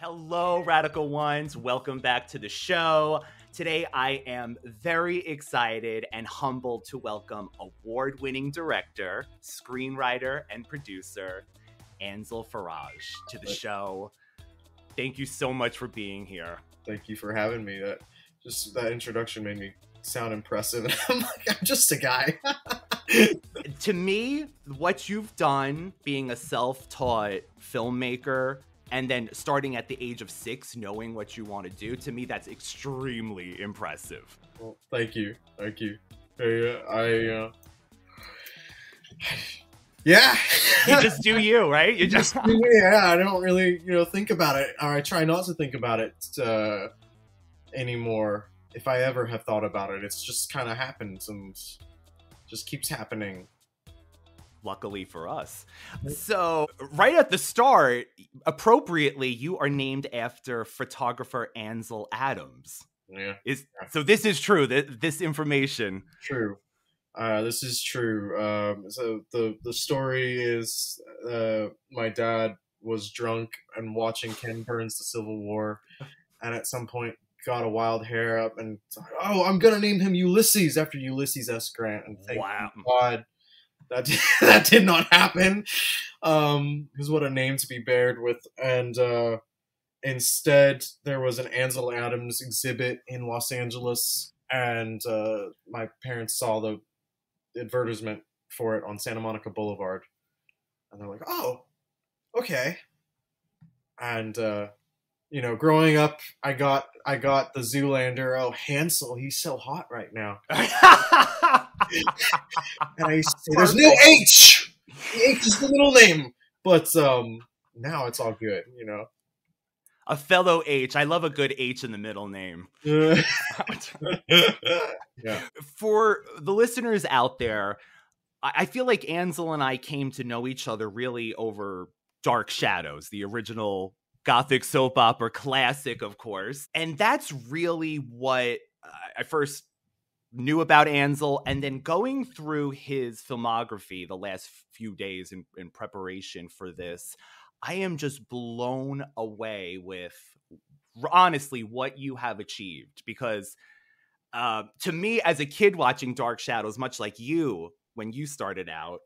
Hello, Radical Ones. Welcome back to the show. Today, I am very excited and humbled to welcome award-winning director, screenwriter, and producer, Ansel Faraj, to the show. Thank you so much for being here. Thank you for having me. That introduction made me sound impressive. I'm like, I'm just a guy. To me, what you've done being a self-taught filmmaker and then starting at the age of 6, knowing what you want to do, to me, that's extremely impressive. Well, thank you. Yeah. You just do you, right? You just yeah. I don't really, think about it, or I try not to think about it anymore. If I ever have thought about it, it's just kind of happens and just keeps happening. Luckily for us. So, right at the start, appropriately, you are named after photographer Ansel Adams. Yeah. So this is true. This information. True. This is true. So the story is my dad was drunk and watching Ken Burns' The Civil War, and at some point got a wild hair up and thought, oh, I'm gonna name him Ulysses after Ulysses S. Grant. And thank God that did not happen. Because what a name to be bared with. And instead, there was an Ansel Adams exhibit in Los Angeles, and my parents saw the advertisement for it on Santa Monica Boulevard, and they're like, "Oh, okay." And growing up, I got the Zoolander. Oh, Hansel, he's so hot right now. And I used to say, "There's no H. The H is the middle name." But now it's all good, A fellow H. I love a good H in the middle name. Yeah. For the listeners out there, I feel like Ansel and I came to know each other really over Dark Shadows, the original Gothic soap opera classic, of course. And that's really what I first knew about Ansel. And then going through his filmography the last few days in preparation for this, I am just blown away with, honestly, what you have achieved. Because to me, as a kid watching Dark Shadows, much like you, when you started out,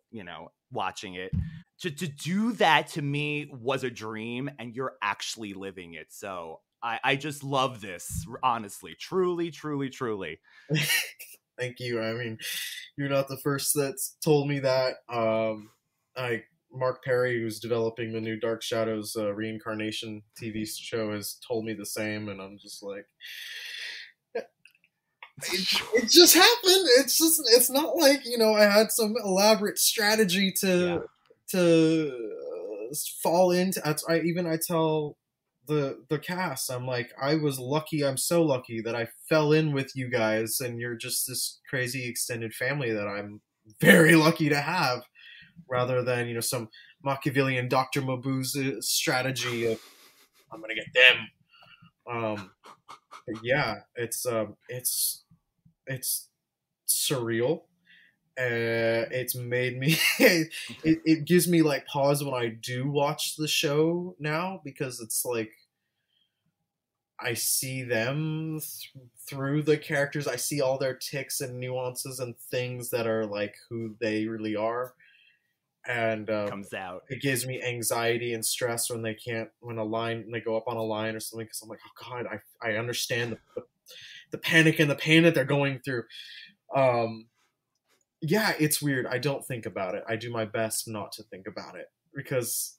watching it, to do that to me was a dream, and you're actually living it. So I just love this, honestly, truly, truly, truly. Thank you. I mean, you're not the first that's told me that. Mark Perry, who's developing the new Dark Shadows reincarnation TV show, has told me the same, and I'm just like, it just happened. It's not like, I had some elaborate strategy to fall into. I tell the cast, I'm like, I was lucky. I'm so lucky that I fell in with you guys, and you're just this crazy extended family that I'm very lucky to have, rather than, some Machiavellian Dr. Mabuse strategy of, I'm gonna get them. But yeah, it's surreal. It's made me it gives me like pause when I do watch the show now, because it's like I see them through the characters. I see all their tics and nuances and things that are like who they really are. And comes out. It gives me anxiety and stress when they go up on a line or something, because I'm like, oh God, I understand the panic and the pain that they're going through. Yeah, it's weird. I don't think about it. I do my best not to think about it, because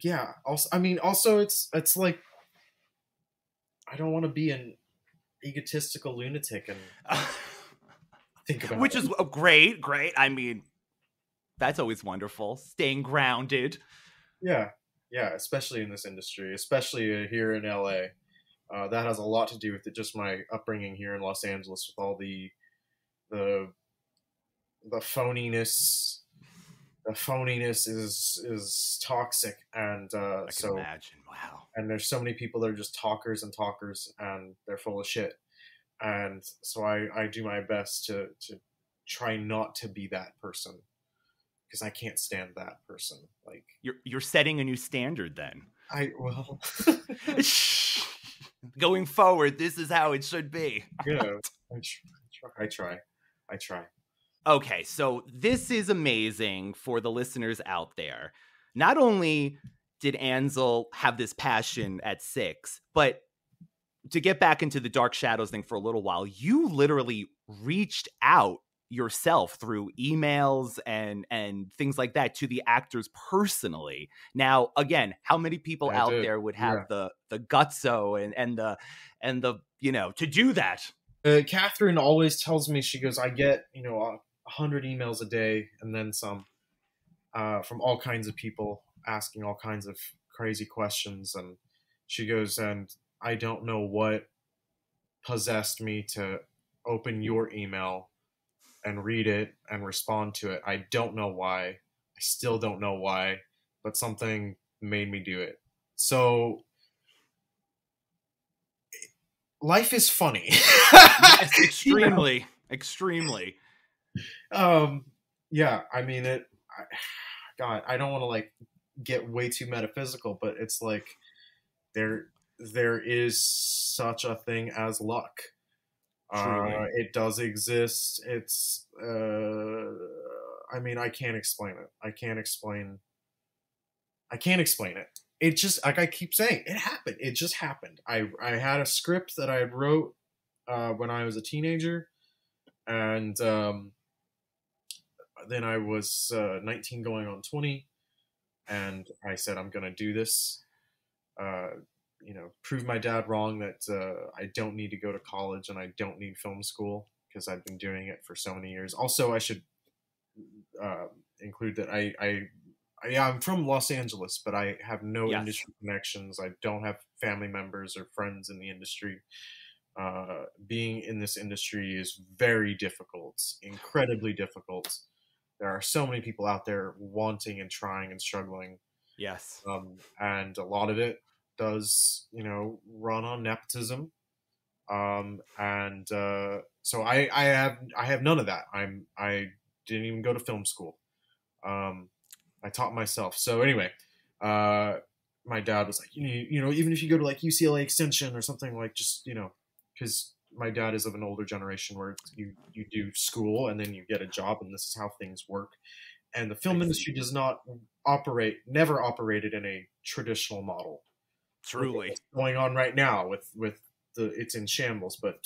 yeah, also it's like, I don't want to be an egotistical lunatic and think about Which it. is great. I mean, that's always wonderful. Staying grounded. Yeah, especially in this industry, especially here in LA. That has a lot to do with it, just my upbringing here in Los Angeles, with all the phoniness. The phoniness is toxic, and I can imagine. Wow. And there's so many people that are just talkers, and they're full of shit. And so I do my best to try not to be that person, because I can't stand that person. Like, you're setting a new standard then. well, Going forward, this is how it should be. yeah, I try. Okay, so this is amazing for the listeners out there. Not only did Ansel have this passion at 6, but to get back into the Dark Shadows thing for a little while, you literally reached out yourself through emails and things like that to the actors personally. Now, again, how many people out there would have the gutso and the to do that? Catherine always tells me, she goes, I get 100 emails a day and then some, from all kinds of people asking all kinds of crazy questions, and she goes, and I don't know what possessed me to open your email and read it and respond to it. I don't know why. I still don't know why, but something made me do it. So life is funny. Yes, extremely, extremely. Yeah, I mean God, I don't want to like get way too metaphysical, but it's like there is such a thing as luck. It does exist. It's I mean, I can't explain it. I can't explain it. It just, like I keep saying, it happened. It just happened. I had a script that I had wrote when I was a teenager, and then I was 19 going on 20, and I said, I'm gonna do this. Prove my dad wrong that I don't need to go to college and I don't need film school because I've been doing it for so many years. Also, I should include that I'm from Los Angeles, but I have no industry connections. I don't have family members or friends in the industry. Being in this industry is very difficult, incredibly difficult. There are so many people out there wanting and trying and struggling. Yes. And a lot of it does, run on nepotism. So I have none of that. I didn't even go to film school. I taught myself. So anyway, my dad was like, even if you go to like UCLA Extension or something, like, just, because my dad is of an older generation where you do school and then you get a job and this is how things work. And the film industry does not never operated in a traditional model. Truly. What's going on right now with it's in shambles. But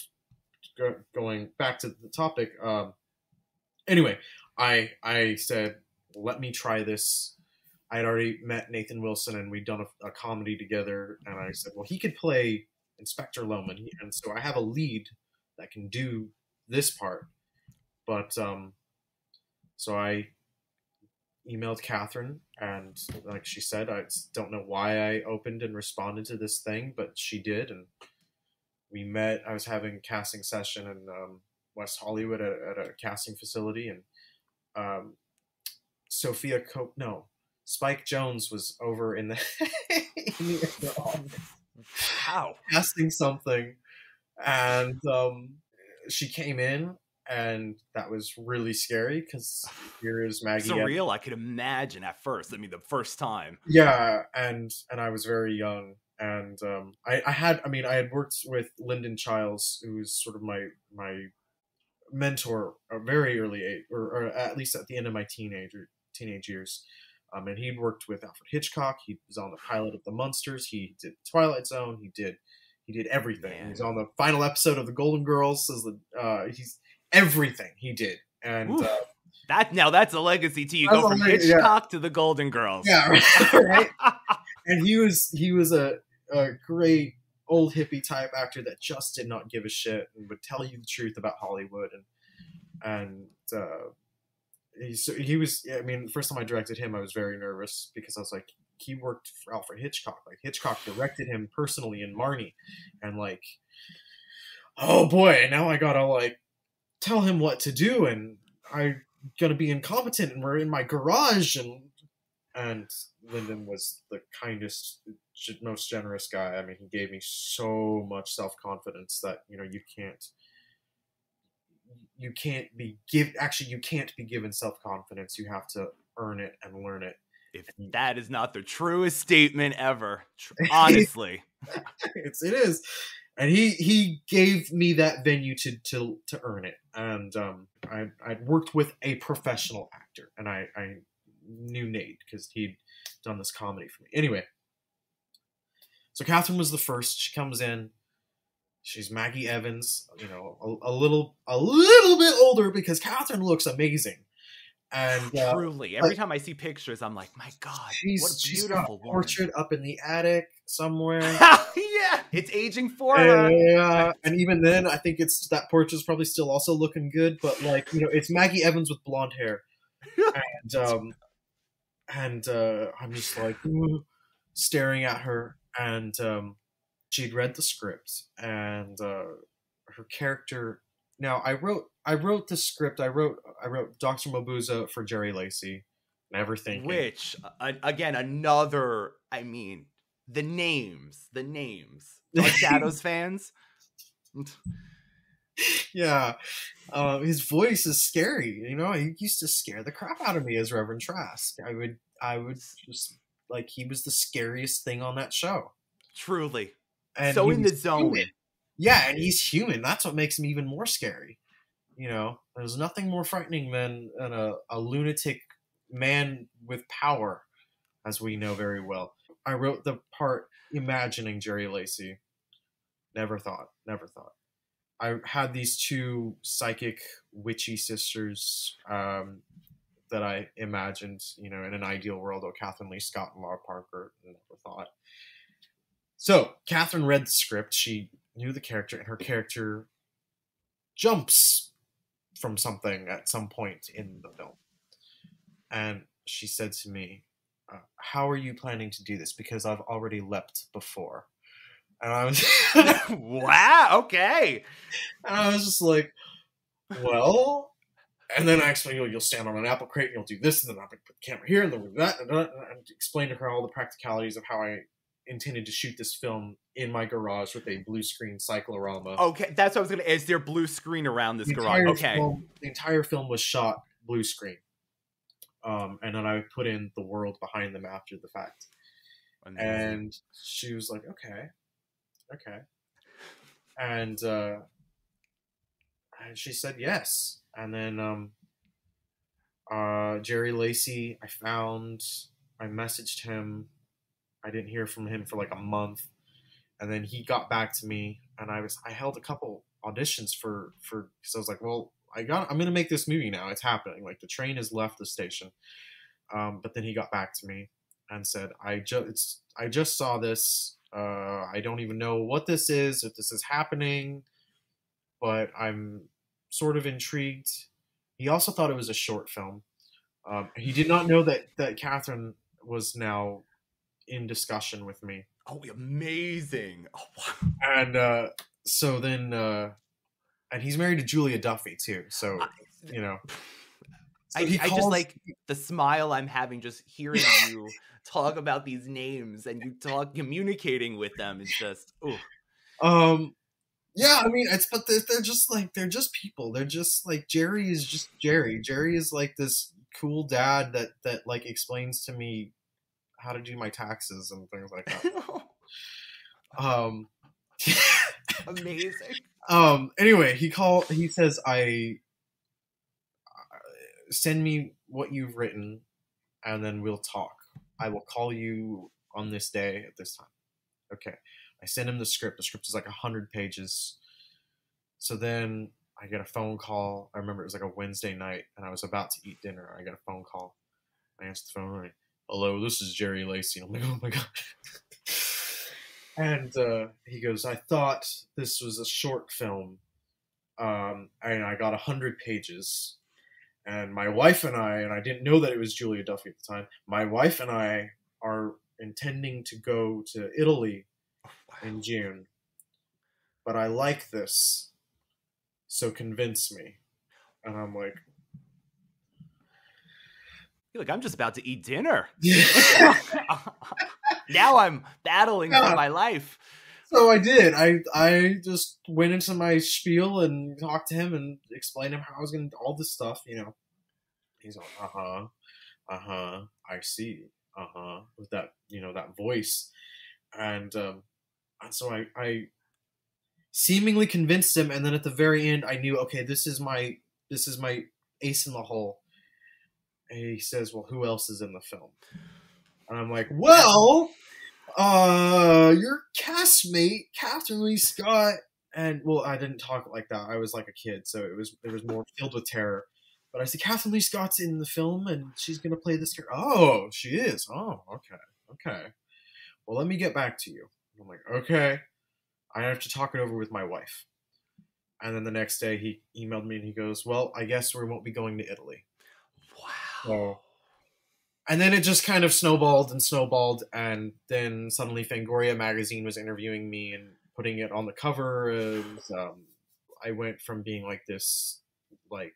going back to the topic, anyway, I said, let me try this. I had already met Nathan Wilson and we'd done a comedy together, and I said, well, he could play Inspector Loman, and so I have a lead that can do this part. But so I emailed Catherine, and like she said, I don't know why I opened and responded to this thing, but she did, and we met. I was having a casting session in West Hollywood at a casting facility, and Spike Jonze was over in the wow, casting something, and she came in, and that was really scary because here is Maggie. Surreal, I could imagine at first. I mean, the first time. Yeah, and I was very young, and I had worked with Lyndon Childs, who was sort of my mentor at a very early age, or at least at the end of my teenage years. And he'd worked with Alfred Hitchcock. He was on the pilot of The Munsters. He did Twilight Zone. He did everything. Man. He was on the final episode of The Golden Girls. He's everything he did. And that's a legacy to you. Go from Hitchcock to The Golden Girls. Yeah, right. And he was a great old hippie type actor that just did not give a shit and would tell you the truth about Hollywood. And he was, I mean, the first time I directed him, I was very nervous because I was like, he worked for Alfred Hitchcock. Like, Hitchcock directed him personally in Marnie. And like, oh boy, now I gotta like tell him what to do, and I'm gonna be incompetent, and we're in my garage, and Lyndon was the kindest, most generous guy. I mean, he gave me so much self-confidence that, you can't be given self-confidence. You have to earn it and learn it. If that is not the truest statement ever, honestly. It is. And he gave me that venue to earn it. And I'd worked with a professional actor, and I knew Nate because he'd done this comedy for me. Anyway, so Catherine was the first. She comes in. She's Maggie Evans, you know, a little bit older because Catherine looks amazing. And truly, every time I see pictures, I'm like, my God, what a beautiful woman. Portrait up in the attic somewhere. Yeah, it's aging for her. Yeah, and even then, I think that portrait's probably still also looking good. But like, you know, it's Maggie Evans with blonde hair, and I'm just like staring at her, and she'd read the script, and her character. Now, I wrote the script. I wrote Dr. Mabuza for Jerry Lacey. Never thinking. Which, again, another. I mean, the names. Dark Shadows fans. Yeah, his voice is scary. You know, he used to scare the crap out of me as Reverend Trask. I would just like, he was the scariest thing on that show. Truly, and so in the zone. Human. Yeah, and he's human. That's what makes him even more scary. You know, there's nothing more frightening than a lunatic man with power, as we know very well. I wrote the part imagining Jerry Lacey. Never thought. I had these two psychic witchy sisters that I imagined, you know, in an ideal world. Oh, Catherine Lee Scott and Laura Parker. Never thought. So Catherine read the script. She knew the character, and her character jumps from something at some point in the film. And she said to me, how are you planning to do this? Because I've already leapt before. And I was wow, okay. And I was just like, well, and then I explained, you'll stand on an apple crate and you'll do this, and then I'll put the camera here, and then we'll do that, and explain to her all the practicalities of how I intended to shoot this film in my garage with a blue screen cyclorama. Okay, that's what I was going to. Is there blue screen around this garage? Okay. The entire film was shot blue screen. And then I put in the world behind them after the fact. Amazing. And she was like, okay. And she said yes. And then Jerry Lacey, I messaged him. I didn't hear from him for like a month, and then he got back to me, and I held a couple auditions for because I was like, well, I'm gonna make this movie now. It's happening. Like, the train has left the station. But then he got back to me and said, I just saw this. I don't even know what this is, if this is happening, but I'm sort of intrigued. He also thought it was a short film. He did not know that Catherine was now in discussion with me. Oh, amazing. Oh, wow. And so then and he's married to Julia Duffy too, so you know. So I just like the smile I'm having just hearing you talk about these names and you communicating with them. It's just yeah, I mean, but they're just people. They're just like, Jerry is just Jerry. Jerry is like this cool dad that like explains to me how to do my taxes and things like that. Amazing. Anyway, he says, send me what you've written and then we'll talk. I will call you on this day at this time. Okay. I send him the script. The script is like 100 pages. So then I get a phone call. I remember it was like a Wednesday night and I was about to eat dinner. I got a phone call. I answered the phone. Hello, this is Jerry Lacey. I'm like, oh my God. And he goes, I thought this was a short film. And I got 100 pages. And my wife and I didn't know that it was Julia Duffy at the time, my wife and I are intending to go to Italy in June. But I like this, so convince me. And I'm like, I'm just about to eat dinner. Now I'm battling for my life. So I did. I just went into my spiel and talked to him and explained to him how I was going to do all this stuff, you know. He's like, I see. with that, that voice. And so I seemingly convinced him, and then at the very end I knew, okay, this is my ace in the hole. And he says, well, who else is in the film? And I'm like, well, your castmate Catherine Lee Scott. And well, I didn't talk like that, I was like a kid, so it was more filled with terror. But I said, Catherine Lee Scott's in the film and she's gonna play this character. Oh, she is. Oh, okay. Well, let me get back to you. I'm like, okay. I have to talk it over with my wife. And then the next day he emailed me and he goes, well, I guess we won't be going to Italy. Wow. So, and then it just kind of snowballed, and then suddenly Fangoria magazine was interviewing me and putting it on the cover. I went from being like this, like,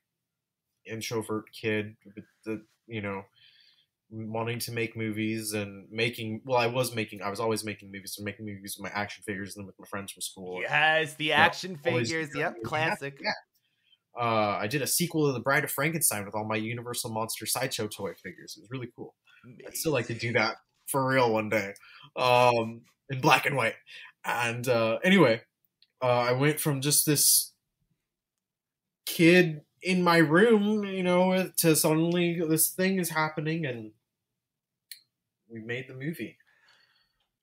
introvert kid with the, wanting to make movies and I was always making movies, and making movies with my action figures and with my friends from school. Yes, the action figures. Yep, classic. Yeah. I did a sequel to The Bride of Frankenstein with all my Universal Monster Sideshow toy figures. It was really cool. Amazing. I'd still like to do that for real one day, in black and white. And anyway, I went from just this kid in my room, to suddenly this thing is happening, and we made the movie.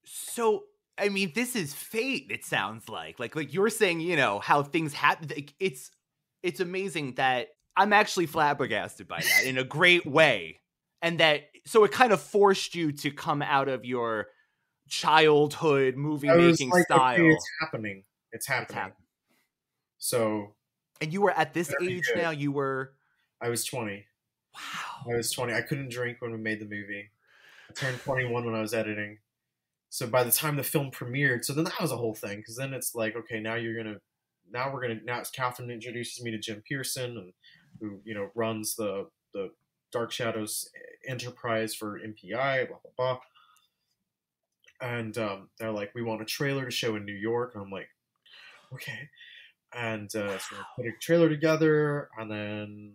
So, I mean, this is fate, it sounds like you're saying, how things happen. It's amazing that I'm actually flabbergasted by that in a great way. And so it kind of forced you to come out of your childhood movie making style. Okay, it's happening. So. And you were at this age now, I was 20. Wow. I was 20. I couldn't drink when we made the movie. I turned 21 when I was editing. So by the time the film premiered, so then that was a whole thing, because then it's like, okay, now Catherine introduces me to Jim Pearson, and who runs the Dark Shadows enterprise for MPI, blah blah blah. And they're like, we want a trailer to show in New York, and I'm like, okay. And so I put a trailer together, and then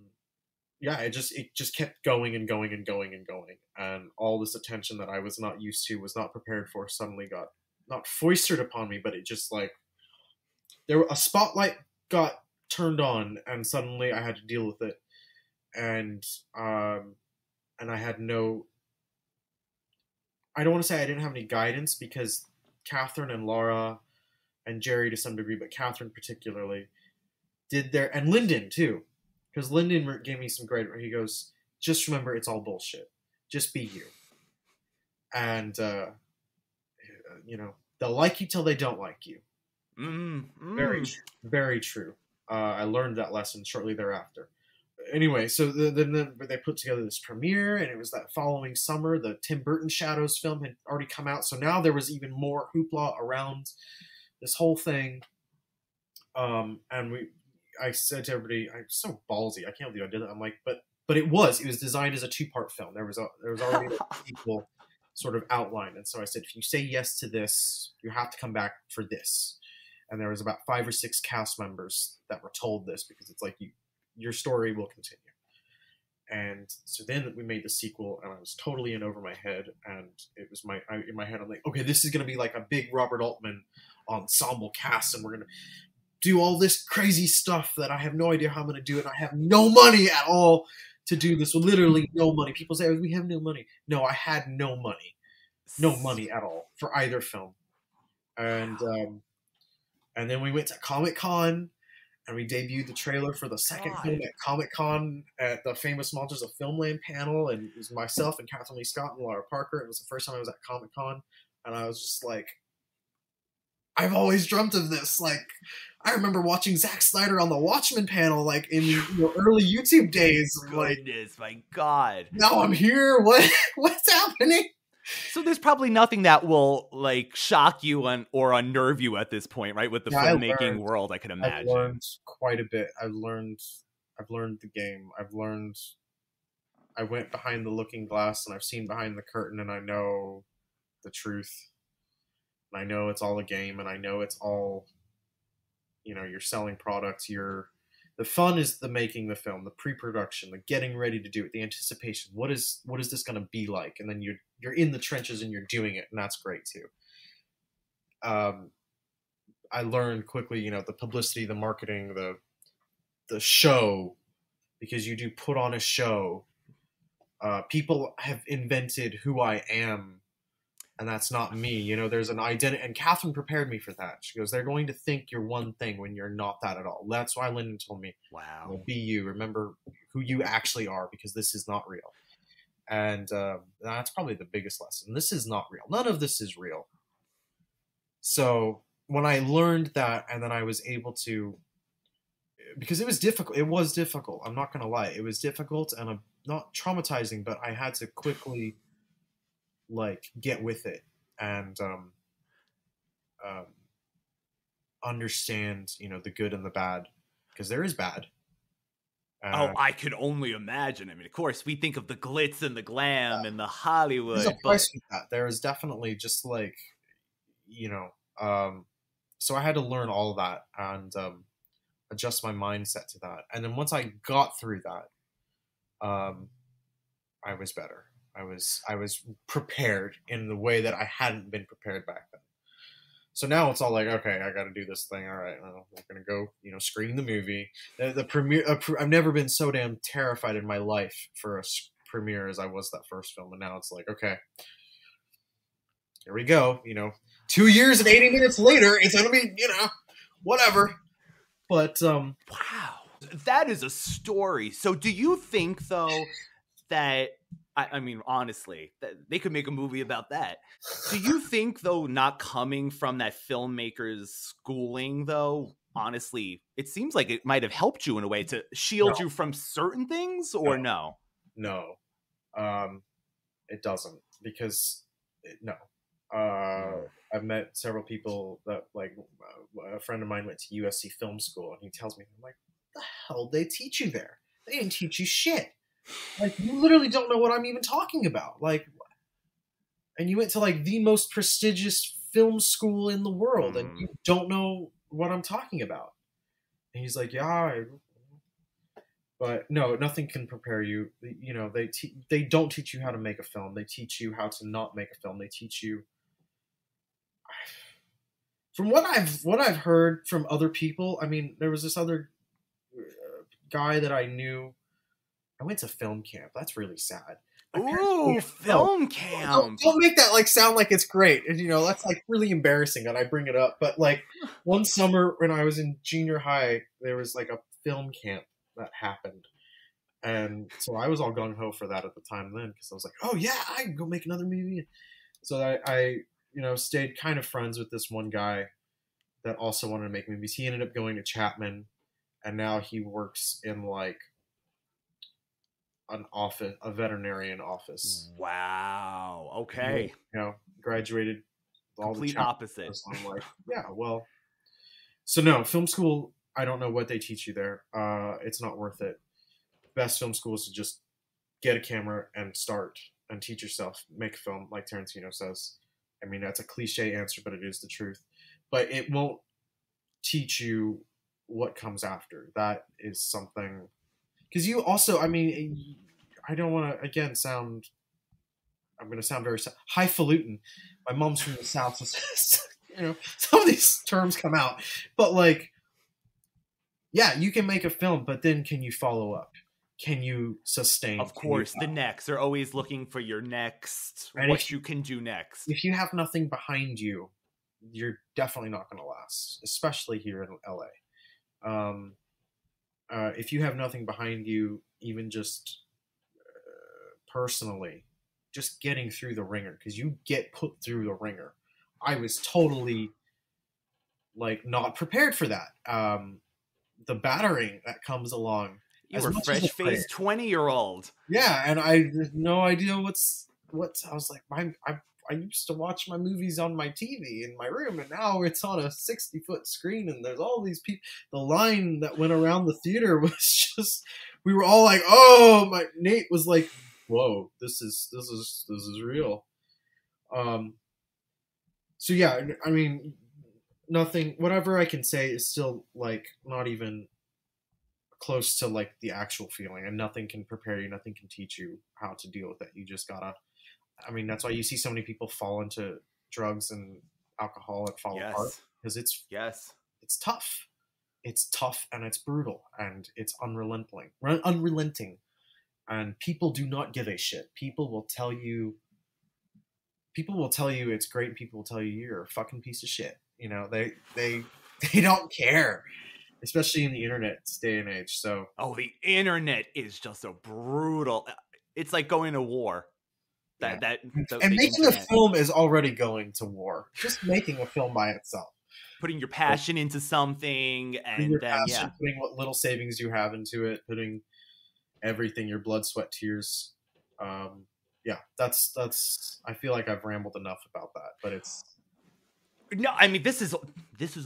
it just kept going and going and going and going, and all this attention that I was not used to, was not prepared for, suddenly got not foisted upon me, but it just like a spotlight got turned on, and suddenly I had to deal with it, and I had no. I don't want to say I didn't have any guidance, because Catherine and Laura and Jerry to some degree, but Catherine particularly, and Lyndon too, because Lyndon gave me some great. He goes, just remember, it's all bullshit. Just be you, and they'll like you till they don't like you. Very true. I learned that lesson shortly thereafter. Anyway, so then they put together this premiere, and it was that following summer. The Tim Burton Shadows film had already come out, so now there was even more hoopla around this whole thing. And I said to everybody, I'm so ballsy, I can't believe I did that. I'm like, but it was designed as a 2-part film. There was already a sequel sort of outline, and so I said, if you say yes to this, you have to come back for this. And there was about 5 or 6 cast members that were told this, because it's like, your story will continue. And so then we made the sequel, and I was totally in over my head, and it was in my head, I'm like, okay, this is going to be like a big Robert Altman ensemble cast, and we're going to do all this crazy stuff that I have no idea how I'm going to do it. I have no money at all to do this. Literally no money. People say, we have no money. No, I had no money at all for either film. And then we went to Comic-Con, and we debuted the trailer for the second film at Comic-Con at the Famous Monsters of Filmland panel, and it was myself and Catherine Lee Scott and Laura Parker. It was the first time I was at Comic-Con, and I was just like, I've always dreamt of this. Like, I remember watching Zack Snyder on the Watchmen panel, like in early YouTube days. Goodness, my God! Now I'm here. What's happening? So there's probably nothing that will like shock you or unnerve you at this point, right? With the filmmaking world, I can imagine. I've learned quite a bit. I've learned the game. I went behind the looking glass, and I've seen behind the curtain, and I know the truth. And I know it's all a game, and I know it's all, you're selling products, you're The fun is the making the film, the pre-production, the getting ready to do it, the anticipation. What is this going to be like? And then you're in the trenches and you're doing it, and that's great too. I learned quickly, you know, the publicity, the marketing, the show, because you do put on a show. People have invented who I am, and that's not me. You know, there's an identity, and Catherine prepared me for that. She goes, they're going to think you're one thing when you're not that at all. That's why Lyndon told me, wow, well, be you. Remember who you actually are, because this is not real. And that's probably the biggest lesson. This is not real. None of this is real. So when I learned that, and then I was able to, because it was difficult. It was difficult. I'm not going to lie. It was difficult and not traumatizing, but I had to quickly like get with it and understand, you know, the good and the bad, because there is bad. Oh, I could only imagine. I mean, of course, we think of the glitz and the glam and the Hollywood. There's a price with that. There is definitely just like, you know, so I had to learn all of that and adjust my mindset to that. And then once I got through that, I was better. I was prepared in the way that I hadn't been prepared back then. So now it's all like, okay, I got to do this thing. All right, well, we're gonna go, you know, screen the movie. The premiere. I've never been so damn terrified in my life for a premiere as I was that first film, and now it's like, okay, here we go. You know, 2 years and 80 minutes later, it's gonna be, you know, whatever. But wow, that is a story. So do you think though that, I mean, honestly, they could make a movie about that. Do you think, though, not coming from that filmmaker's schooling, though, honestly, it seems like it might have helped you in a way to shield you from certain things, or no? No. It doesn't, because, no. I've met several people that, like, a friend of mine went to USC Film School, and he tells me, I'm like, what the hell did they teach you there? They didn't teach you shit. Like, you literally don't know what I'm even talking about. Like, and you went to like the most prestigious film school in the world, and you don't know what I'm talking about. And he's like, yeah, but no, nothing can prepare you. You know, they don't teach you how to make a film. They teach you how to not make a film. They teach you. From what I've heard from other people, I mean, there was this other guy that I knew. I went to film camp. That's really sad. Ooh, film camp. Don't make that like sound like it's great. And, you know, that's like really embarrassing that I bring it up. But like one summer when I was in junior high, there was like a film camp that happened. And so I was all gung-ho for that at the time then, because I was like, oh yeah, I can go make another movie. So I you know, stayed kind of friends with this one guy that also wanted to make movies. He ended up going to Chapman, and now he works in like an office, a veterinarian office. Wow. Okay. You know, graduated. Complete opposite. So I'm like, yeah, well. So no, film school, I don't know what they teach you there. It's not worth it. Best film school is to just get a camera and start and teach yourself, make a film, like Tarantino says. I mean, that's a cliche answer, but it is the truth. But it won't teach you what comes after. That is something. Because you also, I mean, I don't want to, again, I'm going to sound very highfalutin. My mom's from the South, so, you know, some of these terms come out. But, like, yeah, you can make a film, but then can you follow up? Can you sustain? Of course, the next. They're always looking for your next, and what you can do next. If you have nothing behind you, you're definitely not going to last, especially here in LA. If you have nothing behind you, even just personally, just getting through the ringer, because you get put through the ringer. I was totally like not prepared for that. The battering that comes along. You were fresh-faced 20-year-old. Yeah, and I had no idea what I was like. I used to watch my movies on my TV in my room, and now it's on a 60-foot screen, and there's all these people. The line that went around the theater was just, we were all like, oh, Nate was like, whoa, this is real. So yeah, I mean, nothing, whatever I can say is still like not even close to like the actual feeling, and nothing can prepare you, nothing can teach you how to deal with it. You just gotta. I mean, that's why you see so many people fall into drugs and alcohol and fall apart, Yes. because Yes. it's tough. It's tough and it's brutal and it's unrelenting. And people do not give a shit. People will tell you it's great, and people will tell you you're a fucking piece of shit. You know, they don't care, especially in the internet day and age. So the internet is just so brutal. It's like going to war. yeah. The Making internet. a film is already going to war. Just making a film by itself. Putting your passion into something, and your then passion, putting what little savings you have into it, putting everything, your blood, sweat, tears. Yeah, that's. I feel like I've rambled enough about that, but it's. No, I mean this is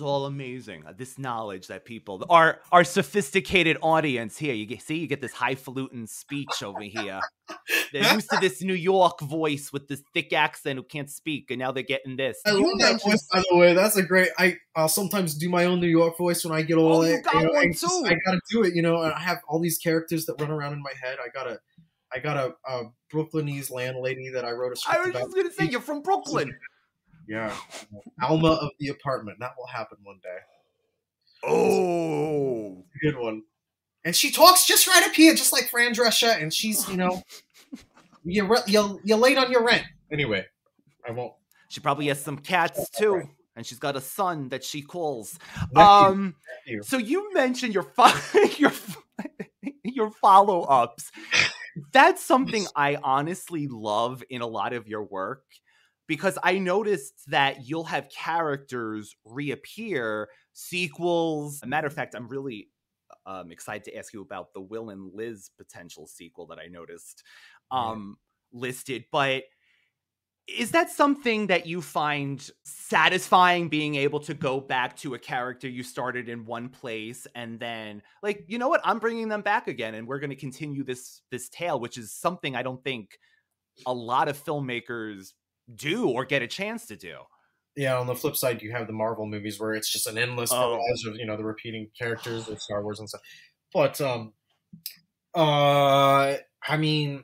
all amazing. This knowledge that people, our sophisticated audience here, you get this highfalutin speech over here. They're used to this New York voice with this thick accent who can't speak, and now they're getting this. I love that voice, by the way. That's a great. I'll sometimes do my own New York voice when I get all. You got one too. I gotta do it, you know. And I have all these characters that run around in my head. I got a Brooklynese landlady that I wrote a script about. I was just gonna say you're from Brooklyn. Yeah, Alma of the apartment. That will happen one day. Oh, good one. And she talks just right up here, just like Fran Drescher, and she's, you know, you're late on your rent. Anyway, I won't. She probably has some cats too, right. And she's got a son that she calls. Nephew. So you mentioned your follow-ups. That's something I honestly love in a lot of your work, because I noticed that you'll have characters reappear, sequels. As a matter of fact, I'm really excited to ask you about the Will and Liz potential sequel that I noticed listed. But is that something that you find satisfying, being able to go back to a character you started in one place and then, like, you know what, I'm bringing them back again and we're going to continue this tale, which is something I don't think a lot of filmmakers do or get a chance to do. Yeah, on the flip side, you have the Marvel movies where it's just an endless barrage of, you know, the repeating characters of Star Wars and stuff. But I mean,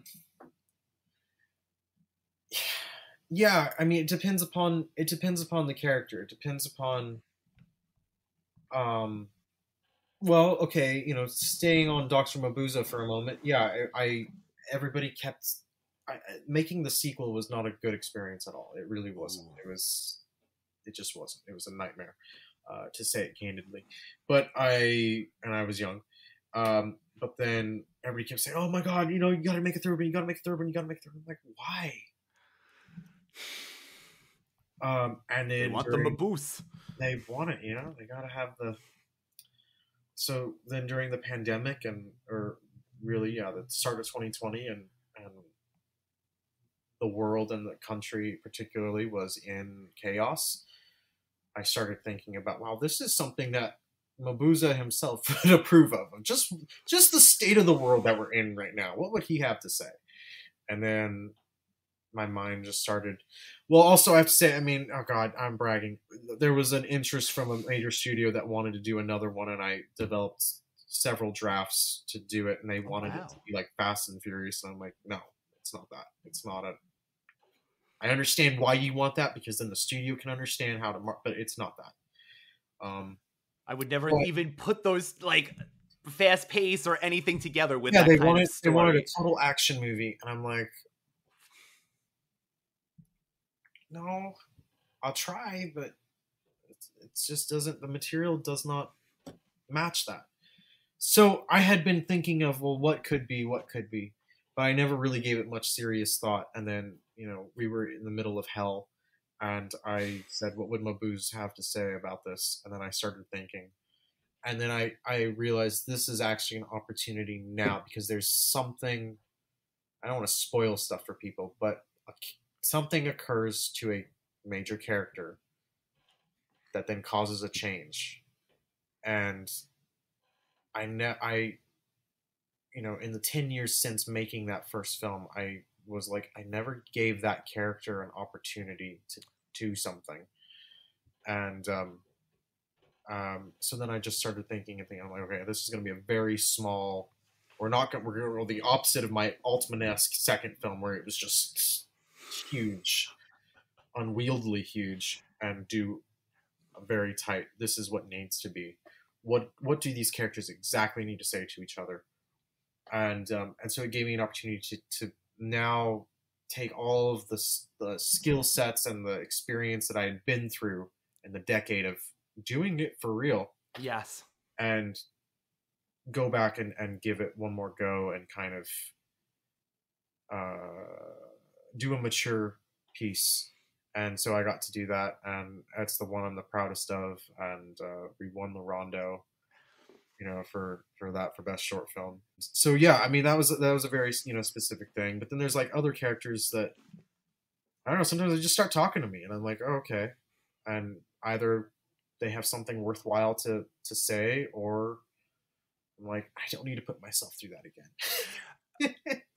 yeah, I mean, it depends upon the character. It depends upon well, okay, you know, staying on Dr. Mabuse for a moment. Yeah, everybody kept making the sequel was not a good experience at all. It really wasn't. It just wasn't. It was a nightmare, to say it candidly. But I was young. But then everybody kept saying, "Oh my God, you know, you got to make a third one. You got to make a third one. You got to make a third one." I'm like, why? And then they want the Mabuse. They want it, you know. They got to have the. So then during the pandemic the start of 2020 and the world and the country particularly was in chaos, I started thinking about, wow, this is something that Mabuse himself would approve of. Just the state of the world that we're in right now. What would he have to say? And then my mind just started. Well, also I have to say, I mean, oh God, I'm bragging. There was an interest from a major studio that wanted to do another one, and I developed several drafts to do it, and they wanted it to be like Fast and Furious, and I'm like, no, it's not that. It's not I understand why you want that, because then the studio can understand how to but it's not that. I would never even put those like fast pace or anything together with that they kind of story. They wanted a total action movie, and I'm like, no, I'll try, but it just doesn't. The material does not match that. So I had been thinking of, well, what could be, but I never really gave it much serious thought. And then, you know, we were in the middle of hell, and I said, what would Mabuse have to say about this? And then I started thinking, and then I realized this is actually an opportunity now, because there's something. I don't want to spoil stuff for people, but something occurs to a major character that then causes a change. And you know, in the 10 years since making that first film, I was like, I never gave that character an opportunity to do something. And So then I just started thinking, I'm like, okay, this is going to be a very small. We're going to go the opposite of my Altman-esque second film, where it was just huge, unwieldy huge, and do a very tight. This is what needs to be. What do these characters exactly need to say to each other? And so it gave me an opportunity to now take all of the skill sets and the experience that I had been through in the decade of doing it for real. Yes. And go back and give it one more go and kind of do a mature piece. And so I got to do that, and that's the one I'm the proudest of. And we won the Rondo, for best short film. So yeah, I mean that was a very specific thing. But then there's like other characters that I don't know. Sometimes they just start talking to me, and I'm like, oh, okay, and either they have something worthwhile to say, or I'm like, I don't need to put myself through that again.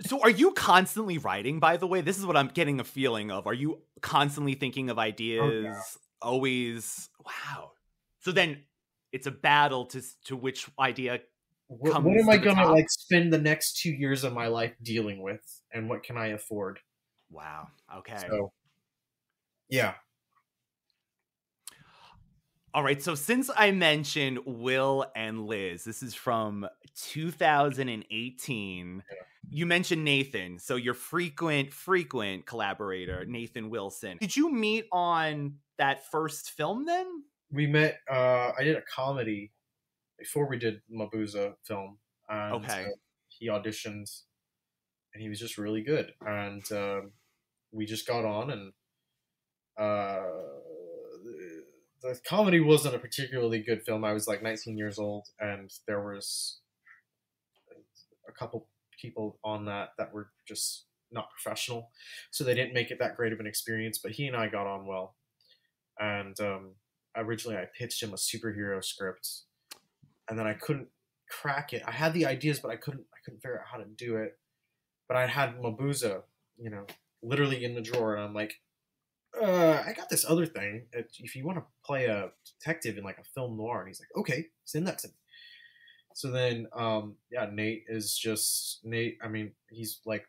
So are you constantly writing, by the way? This is what I'm getting a feeling of. Are you constantly thinking of ideas? Oh, yeah. Always? Wow. So then it's a battle to which idea comes what am I to the going to top? like spend the next 2 years of my life dealing with, and what can I afford? Wow. Okay. So, yeah. All right, so since I mentioned Will and Liz, this is from 2018. Yeah. You mentioned Nathan, so your frequent collaborator, Nathan Wilson. Did you meet on that first film then? We met, I did a comedy before we did Mabuza film. And Okay. he auditioned, and he was just really good. And we just got on, and the comedy wasn't a particularly good film. I was like 19 years old, and there was a couple people on that were just not professional, so they didn't make it that great of an experience. But he and I got on well, and originally I pitched him a superhero script, and then I couldn't crack it. I had the ideas, but I couldn't figure out how to do it. But I had Mabuza, literally in the drawer, and I'm like, I got this other thing. If you want to play a detective in like a film noir, and he's like, okay, send that to me. So then, Nate is just Nate. I mean, he's my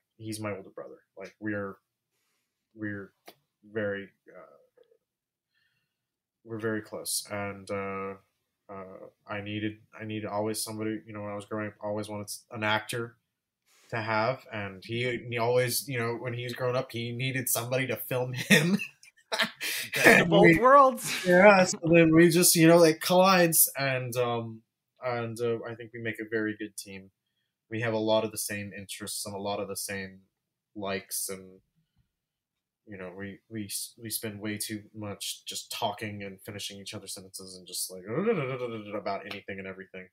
older brother. Like we're very close, and I needed always somebody. When I was growing up, I always wanted an actor to have, and he always, when he was growing up, he needed somebody to film him. Best of both worlds. Yeah, so then we just it collides, and I think we make a very good team. We have a lot of the same interests and a lot of the same likes, and we spend way too much just talking and finishing each other's sentences and just like about anything and everything.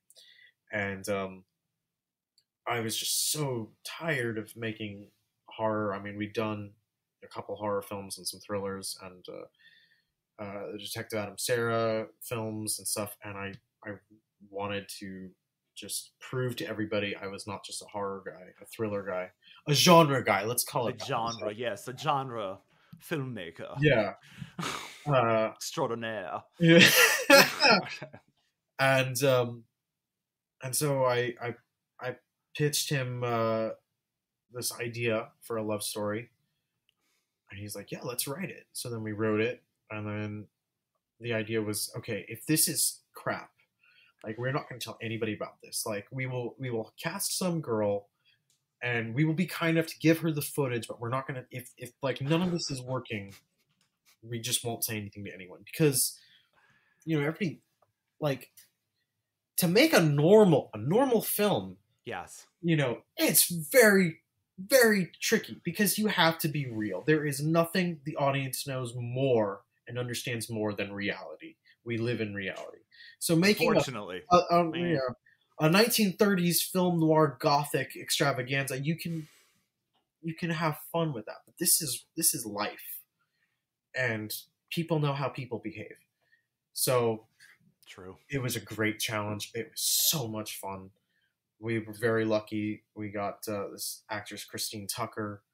And I was just so tired of making horror. I mean, we'd done a couple horror films and some thrillers, and the Detective Adam Sarah films and stuff, and I wanted to just prove to everybody I was not just a horror guy, a thriller guy, a genre guy. Let's call it a genre. Yes, a genre filmmaker. Yeah, extraordinaire. Yeah. And so I pitched him this idea for a love story, and he's like, yeah, let's write it. So then we wrote it, and then the idea was, okay, if this is crap, like we're not going to tell anybody about this. Like we will cast some girl, and we will be kind enough to give her the footage, but we're not going to, if like none of this is working, we just won't say anything to anyone, because everybody, like, to make a normal film, yes, it's very, very tricky, because you have to be real. There is nothing the audience knows more and understands more than reality. We live in reality. So making unfortunately a 1930s film noir gothic extravaganza, you can have fun with that. But this is life, and people know how people behave. So true. It was a great challenge. It was so much fun. We were very lucky. We got this actress Christine Tucker,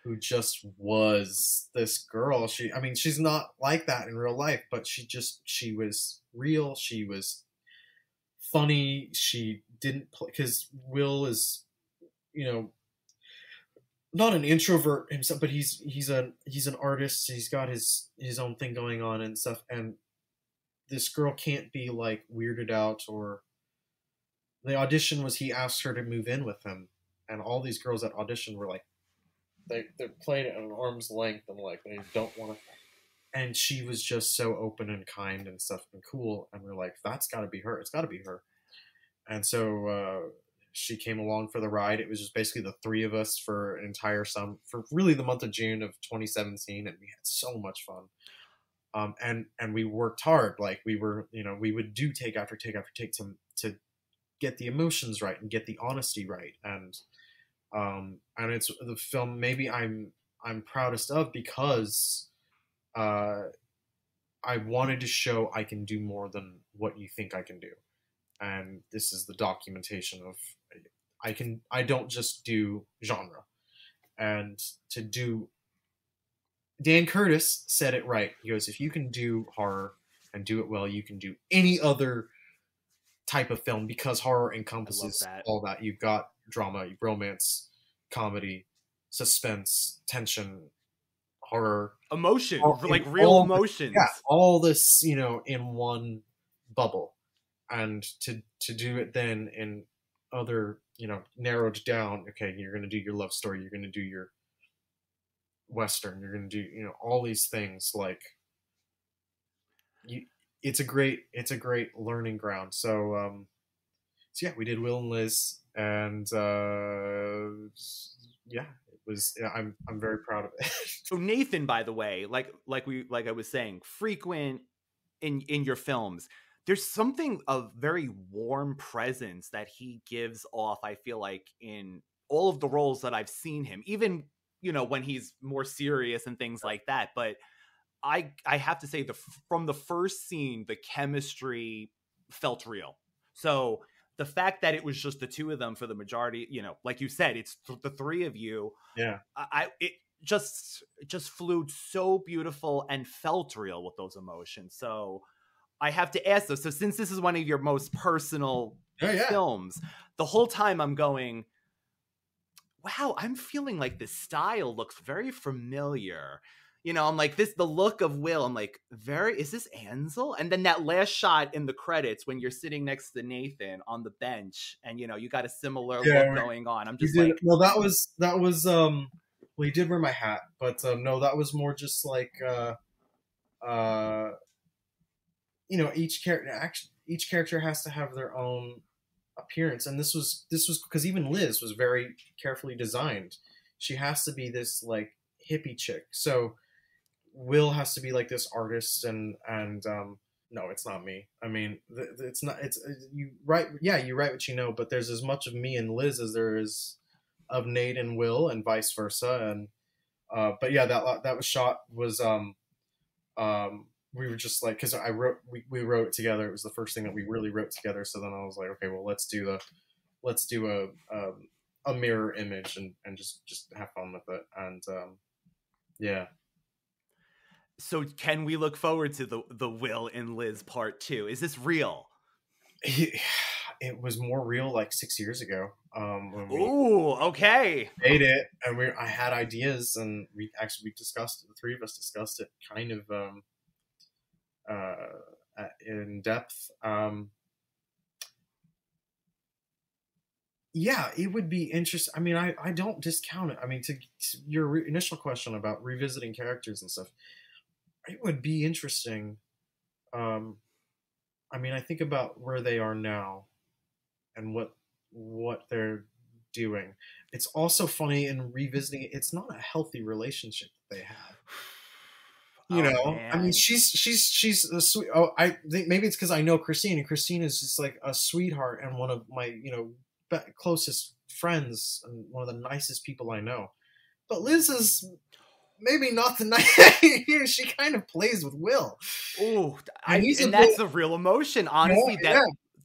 who just was this girl. I mean, she's not like that in real life, but she was real. She was funny. She didn't play, because Will is, you know, not an introvert himself, but he's an artist. He's got his own thing going on and stuff. And this girl can't be like weirded out. Or the audition was, he asked her to move in with him, and all these girls that auditioned were like, they're playing at an arm's length, and like they don't want to. And she was just so open and kind and stuff and cool, and we're like, that's got to be her. It's got to be her. And so she came along for the ride. It was just basically the three of us for an entire for really the month of June of 2017, and we had so much fun. And we worked hard. Like we were, you know, we would do take after take after take to get the emotions right and get the honesty right. And it's the film maybe I'm proudest of, because I wanted to show I can do more than what you think I can do. And this is the documentation of I don't just do genre. And to do, Dan Curtis said it right. He goes, if you can do horror and do it well, you can do any other type of film, because horror encompasses all that. You've got drama, romance, comedy, suspense, tension, horror, emotion, like real emotions. Yeah, all this, you know, in one bubble. And to do it then in other, you know, narrowed down, okay, you're going to do your love story, you're going to do your Western, you're going to do, you know, all these things, like it's a great learning ground. So yeah, we did Will and Liz, and yeah, it was, I'm very proud of it. So Nathan, by the way, like I was saying, frequent in your films, there's something of very warm presence that he gives off, I feel like, in all of the roles that I've seen him, even, you know, when he's more serious and things like that. But I have to say, from the first scene, the chemistry felt real. So the fact that it was just the two of them for the majority, you know, like you said, it's the three of you. Yeah. It just flew so beautiful and felt real with those emotions. So I have to ask though, so since this is one of your most personal films, the whole time I'm going, wow, I'm feeling like this style looks very familiar. You know, I'm like, the look of Will, I'm like, is this Ansel? And then that last shot in the credits when you're sitting next to Nathan on the bench, and, you know, you got a similar look going on. I'm just like, well, that was, well, he did wear my hat, but no, that was more just like, you know, each character has to have their own appearance, and this was because even Liz was very carefully designed. She has to be this like hippie chick. So Will has to be like this artist, and no, it's not me. I mean, it's not. It's you write. Yeah, you write what you know, but there's as much of me and Liz as there is of Nate and Will, and vice versa. And but yeah, that was shot was we were just like, because we wrote it together. It was the first thing that we really wrote together. So then I was like, okay, well, let's do a mirror image and just have fun with it. And yeah. So can we look forward to the Will and Liz part 2? Is this real? It was more real like 6 years ago. When we okay. made it, and I had ideas, and we discussed it. The three of us discussed it kind of in depth. Yeah, it would be interesting. I mean, I don't discount it. I mean, to your initial question about revisiting characters and stuff, it would be interesting. I mean, I think about where they are now and what they're doing. It's also funny in revisiting it. It's not a healthy relationship that they have. You know, man. I mean, she's a sweet. Oh, I think maybe it's because I know Christine, and Christine is just like a sweetheart and one of my, you know, closest friends and one of the nicest people I know. But Liz is maybe not the nice. She kind of plays with Will. Oh, and that's a real emotion, honestly.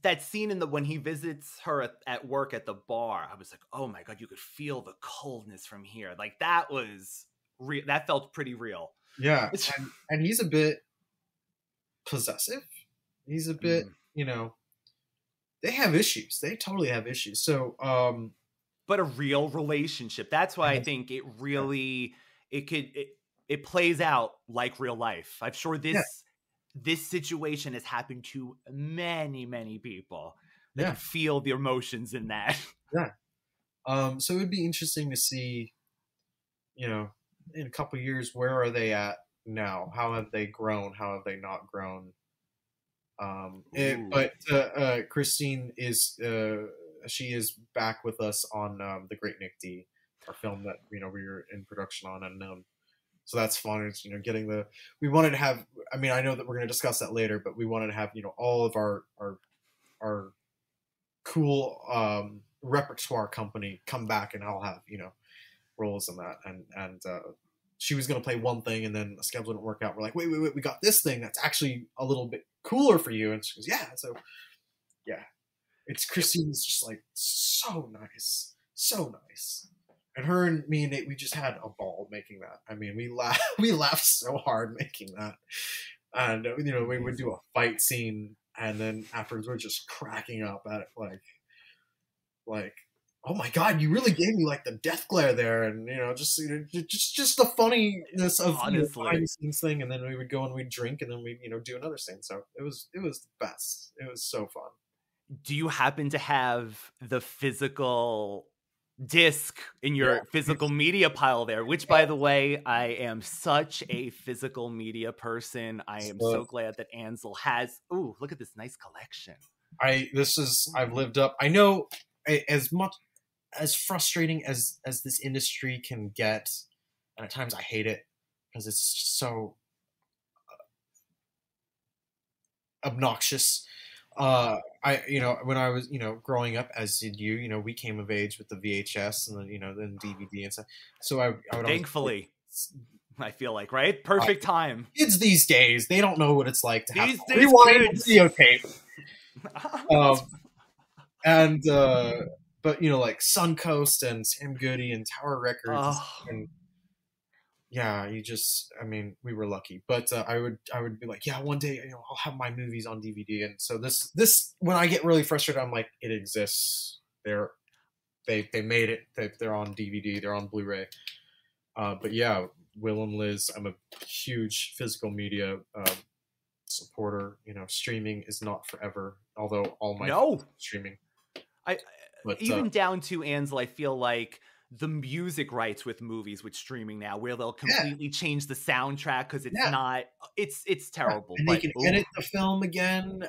that scene in the when he visits her at work at the bar, I was like, oh my god, you could feel the coldness from here. Like that was real. That felt pretty real. Yeah, and he's a bit possessive. He's a bit, you know, they have issues. They totally have issues. So, but a real relationship. That's why I think it really it plays out like real life. I'm sure this situation has happened to many people. They can feel the emotions in that. Yeah. So it'd be interesting to see, you know, in a couple of years, where are they at now? How have they grown? How have they not grown? But Christine is she is back with us on The Great Nick D, our film that we were in production on, and so that's fun. It's we wanted to have. I mean, I know that we're going to discuss that later, but we wanted to have all of our cool repertoire company come back, and I'll have roles in that, and she was going to play one thing, and then the schedule didn't work out. We're like, wait, we got this thing that's actually a little bit cooler for you. And she goes, yeah. So, yeah. It's Christine's just like so nice. And her and me and Nate, we just had a ball making that. I mean, we laughed so hard making that. And, we would do a fight scene, and then afterwards we're just cracking up at it like, oh my god, you really gave me like the death glare there, and just the funniness of behind the scenes thing. And then we would go and we'd drink, and then we'd do another scene. So it was the best. It was so fun. Do you happen to have the physical disc in your physical media pile there? Which, by the way, I am such a physical media person. I am so glad that Ansel has. Ooh, look at this nice collection. I've lived up. I know as frustrating as this industry can get, and at times I hate it because it's just so obnoxious. When I was growing up, as did you, we came of age with the VHS and then DVD and stuff. So I would thankfully I feel like, right, perfect time. Kids these days, they don't know what it's like to have to rewind a videotape. But like Suncoast and Sam Goody and Tower Records, and we were lucky. But I would be like, one day I'll have my movies on DVD. And so this when I get really frustrated, I'm like, it exists. They made it. They're on DVD. They're on Blu-ray. But yeah, Will and Liz, I'm a huge physical media supporter. Streaming is not forever. Although all my streaming. But even down to Ansel, I feel like the music rights with movies with streaming now, where they'll completely change the soundtrack because it's not, it's terrible. And they can edit the film again.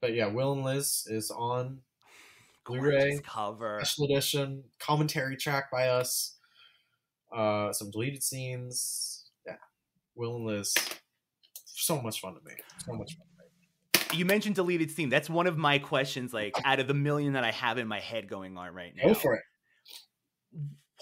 But yeah, Will and Liz is on Blu-ray, cover, special edition, commentary track by us, some deleted scenes. Yeah, Will and Liz, so much fun to make. So much fun. You mentioned deleted scene. That's one of my questions, like out of the million that I have in my head going on right now. Go for it.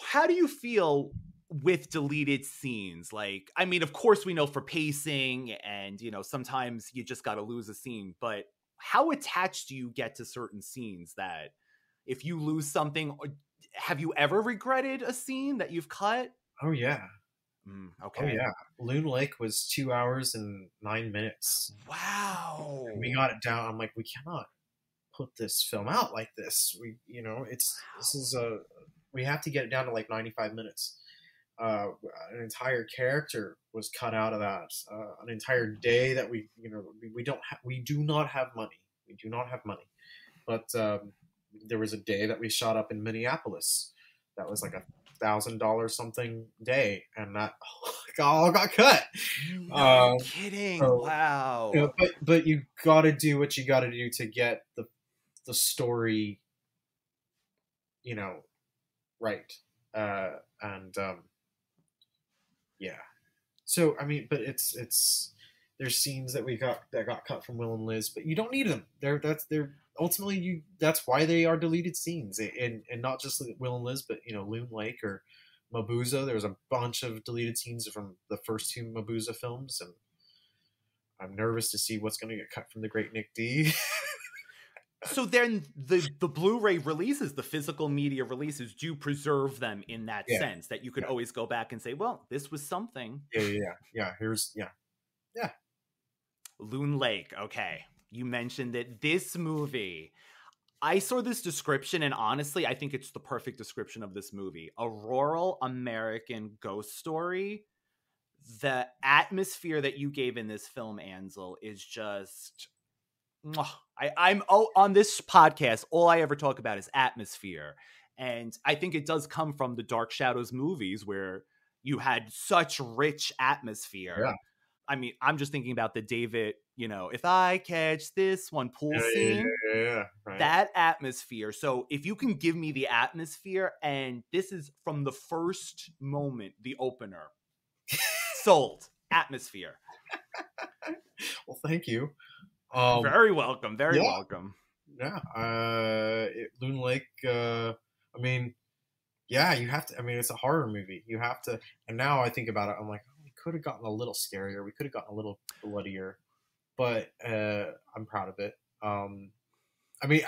How do you feel with deleted scenes? Like, I mean, of course we know for pacing and, sometimes you just got to lose a scene, but how attached do you get to certain scenes that if you lose something, have you ever regretted a scene that you've cut? Oh, yeah. Okay. Oh, yeah. Loon Lake was 2 hours and 9 minutes. Wow. And we got it down. I'm like, we cannot put this film out like this. We have to get it down to like 95 minutes. An entire character was cut out of that. An entire day that we do not have money. We do not have money. But there was a day that we shot up in Minneapolis. That was like $1,000 something day, and that all got cut. No kidding! So, wow. But you got to do what you got to do to get the story, right. Yeah. So I mean, but it's there's scenes that got cut from Will and Liz, but you don't need them. That's why they are deleted scenes, and not just Will and Liz, but Loon Lake or Mabuza. There was a bunch of deleted scenes from the first two Mabuza films, and I'm nervous to see what's going to get cut from The Great Nick D. So then the Blu-ray releases, the physical media releases, do preserve them in that Yeah. sense that you can always go back and say, well, this was something. Yeah. Here's Loon Lake. Okay. You mentioned that this movie, I saw this description, and honestly, I think it's the perfect description of this movie. A rural American ghost story. The atmosphere that you gave in this film, Ansel, is just... I'm on this podcast, all I ever talk about is atmosphere. And I think it does come from the Dark Shadows movies where you had such rich atmosphere. Yeah. I mean, I'm just thinking about the David, if I catch this one pool scene, right. that atmosphere. So if you can give me the atmosphere, and this is from the first moment, the opener, sold. Atmosphere. Well, thank you. Very welcome. Very welcome. Yeah. Loon Lake, I mean, yeah, you have to, I mean, it's a horror movie. You have to, and now I think about it, I'm like, oh, we could have gotten a little scarier. We could have gotten a little bloodier, but I'm proud of it. I mean,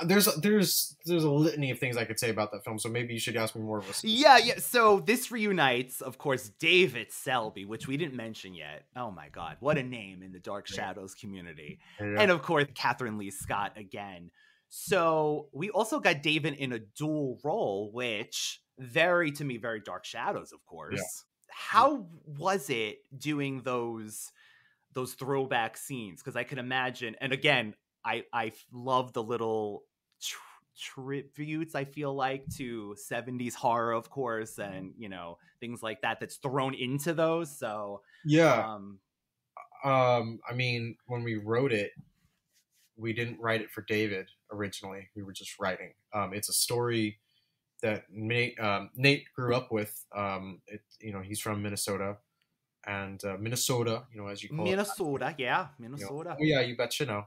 there's a litany of things I could say about that film, so maybe you should ask me more of a specific. Yeah. So this reunites, of course, David Selby, which we didn't mention yet. Oh my God, what a name in the Dark Shadows community. Yeah. And of course, Catherine Lee Scott again. So we also got David in a dual role, which very Dark Shadows, of course. Yeah. How was it doing those throwback scenes? Because I can imagine, and again, I love the little tributes, I feel like, to 70s horror, of course, and, things like that that's thrown into those. So, yeah. I mean, when we wrote it, we didn't write it for David originally. We were just writing. It's a story that Nate grew up with. He's from Minnesota. And Minnesota, as you call Minnesota, it. yeah, Minnesota. Oh, yeah, you bet you know.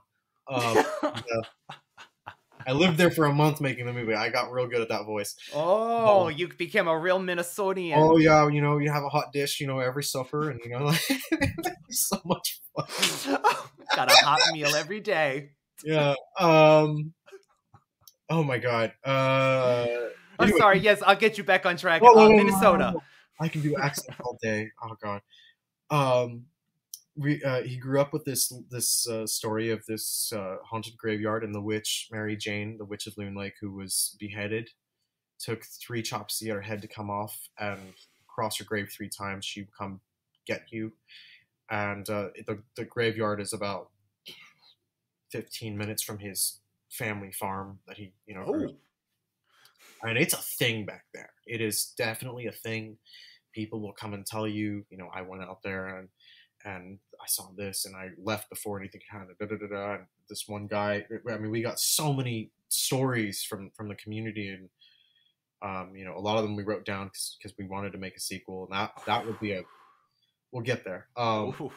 I lived there for a month making the movie. I got real good at that voice. Oh, you became a real Minnesotian. Oh yeah, you have a hot dish, every supper, and so much fun. Got a hot meal every day. Yeah. Oh my God. I'm sorry. Yes, I'll get you back on track. Minnesota. I can do accents all day. Oh God. He grew up with this story of this haunted graveyard, and the witch Mary Jane, the witch of Loon Lake, who was beheaded, took 3 chops to get her head to come off, and cross her grave 3 times. She would come get you, and the graveyard is about 15 minutes from his family farm that he grew. And it's a thing back there. It is definitely a thing. People will come and tell you, I went out there and I saw this, and I left before anything happened. And this one guy, I mean, we got so many stories from the community, and a lot of them we wrote down because we wanted to make a sequel, and that would be we'll get there. So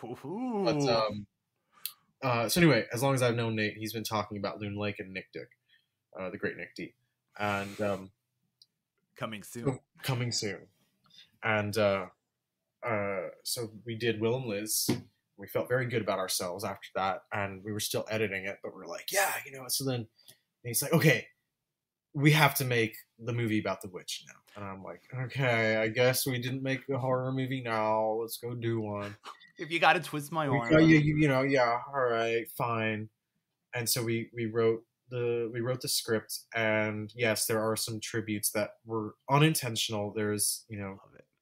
anyway, as long as I've known Nate, he's been talking about Loon Lake and Nick Dick, the great Nick D, and coming soon, and. So we did Will and Liz. We felt very good about ourselves after that, and we were still editing it, but we're like, yeah, so then he's like, okay, we have to make the movie about the witch now. And I'm like, okay, I guess we didn't make a horror movie now. Let's go do one. If you got to twist my arm. Yeah, all right, fine. And so we wrote the script, and yes, there are some tributes that were unintentional. There's,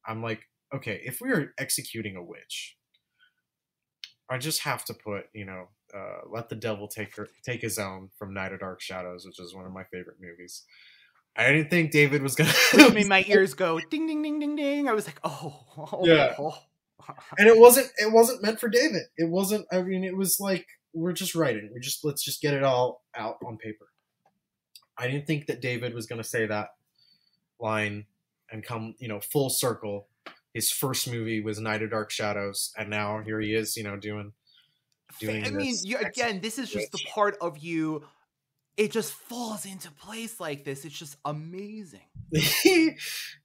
I'm like, okay, if we were executing a witch, I just have to put, Let the Devil Take His Own from Night of Dark Shadows, which is one of my favorite movies. I didn't think David was gonna. Which made my ears go ding ding ding ding ding. I was like, yeah. And it wasn't meant for David. It wasn't. I mean, it was like, we're just writing. Let's just get it all out on paper. I didn't think that David was gonna say that line and come, full circle. His first movie was Night of Dark Shadows, and now here he is, doing. I mean, this is just the part of you. It just falls into place like this. It's just amazing.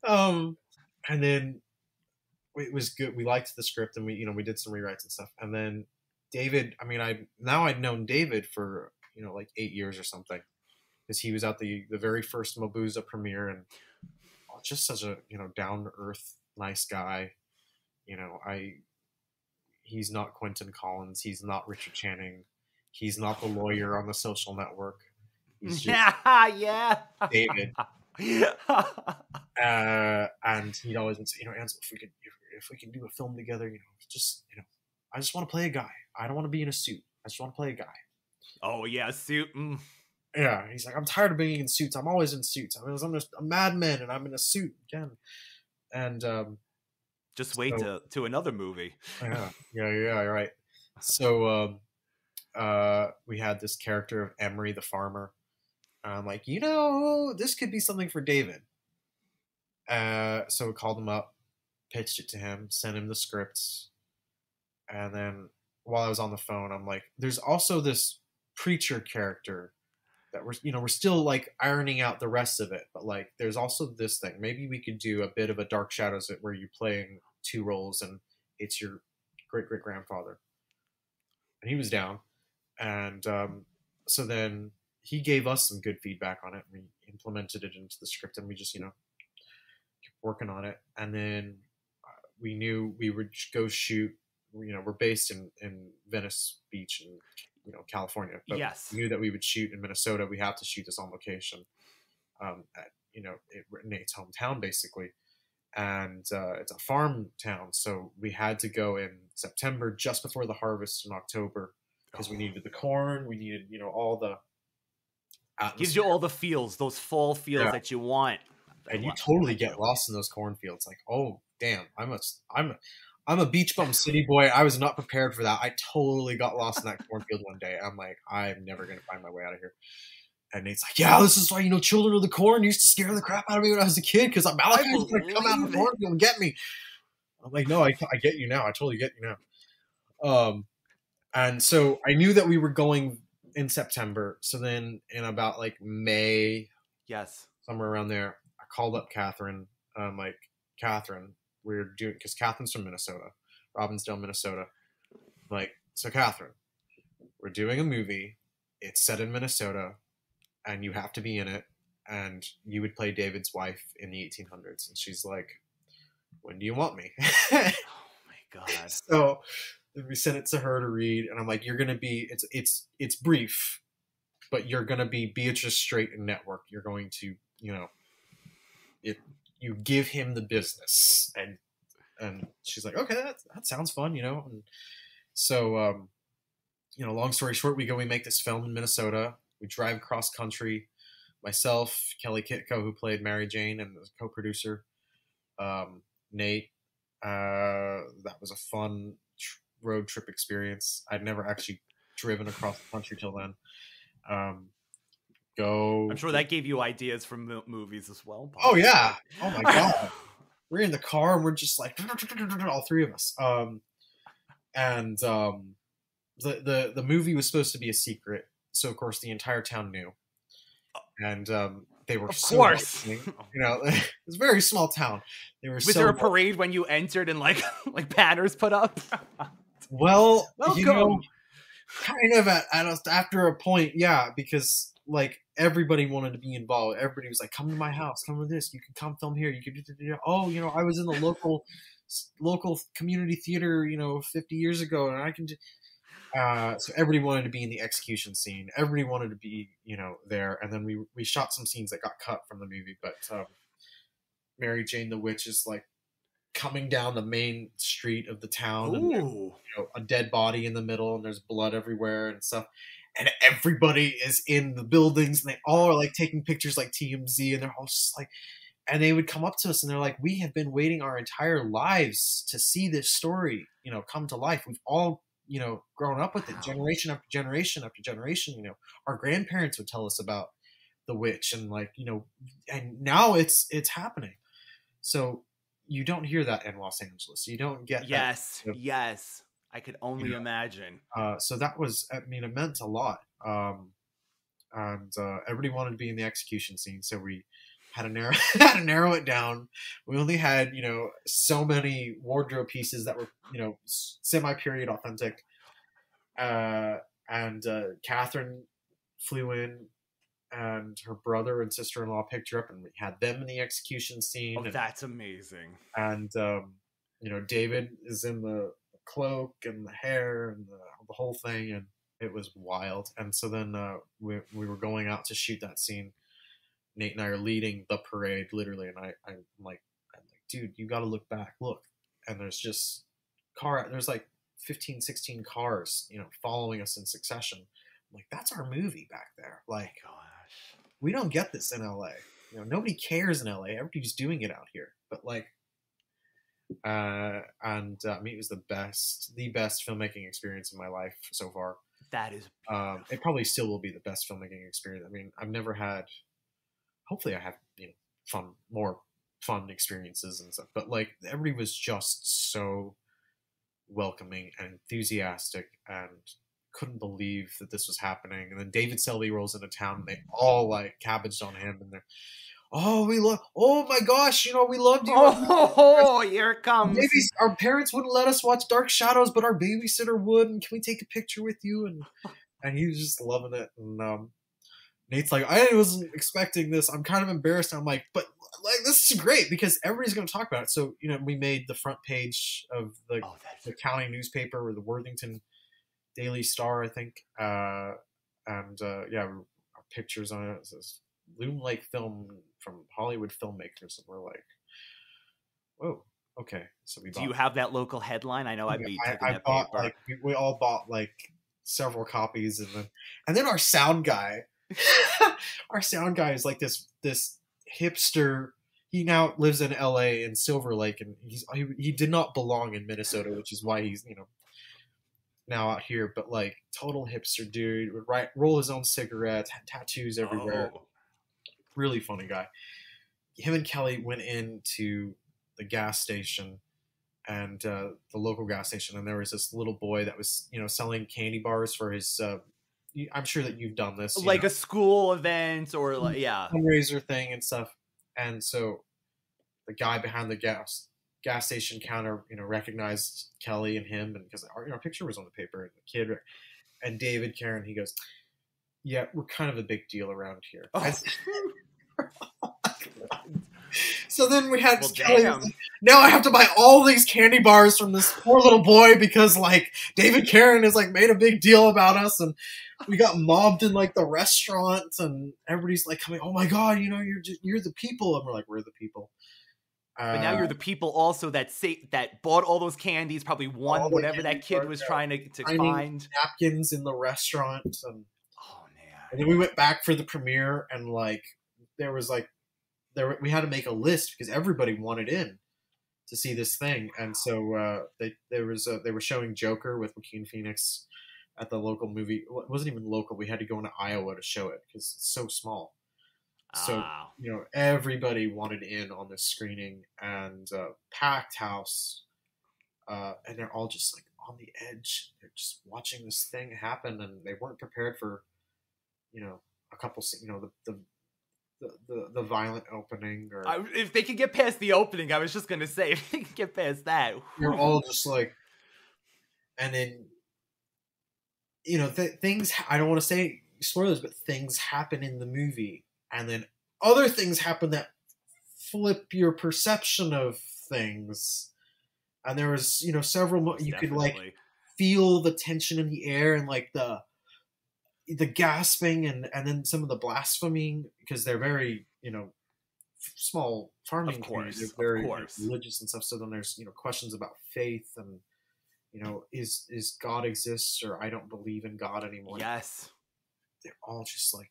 And then it was good. We liked the script, and we did some rewrites and stuff. And then David. I mean, I'd known David for like 8 years or something, because he was at the very first Mobuza premiere, and just such a down to earth, nice guy. He's not Quentin Collins. He's not Richard Channing. He's not the lawyer on The Social Network. He's just yeah. David. And he'd always been saying, Ansel, if we can do a film together, I just want to play a guy. I don't want to be in a suit. I just want to play a guy. Oh yeah, suit. Yeah, he's like, I'm tired of being in suits. I'm always in suits. I'm just a madman, and I'm in a suit again. And just wait to another movie. Yeah, right. So we had this character of Emery the farmer. And I'm like, this could be something for David. So we called him up, pitched it to him, sent him the scripts. And then while I was on the phone, I'm like, there's also this preacher character that we're still like ironing out the rest of it. But like, there's also this thing. Maybe we could do a bit of a Dark Shadows where you're playing two roles and it's your great-great-grandfather. And he was down. And so then he gave us some good feedback on it. We implemented it into the script, and we just, kept working on it. And then we knew we would go shoot. We're based in Venice Beach in California. But yes. We knew that we would shoot in Minnesota. We have to shoot this on location at Nate's hometown, basically. And it's a farm town, so we had to go in September, just before the harvest in October, because we needed the corn. We needed all the atmosphere. Gives you all the feels, those fall feels that you want. And you totally get lost in those cornfields. Like, oh damn, I'm a beach bum city boy. I was not prepared for that. I totally got lost in that cornfield one day. I'm like, I'm never gonna find my way out of here. And Nate's like, yeah, this is why Children of the Corn used to scare the crap out of me when I was a kid, because Malachi was gonna come out of the cornfield and get me. I'm like, no, I get you now. I totally get you now. And so I knew that we were going in September. So then in about like May, yes, somewhere around there, I called up Catherine. I'm like, Catherine, we're doing, because Catherine's from Minnesota, Robbinsdale, Minnesota. I'm like, so Catherine, we're doing a movie. It's set in Minnesota, and you have to be in it. And you would play David's wife in the 1800s. And she's like, when do you want me? Oh my God. So we sent it to her to read, and I'm like, you're gonna be, it's brief, but you're gonna be Beatrice Straight in Network. You're going to, you give him the business. And she's like, okay, that sounds fun, And so long story short, we make this film in Minnesota. We drive cross country. Myself, Kelly Kitko, who played Mary Jane and was a co-producer, Nate. That was a fun road trip experience. I'd never actually driven across the country till then. I'm sure that gave you ideas for movies as well. Oh yeah! Oh my God! We're in the car and we're just like all three of us. The movie was supposed to be a secret, so of course the entire town knew, and they were, of course, it was a very small town. Was there a parade when you entered and like banners put up? Well, kind of after a point, yeah, because like everybody wanted to be involved. Everybody was like, "Come to my house, come to this. You can come film here. You could do." Oh, I was in the local community theater, 50 years ago, and I can. So everybody wanted to be in the execution scene. Everybody wanted to be, there. And then we shot some scenes that got cut from the movie. But Mary Jane the Witch is like coming down the main street of the town. Ooh. And a dead body in the middle, and there's blood everywhere and stuff. And everybody is in the buildings, and they all are like taking pictures like TMZ, and they're all just like, and they would come up to us and they're like, we have been waiting our entire lives to see this story, come to life. We've all grown up with it, generation after generation after generation. Our grandparents would tell us about the witch, and and now it's happening. So you don't hear that in Los Angeles. You don't get yes. I could only imagine. So that was, it meant a lot. And everybody wanted to be in the execution scene, so we had to narrow it down. We only had, so many wardrobe pieces that were, semi-period authentic. And Catherine flew in, and her brother and sister-in-law picked her up, and we had them in the execution scene. Oh, that's amazing. And David is in the cloak and the hair and the whole thing, and it was wild. And so then we were going out to shoot that scene. Nate and I are leading the parade, literally, and I'm like, dude, you got to look back, look. And there's just there's like 15, 16 cars, following us in succession. I'm like, that's our movie back there. Like, Gosh, we don't get this in LA. Nobody cares in LA. Everybody's doing it out here. But like, I mean, it was the best filmmaking experience in my life so far. That is it probably still will be the best filmmaking experience. I mean, I've never had, hopefully I have, more fun experiences and stuff, but like everybody was just so welcoming and enthusiastic and couldn't believe that this was happening. And then David Selby rolls into town and they all like cabbaged on him, and they're, oh my gosh, we loved you. Oh, here it comes. Maybe our parents wouldn't let us watch Dark Shadows, but our babysitter would, and can we take a picture with you? And he was just loving it. And Nate's like, I wasn't expecting this. I'm kind of embarrassed. And I'm like, but like, this is great because everybody's going to talk about it. So, we made the front page of the county newspaper, or the Worthington Daily Star, I think. Our pictures on it. It says Loon Lake Film from Hollywood filmmakers. And we're like, whoa, okay. So do you have that local headline? I know I'd be taking that bought, paper. like, we all bought like several copies, and then our sound guy, is like this hipster. He now lives in LA in Silver Lake, and he did not belong in Minnesota, which is why he's now out here. But like total hipster dude, would roll his own cigarettes, had tattoos everywhere. Oh. Really funny guy. Him and Kelly went into the gas station, and the local gas station, and there was this little boy that was selling candy bars for his. I'm sure that you've done this, like a school event or like fundraiser thing and stuff. And so the guy behind the gas station counter, recognized Kelly and him, and because our picture was on the paper, and the kid and David, Karen, he goes, "Yeah, we're kind of a big deal around here." Oh. So then we had Kelly. Now I have to buy all these candy bars from this poor little boy because like David Karen has like made a big deal about us, and we got mobbed in like the restaurant, and everybody's like coming, oh my god, you're the people, and we're like, we're the people. But now you're the people also that bought all those candies, probably won whatever that kid was trying to find. Napkins in the restaurant, and oh man. And then we went back for the premiere, and like we had to make a list because everybody wanted in to see this thing, and so they were showing Joker with Joaquin Phoenix at the local movie. It wasn't even local. We had to go into Iowa to show it because it's so small. So everybody wanted in on this screening, and packed house, and they're all just like on the edge. They're just watching this thing happen, and they weren't prepared for a couple the violent opening, or if they could get past the opening. I was just gonna say, if they could get past that, you're all just like, and then things. I don't want to say spoilers, but things happen in the movie, and then other things happen that flip your perception of things. And there was several. You could like feel the tension in the air, and like the gasping, and then some of the blaspheming, because they're very small farming communities. They're very religious and stuff. So then there's questions about faith, and is God exists, or I don't believe in God anymore. Yes, they're all just like,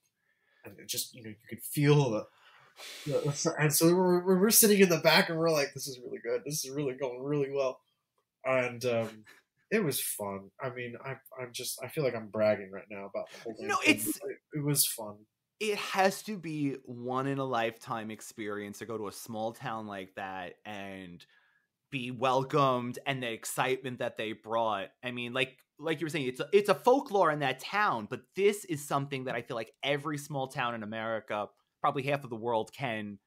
and it just you could feel the and so we're sitting in the back, and we're like, this is really good. This is really going really well, and it was fun. I mean, I feel like I'm bragging right now about the whole thing. No, it was fun. It has to be one in a lifetime experience to go to a small town like that and be welcomed, and the excitement that they brought. I mean, like you were saying, it's a folklore in that town, but this is something that I feel like every small town in America, probably half of the world, can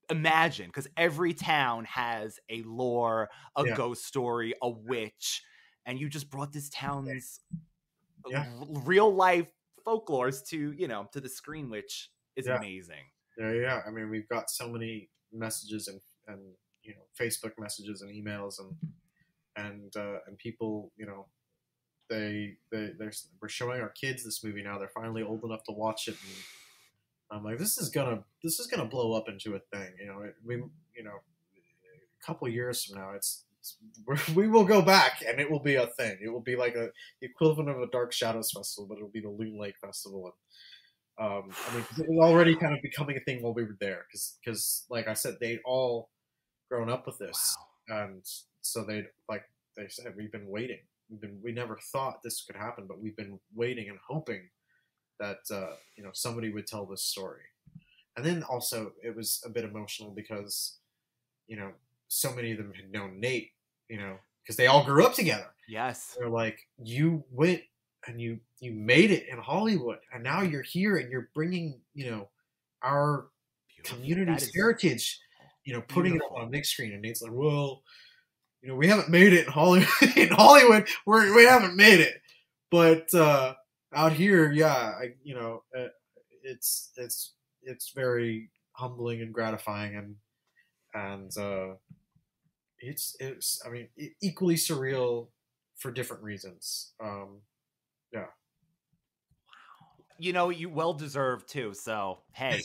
imagine, because every town has a lore, a ghost story, a witch, and you just brought this town's real life folklores to, to the screen, which is Yeah. amazing. Yeah. I mean, we've got so many messages and Facebook messages and emails and people, we're showing our kids this movie now. They're finally old enough to watch it, and I'm like, this is gonna blow up into a thing. A couple years from now, we will go back and it will be a thing. It will be like the equivalent of a Dark Shadows festival, but it'll be the Loon Lake Festival. And I mean, it was already kind of becoming a thing while we were there, because like I said, they'd all grown up with this, and so they said, we've been waiting. We never thought this could happen, but we've been waiting and hoping that somebody would tell this story. And then also it was a bit emotional because so many of them had known Nate, because they all grew up together. Yes. They're like, you went and you made it in Hollywood, and now you're here and you're bringing our community's heritage, putting it on a big screen. And Nate's like, well, we haven't made it in Hollywood. In Hollywood, we haven't made it, but out here, yeah, it's very humbling and gratifying, and it's I mean, equally surreal for different reasons. Yeah. You well deserved too. So hey,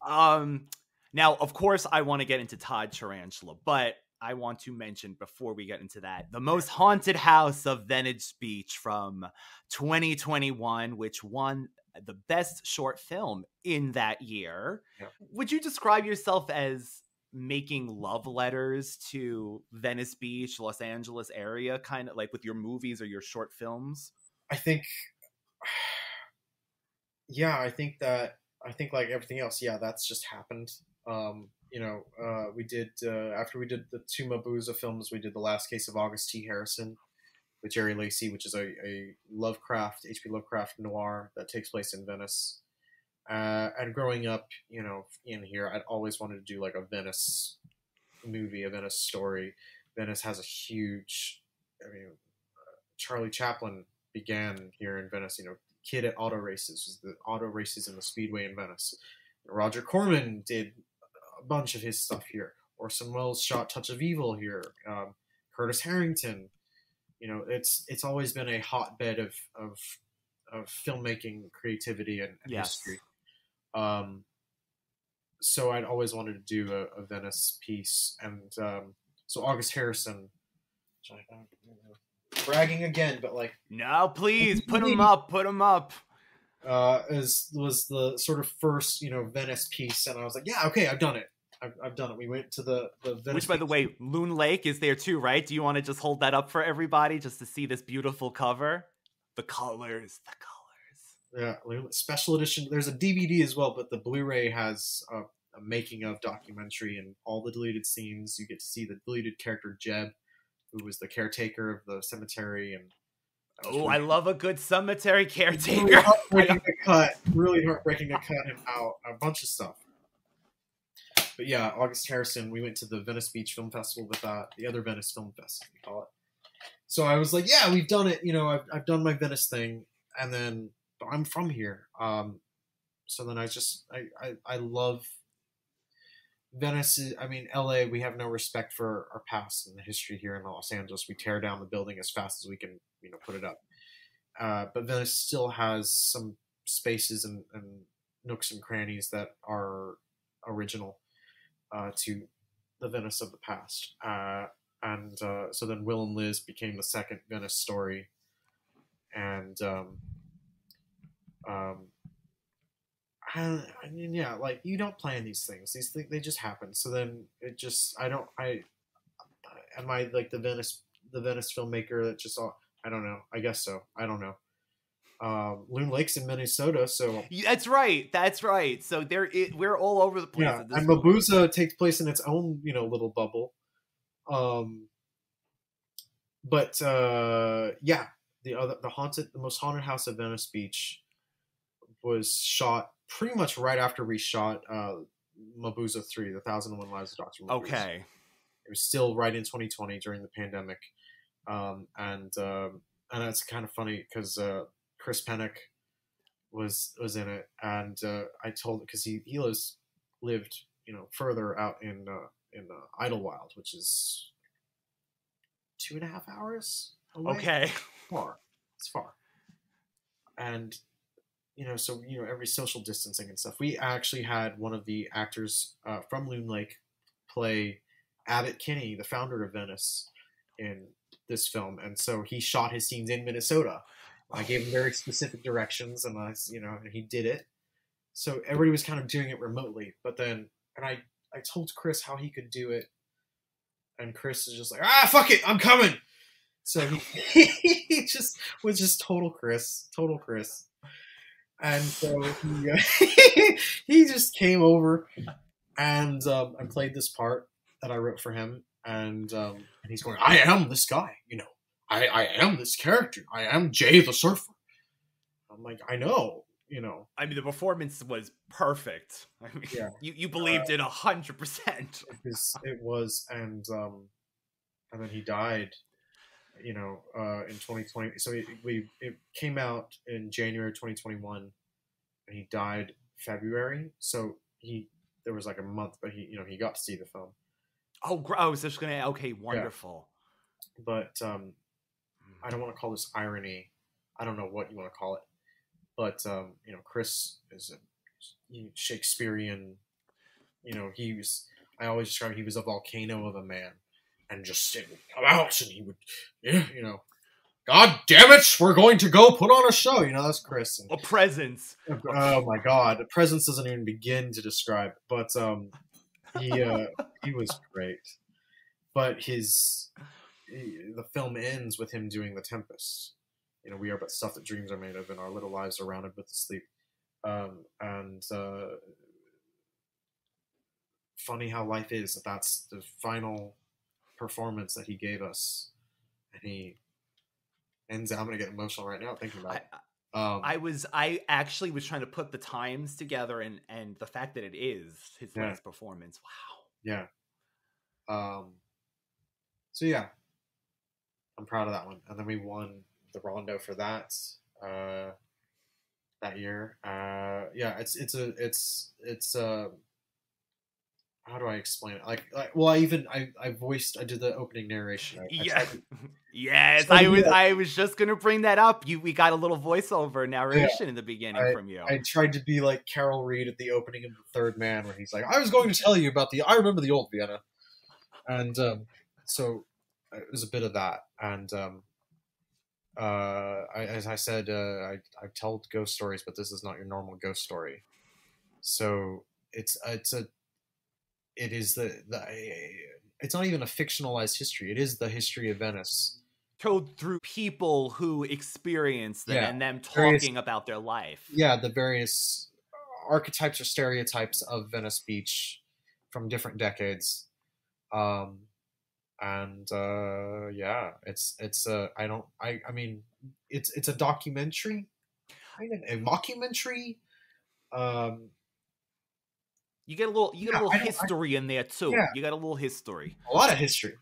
now of course I want to get into Todd Tarantula, but I want to mention before we get into that, The Most Haunted House of Venice Beach from 2021, which won the best short film in that year. Yeah. Would you describe yourself as making love letters to Venice Beach, Los Angeles area, kind of like with your movies or your short films? I think like everything else, yeah, that's just happened. We did after we did the two Mabuse films, we did The Last Case of August T. Harrison with Jerry Lacey, which is a H.P. Lovecraft noir that takes place in Venice. And growing up, in here, I'd always wanted to do like a Venice movie, a Venice story. Venice has a huge, Charlie Chaplin began here in Venice, kid at auto races, the auto races in the Speedway in Venice. Roger Corman did a bunch of his stuff here. Orson Welles shot Touch of Evil here. Curtis Harrington, it's always been a hotbed of filmmaking, creativity, and history. So I'd always wanted to do a Venice piece, and so August Harrison, bragging again, but like, no, please put him up. Was the sort of first Venice piece, and I was like, yeah, okay, I've done it. I've done it. We went to the Venice, which, by the way, Loon Lake is there too, right? Do you want to just hold that up for everybody just to see this beautiful cover? The colors. Yeah, special edition. There's a DVD as well, but the Blu-ray has a making of documentary and all the deleted scenes. You get to see the deleted character Jeb, who was the caretaker of the cemetery. And I love a good cemetery caretaker. Really heartbreaking to cut him out. A bunch of stuff. But yeah, August Harrison. We went to the Venice Beach Film Festival with the other Venice Film Festival, we call it. So I was like, yeah, we've done it. I've done my Venice thing, and then. I'm from here, so then I love Venice. LA, we have no respect for our past and the history here in Los Angeles. We tear down the building as fast as we can put it up, but Venice still has some spaces and nooks and crannies that are original to the Venice of the past, and so then Will and Liz became the second Venice story, and yeah, like, you don't plan these things. These things, they just happen. So then it just, am I like the Venice filmmaker that just, I don't know. I guess so. I don't know. Loon Lake's in Minnesota, so that's right. So we're all over the place. Yeah, and Mabuse takes place in its own, little bubble. But yeah, the Most Haunted House of Venice Beach was shot pretty much right after we shot Mabuse 3, The 1001 Lives of Dr. Mabuse. Okay. It was still right in 2020 during the pandemic. And it's kind of funny because Chris Pennock was in it, and I told, because he lived, you know, further out in Idlewild, which is 2.5 hours away. Okay. Far. It's far. And, you know, so, you know, every social distancing and stuff. We actually had one of the actors from Loon Lake play Abbott Kinney, the founder of Venice, in this film. And so he shot his scenes in Minnesota. I gave him very specific directions, and you know, and he did it. So everybody was kind of doing it remotely. But then, and I told Chris how he could do it, and Chris is just like, fuck it, I'm coming. So he just was just total Chris. And so he just came over and played this part that I wrote for him, and he's going, I am this guy, you know, I am this character, I am Jay the Surfer. I'm like, I know, you know. I mean, the performance was perfect. I mean, yeah. You believed it 100%. It was, and then he died, you know, in 2020. So it came out in January 2021, and he died February. So there was like a month, but he got to see the film. Oh, I was just gonna. Okay, wonderful. Yeah. But I don't want to call this irony. I don't know what you want to call it. But you know, Chris is a Shakespearean. You know, I always describe he was a volcano of a man, and just it would come out, and he would, you know, God damn it, we're going to go put on a show. You know, that's Chris. And, a presence. Oh my God, the presence doesn't even begin to describe. But he was great. But the film ends with him doing The Tempest. You know, we are but stuff that dreams are made of, and our little lives are rounded with the sleep. And funny how life is. That's the final performance that he gave us, and he ends. I'm gonna get emotional right now thinking about it. I actually was trying to put the times together, and the fact that it is his last performance. Wow. Yeah. So yeah, I'm proud of that one. And then we won the Rondo for that year. Yeah, it's how do I explain it? Well, I did the opening narration. Yes, I was just gonna bring that up. We got a little voiceover narration in the beginning from you. I tried to be like Carol Reed at the opening of The Third Man, where he's like, I was going to tell you about I remember the old Vienna. And so it was a bit of that. And as I said, I tell ghost stories, but this is not your normal ghost story. So it's not even a fictionalized history. It is the history of Venice, told through people who experienced them and them talking about their life. Yeah, the various archetypes or stereotypes of Venice Beach from different decades. It's a documentary, kind of a mockumentary. You get a little history in there too. Yeah. You got a little history. A lot of history,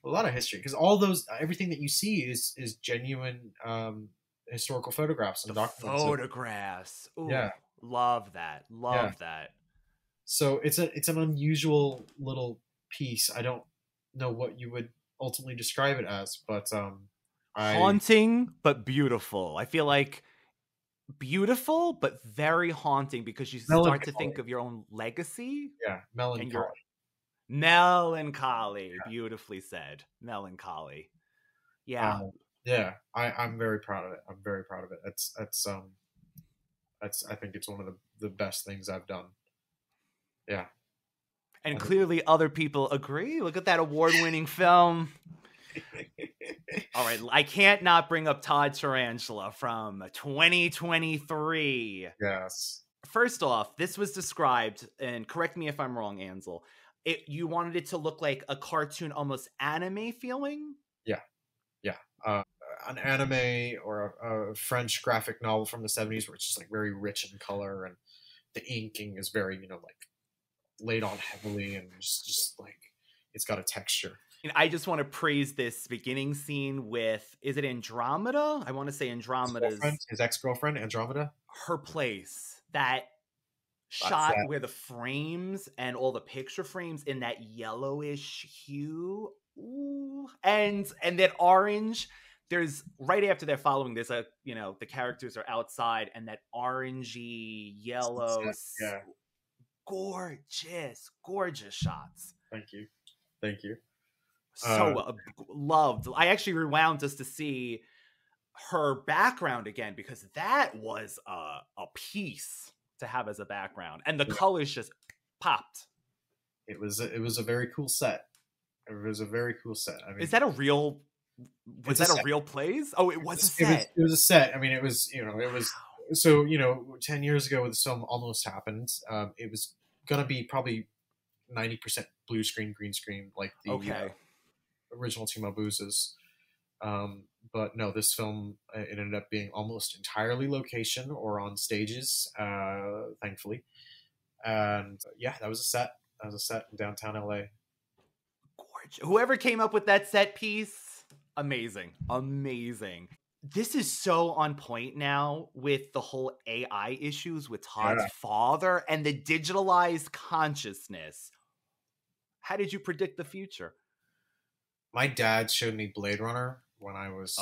because everything that you see is genuine historical photographs and documents. Photographs. Ooh, yeah. Love that. That. So it's an unusual little piece. I don't know what you would ultimately describe it as, but haunting but beautiful. I feel like beautiful but very haunting, because you start to think of your own legacy. Yeah, melancholy. Melancholy. Beautifully said. Melancholy. Yeah. I'm very proud of it. I think it's one of the best things I've done. Yeah. And clearly other people agree. Look at that award-winning film. All right, I can't not bring up Todd Tarantula from 2023. Yes. First off, this was described, and correct me if I'm wrong, Ansel, you wanted it to look like a cartoon, almost anime feeling? Yeah. An anime or a French graphic novel from the 70s where it's just like very rich in color, and the inking is very, like laid on heavily, and just like it's got a texture. And I just want to praise this beginning scene with, is it Andromeda? I want to say Andromeda's his ex-girlfriend, Andromeda. her place, that That's shot that. where the frames and all the picture frames in that yellowish hue, ooh, and that orange. There's right after they're following, there's a, the characters are outside, and that orangey yellow, Yeah. gorgeous shots. Thank you. Thank you. So loved. I actually rewound just to see her background again, because that was a piece to have as a background, and the colors just popped. It was a very cool set. It was a very cool set. I mean, is that a real? Was that a real place? Oh, it was a set. It was a set. I mean, it was, it was, so, 10 years ago when this film almost happened, it was going to be probably 90% blue screen, green screen, like the original Timo Boozes. But no, this film, it ended up being almost entirely location or on stages, thankfully. And yeah, that was a set. That was a set in downtown LA. Gorgeous. Whoever came up with that set piece, amazing. This is so on point now with the whole AI issues with Todd's father and the digitalized consciousness. How did you predict the future? My dad showed me Blade Runner when I was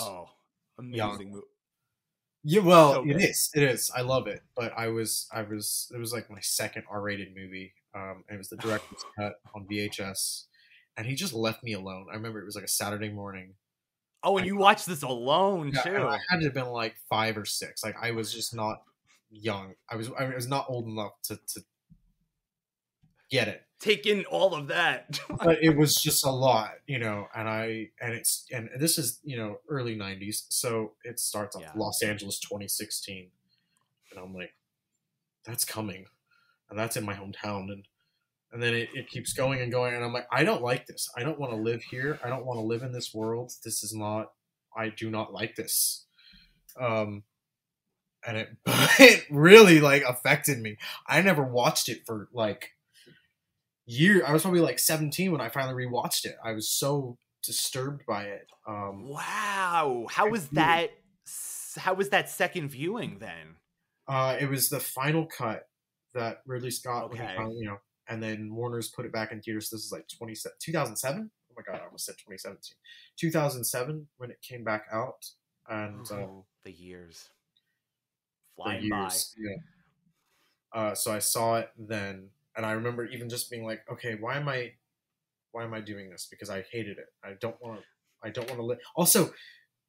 amazing movie. Yeah, well, so it is. I love it. But it was like my second R-rated movie. It was the director's cut on VHS, and he just left me alone. I remember it was like a Saturday morning. Oh, and you watched this alone too. I had to have been like 5 or 6. Like, I was just not young. I was not old enough to get it. Take in all of that. But it was just a lot, and this is, early 90s, so it starts off Los Angeles 2016, and I'm like, that's coming, and that's in my hometown, and then it keeps going and going, and I'm like, I don't like this. I don't want to live here. I don't want to live in this world. I do not like this. And it really like affected me. I never watched it for like I was probably like 17 when I finally rewatched it. I was so disturbed by it. Wow. How was that second viewing then? It was the final cut that Ridley Scott, when he finally, and then Warner's put it back in theaters. This is like 2007. Oh my God, I almost said 2017. 2007 when it came back out, and the years flying by. Yeah. So I saw it then. And I remember even just being like, okay, why am I doing this? Because I hated it. I don't want to live. Also,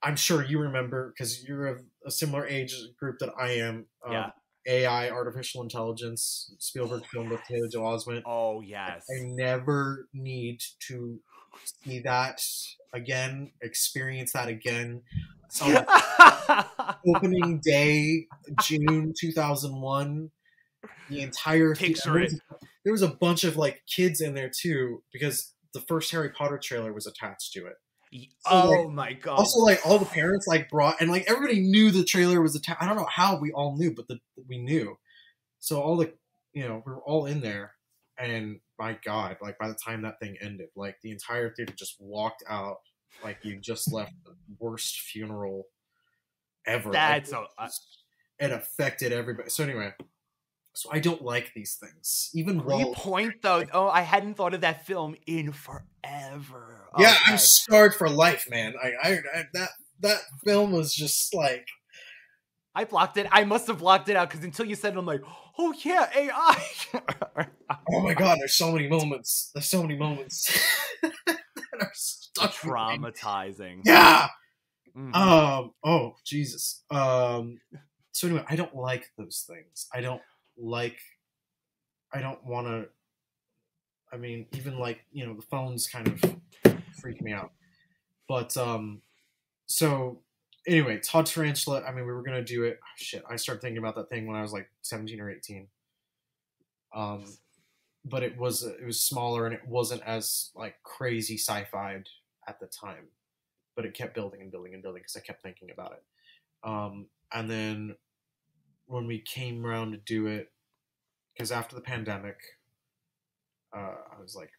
I'm sure you remember, because you're of a similar age group that I am. AI, artificial intelligence, Spielberg film with Taylor Joe Osment. Oh, yes. I never need to see that again, experience that again. So, opening day, June 2001. The entire there was a bunch of like kids in there too, because the first Harry Potter trailer was attached to it. So, my God. Also, like, all the parents like brought, and like everybody knew the trailer was attached. I don't know how we all knew, but we knew. So all the we were all in there, and my God, like by the time that thing ended, like the entire theater just walked out like you just left the worst funeral ever. It affected everybody. So anyway. So I don't like these things. Even great point, though. Oh, I hadn't thought of that film in forever. Yeah, I'm scarred for life, man. I that film was just like, I blocked it. I must have blocked it out, because until you said it, I'm like, oh yeah, AI. Oh my God, there's so many moments. That are stuck traumatizing. Yeah. Mm-hmm. Oh Jesus. So anyway, I don't like those things. I don't want to, I mean, even like, the phones kind of freak me out. But, so anyway, Todd Tarantula, I mean, we were going to do it. Oh, shit. I started thinking about that thing when I was like 17 or 18. But it was smaller, and it wasn't as like crazy sci-fi'd at the time, but it kept building and building and building, because I kept thinking about it. And then when we came around to do it, because after the pandemic, I was like,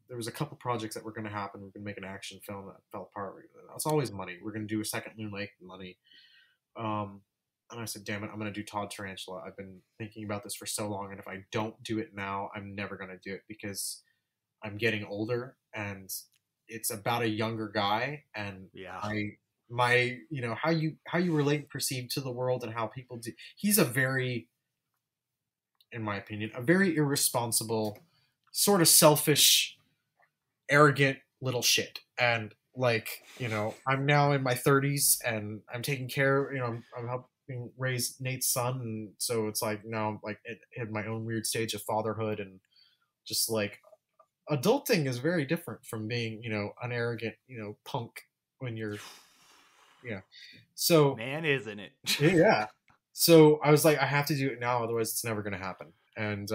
there was a couple projects that were going to happen. We were going to make an action film that fell apart. It's always money. We're going to do a second Moon Lake, money. And I said, damn it, I'm going to do Todd Tarantula. I've been thinking about this for so long, and if I don't do it now, I'm never going to do it because I'm getting older, and it's about a younger guy, and Yeah. my how you relate and perceive to the world and how people do. He's a very, in my opinion, a very irresponsible, sort of selfish, arrogant little shit. And like, I'm now in my 30s and I'm taking care, I'm helping raise Nate's son, and so it's like now I'm like in my own weird stage of fatherhood, and just like adulting is very different from being, an arrogant, punk when you're, yeah. So Man, isn't it? yeah. So I was like, I have to do it now, otherwise it's never going to happen. And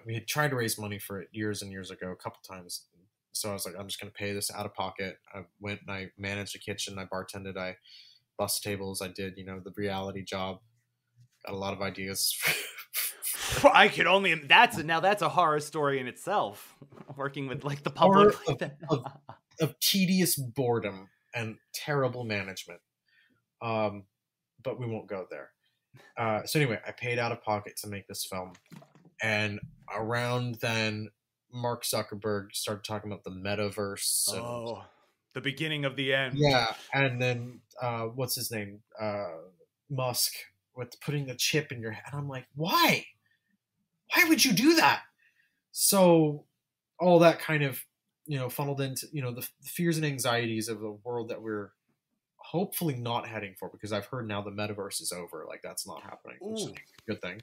we had tried to raise money for it years and years ago, a couple times. So I was like, I'm just going to pay this out of pocket. I went and I managed a kitchen. I bartended. I bussed tables. I did, the reality job. Got a lot of ideas. I could only. That's a horror story in itself. Working with like the public of tedious boredom and terrible management. But we won't go there. So anyway, I paid out of pocket to make this film. And around then, Mark Zuckerberg started talking about the metaverse. And, the beginning of the end. Yeah, and then what's his name? Musk, with putting the chip in your head. I'm like, why? Why would you do that? So all that kind of, funneled into, the fears and anxieties of the world that we're hopefully not heading for, because I've heard now the metaverse is over. Like, that's not happening, which is a good thing.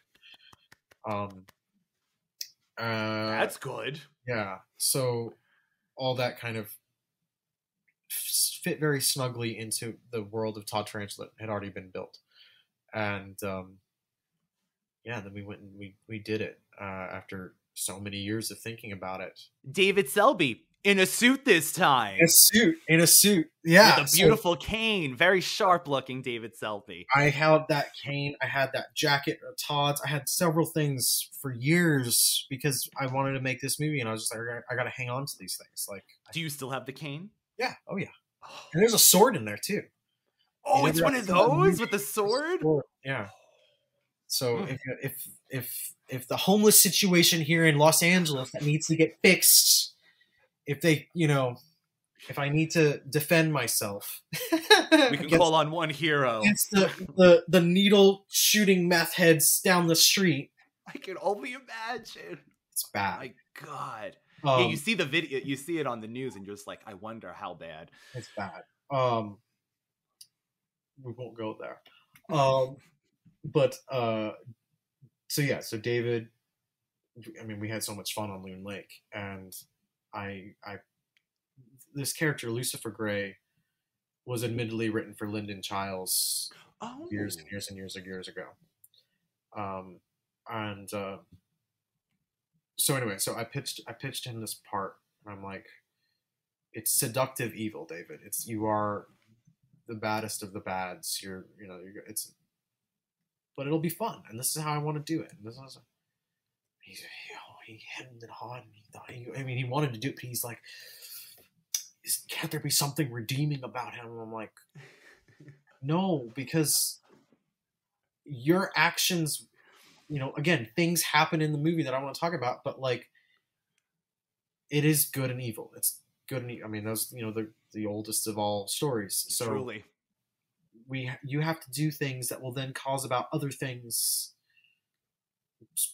That's good. Yeah. So all that kind of fit very snugly into the world of Todd Tarantula that had already been built. And then we went and we did it after so many years of thinking about it. David Selby in a suit this time. In a suit. Yeah. With a beautiful cane. Very sharp looking David Selby. I had that cane. I had that jacket of Todd's. I had several things for years because I wanted to make this movie, and I was just like, I got to hang on to these things. Like, do you still have the cane? Yeah. Oh yeah. And there's a sword in there too. Oh, it's one of those with the sword? Yeah. So if the homeless situation here in Los Angeles that needs to get fixed, if they, if I need to defend myself, we can call on one hero. It's the needle shooting meth heads down the street. I can only imagine. It's bad. My God. Yeah, you see the video, you see it on the news, and you're just like, I wonder how bad. It's bad. We won't go there. So David, I mean, we had so much fun on Loon Lake, and this character, Lucifer Gray, was admittedly written for Lyndon Childs years and years and years and years ago. So anyway, so I pitched him this part, and I'm like, it's seductive evil, David. You are the baddest of the bads. But it'll be fun, and this is how I want to do it. And this is, he hemmed and hawed, and he wanted to do it, but he's like, can't there be something redeeming about him? And I'm like, no, because your actions, again, things happen in the movie that I want to talk about, but like, it is good and evil. It's good and evil. I mean, those, the oldest of all stories. So truly, you have to do things that will then cause about other things,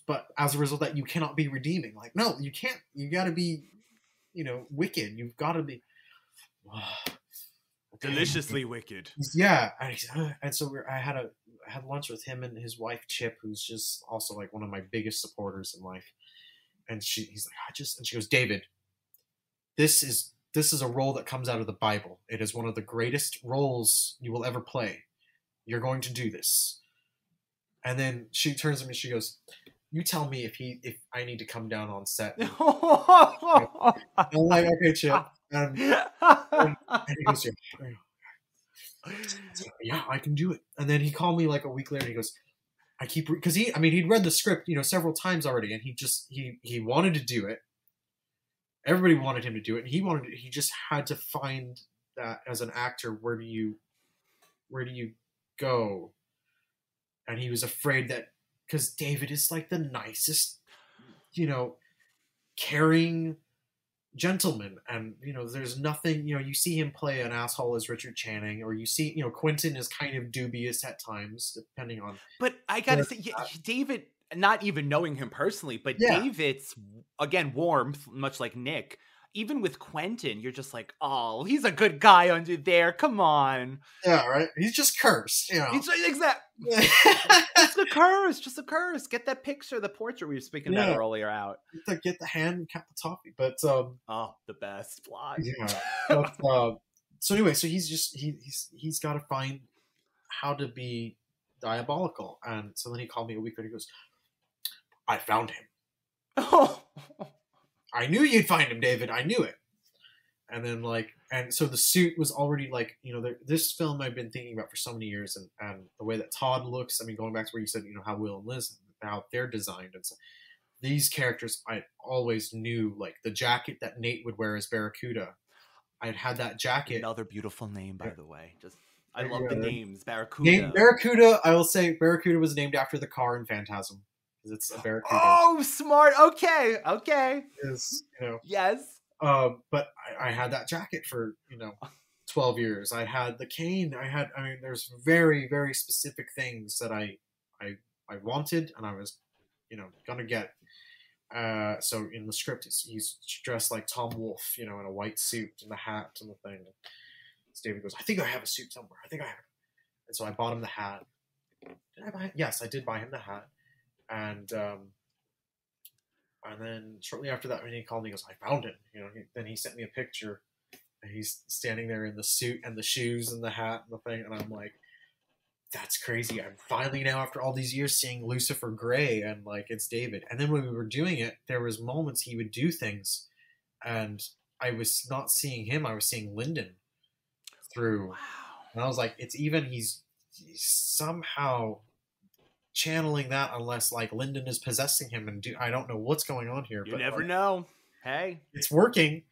but as a result that you cannot be redeeming. Like, no, you can't. You got to be, wicked. You've got to be deliciously wicked. Yeah, and so I had lunch with him and his wife Chip, who's just also like one of my biggest supporters in life. And he's like, and she goes, David, this is a role that comes out of the Bible. It is one of the greatest roles you will ever play. You're going to do this. And then she turns to me, she goes, you tell me if I need to come down on set. And I'm like, okay, Chip. And he goes, yeah, I can do it. And then he called me like a week later, and he goes, because he'd read the script, several times already, and he wanted to do it. Everybody wanted him to do it, and he just had to find that as an actor, where do you go. And he was afraid that, because David is like the nicest, caring gentleman, and there's nothing, you see him play an asshole as Richard Channing, or you see, Quentin is kind of dubious at times, depending on. But I gotta say, David, not even knowing him personally, but Yeah. David's, again, warmth, much like Nick. Even with Quentin, you're just like, oh, he's a good guy under there. Come on. Yeah, right. He's just cursed. He's exactly. Just a curse. Get that picture, the portrait we were speaking about earlier out. Get the hand and count the toffee. But oh, the best plot. Yeah. But, so anyway, so he's got to find how to be diabolical, and so then he called me a week later. He goes, "I found him." Oh. I knew you'd find him, David. I knew it. And then, and so the suit was already, this film I've been thinking about for so many years, and the way that Todd looks, I mean, going back to where you said, how Will and Liz, how they're designed. And so these characters, I always knew, the jacket that Nate would wear as Barracuda. I'd had that jacket. Another beautiful name, by the way. I love the names. Barracuda. Barracuda, I will say, Barracuda was named after the car in Phantasm. It's a Barracuda. Oh, smart. Okay. Yes. But I had that jacket for 12 years. I had the cane. There's very, very specific things that I wanted, and I was gonna get. So in the script, he's dressed like Tom Wolfe, in a white suit and the hat and the thing. So David goes, "I think I have a suit somewhere. I think I have it." And so I bought him the hat. Did I buy it? Yes, I did buy him the hat. And then shortly after that, when he called me, he goes, "I found him." Then he sent me a picture, and he's standing there in the suit and the shoes and the hat and the thing, and I'm like, "That's crazy! I'm finally now, after all these years, seeing Lucifer Gray, and it's David." And then when we were doing it, there was moments he would do things, and I was not seeing him; I was seeing Lyndon through. Wow! And I was like, "It's even he's somehow channeling that, unless Lyndon is possessing him, and I don't know what's going on here." You never know. Hey, it's working.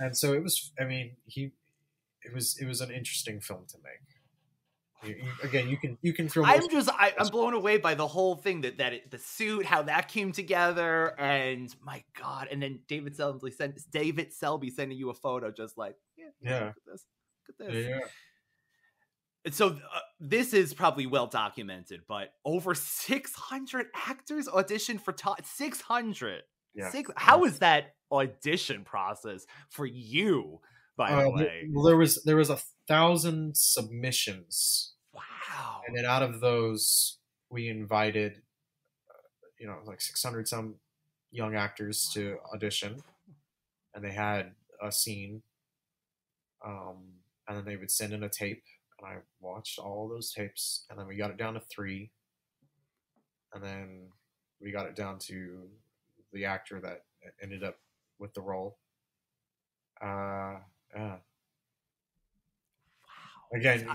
And so it was. I mean, it was an interesting film to make. Again, you can throw. I'm blown away by the whole thing that the suit, how that came together, and my God, and then David Selby sending you a photo, just like look at this. Yeah. So this is probably well documented, but over 600 actors auditioned for Todd. 600. Yeah. How is that audition process for you? By the way, well, there was 1,000 submissions. Wow. And then out of those, we invited, 600 some young actors to audition, and they had a scene, and then they would send in a tape. I watched all those tapes, and then we got it down to 3, and then we got it down to the actor that ended up with the role. Yeah. Wow. Again,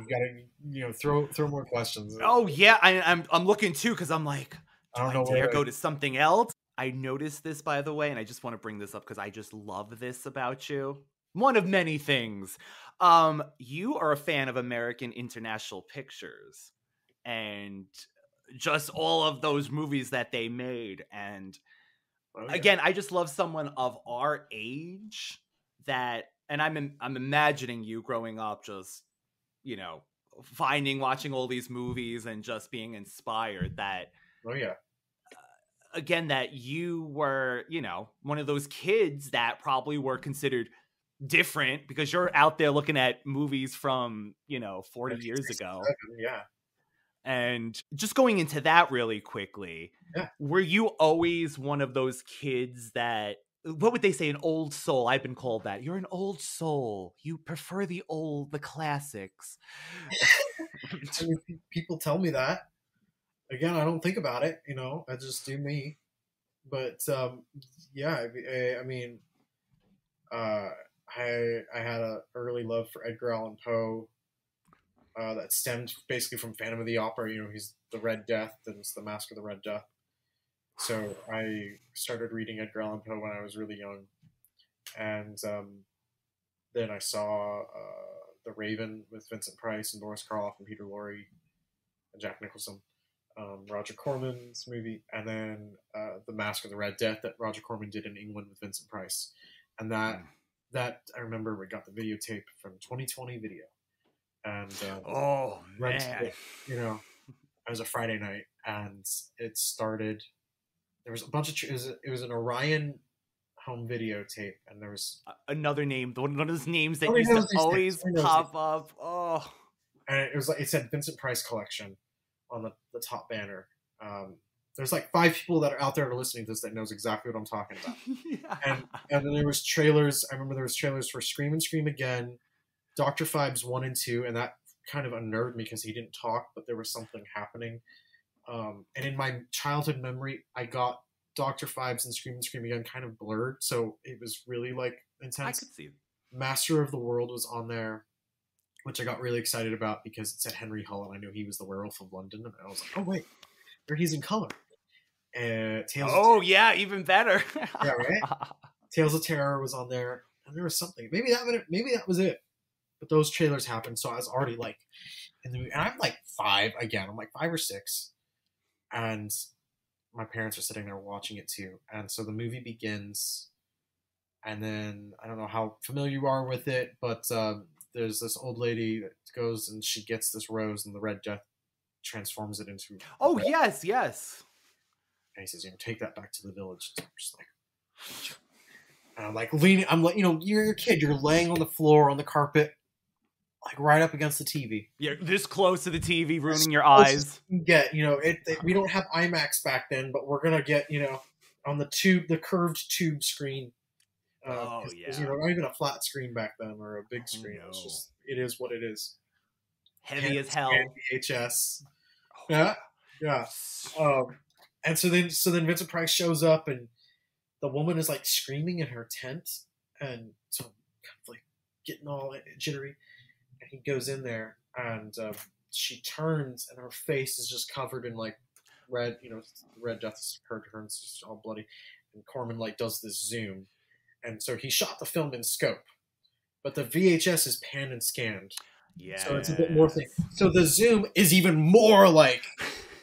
you gotta throw more questions. Oh yeah, I'm looking too, because I'm like, I don't know where to go to something else. I noticed this, by the way, and I just want to bring this up because I just love this about you. One of many things. You are a fan of American International Pictures and just all of those movies that they made. And again, I just love someone of our age and I'm imagining you growing up, just, watching all these movies and just being inspired that, again, that you were, one of those kids that probably were considered different because you're out there looking at movies from 40 years ago. Yeah. And just going into that really quickly, were you always one of those kids that, what would they say, an old soul? I've been called that. You're an old soul. You prefer the classics. I mean, people tell me that. Again, I don't think about it, I just do me. But I mean, I had an early love for Edgar Allan Poe that stemmed basically from Phantom of the Opera. He's the Red Death, and it's the Mask of the Red Death. So I started reading Edgar Allan Poe when I was really young, and then I saw The Raven with Vincent Price and Boris Karloff and Peter Lorre and Jack Nicholson. Roger Corman's movie, and then The Mask of the Red Death that Roger Corman did in England with Vincent Price. And that I remember we got the videotape from 2020 Video. And rented it, you know, it was a Friday night, and it started. There was a bunch of it was an Orion home videotape, and there was another name, one of those names that used to always pop up. Oh, and it was like it said Vincent Price Collection on the top banner. There's like 5 people that are out there that are listening to this that knows exactly what I'm talking about. Yeah. And then there was trailers. I remember there was trailers for Scream and Scream Again, Dr. Phibes 1 and 2, and that kind of unnerved me because he didn't talk, but there was something happening. And in my childhood memory, I got Dr. Phibes and Scream Again kind of blurred, so it was really like intense. I could see it. Master of the World was on there, which I got really excited about because it said Henry Hull, and I knew he was the Werewolf of London, and I was like, oh wait, there he's in color. Yeah, even better. Yeah, right. Tales of Terror was on there, and there was something. Maybe that was it. But those trailers happened, so I was already like in the movie, and I'm like 5 again. I'm like 5 or 6, and my parents are sitting there watching it too. And so the movie begins, and then I don't know how familiar you are with it, but there's this old lady that goes and she gets this rose, and the Red Death transforms it into. Oh red. Yes. And he says, take that back to the village. So I'm just like, and I'm like leaning. I'm like, you're a kid. You're laying on the floor on the carpet, like right up against the TV. Yeah, this close to the TV, ruining your eyes. We don't have IMAX back then, but we're gonna get, on the curved tube screen. Not even a flat screen back then or a big screen. No. It's just, it is what it is. Heavy as hell. VHS. Yeah. And so then Vincent Price shows up, and the woman is like screaming in her tent, and so kind of like getting all jittery. And he goes in there, and she turns, and her face is just covered in like red. Red Death has occurred to her, and it's just all bloody. And Corman like does this zoom, and so he shot the film in scope, but the VHS is panned and scanned. Yeah. So it's a bit more thing. So the zoom is even more like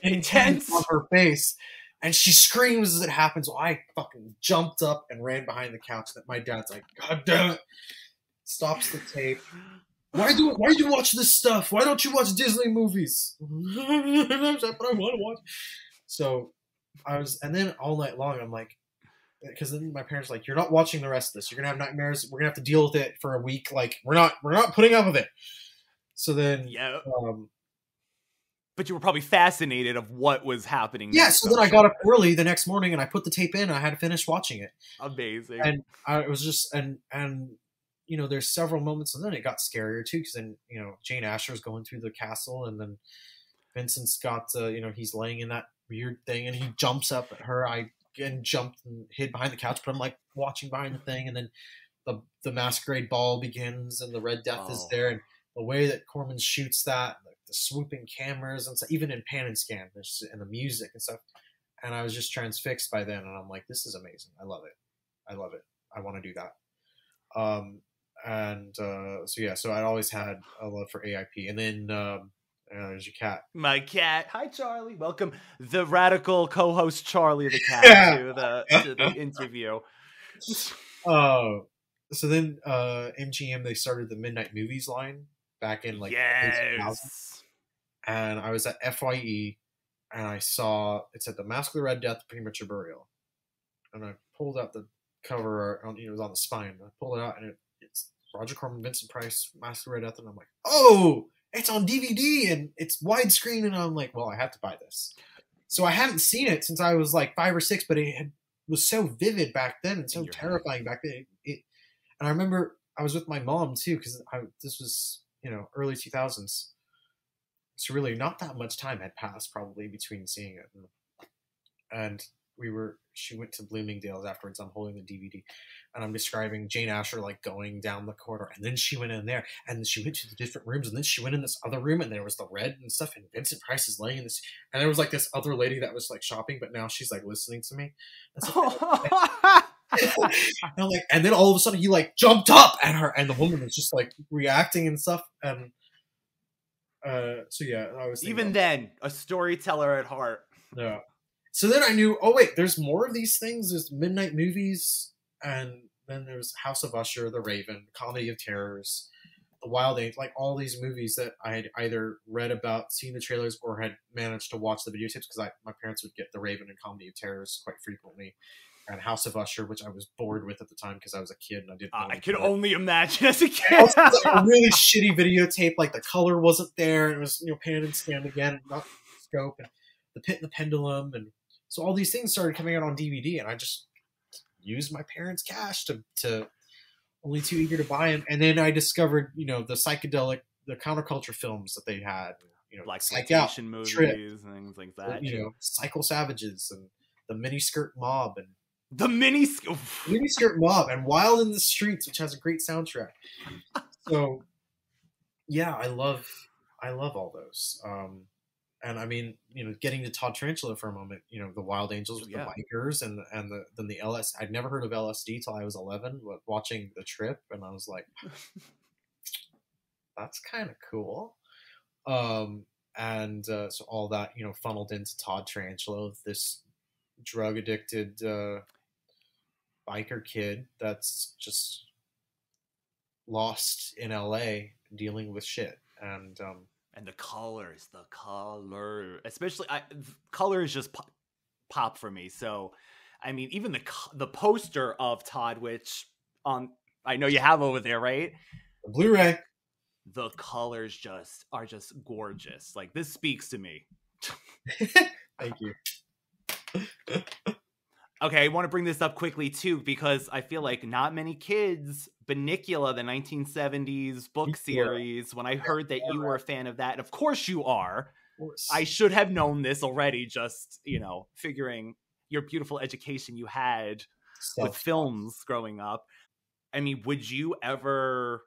intense on her face, and she screams as it happens. So I fucking jumped up and ran behind the couch. That my dad's like, God damn it! Stops the tape. Why do you watch this stuff? Why don't you watch Disney movies? But I want to watch. So I was, and then all night long I'm like, because then my parents were like, you're not watching the rest of this. You're gonna have nightmares. We're gonna have to deal with it for a week. Like we're not putting up with it. So then, yeah. But you were probably fascinated of what was happening. Yeah. So then I got up early the next morning and I put the tape in. And I had to finish watching it. Amazing. And I was just and there's several moments, and then it got scarier too, because then Jane Asher's going through the castle, and then Vincent's got he's laying in that weird thing, and he jumps up at her. I again jumped and hid behind the couch, but I'm like watching behind the thing, and then the masquerade ball begins, and the Red Death is there, and the way that Corman shoots that, like the swooping cameras and stuff, even in pan and scan, and the music and stuff, and I was just transfixed by then, and I'm like, this is amazing. I love it. I want to do that. So I always had a love for AIP, and then there's your cat. My cat. Hi, Charlie. Welcome, the radical co-host Charlie the cat to the interview. So then MGM, they started the Midnight Movies line back in like 2000, and I was at FYE, and I saw it said The Mask of the Red Death, Premature Burial, and I pulled out the cover. It was on the spine. I pulled it out, and it's Roger Corman, Vincent Price, Mask of the Red Death, and I'm like, oh, it's on DVD and it's widescreen, and I'm like, well, I have to buy this. So I hadn't seen it since I was like 5 or 6, but it was so vivid back then and so terrifying back then. And I remember I was with my mom too, because this was early 2000s, so really not that much time had passed probably between seeing it, and she went to Bloomingdale's afterwards. I'm holding the DVD, and I'm describing Jane Asher like going down the corridor, and then she went in there, and then she went to the different rooms, and then she went in this other room, and there was the red and stuff, and Vincent Price is laying in this, and there was like this other lady that was like shopping, but now she's like listening to me. And I'm like, and then all of a sudden he like jumped up at her, and the woman was just like reacting and stuff. And so yeah, I was even then a storyteller at heart. Yeah. So then I knew, oh wait, there's more of these things. There's midnight movies, and then there's House of Usher, The Raven, Comedy of Terrors, The Wild Age, like all these movies that I had either read about, seen the trailers, or had managed to watch the videotapes, because my parents would get The Raven and Comedy of Terrors quite frequently, and House of Usher, which I was bored with at the time because I was a kid and I didn't know. I could only imagine as a kid. It was like a really shitty videotape, like the color wasn't there, and it was pan and scan again, not scope, and The Pit and the Pendulum, and so all these things started coming out on DVD, and I just used my parents' cash to only too eager to buy them. And then I discovered, the psychedelic, the counterculture films that they had, like Psych Out, movies, Trip, things like that. Psycho Savages, and the Miniskirt Mob, and the Miniskirt Mob, and Wild in the Streets, which has a great soundtrack. So, yeah, I love all those. And I mean, getting to Todd Tarantula for a moment, the Wild Angels with the bikers and then the LS. I'd never heard of LSD till I was 11, but watching The Trip, and I was like, that's kind of cool. And so all that, funneled into Todd Tarantula, this drug addicted biker kid that's just lost in LA dealing with shit. And the colors, especially color is just pop for me. So, I mean, even the poster of Todd, which I know you have over there, right? The Blu-ray. The colors are just gorgeous. Like, this speaks to me. Thank you. Okay, I want to bring this up quickly too, because I feel like not many kids, Bunnicula, the 1970s book series, when I heard that you were a fan of that, and of course you are, I should have known this already, just, figuring your beautiful education you had with films growing up. I mean, would you ever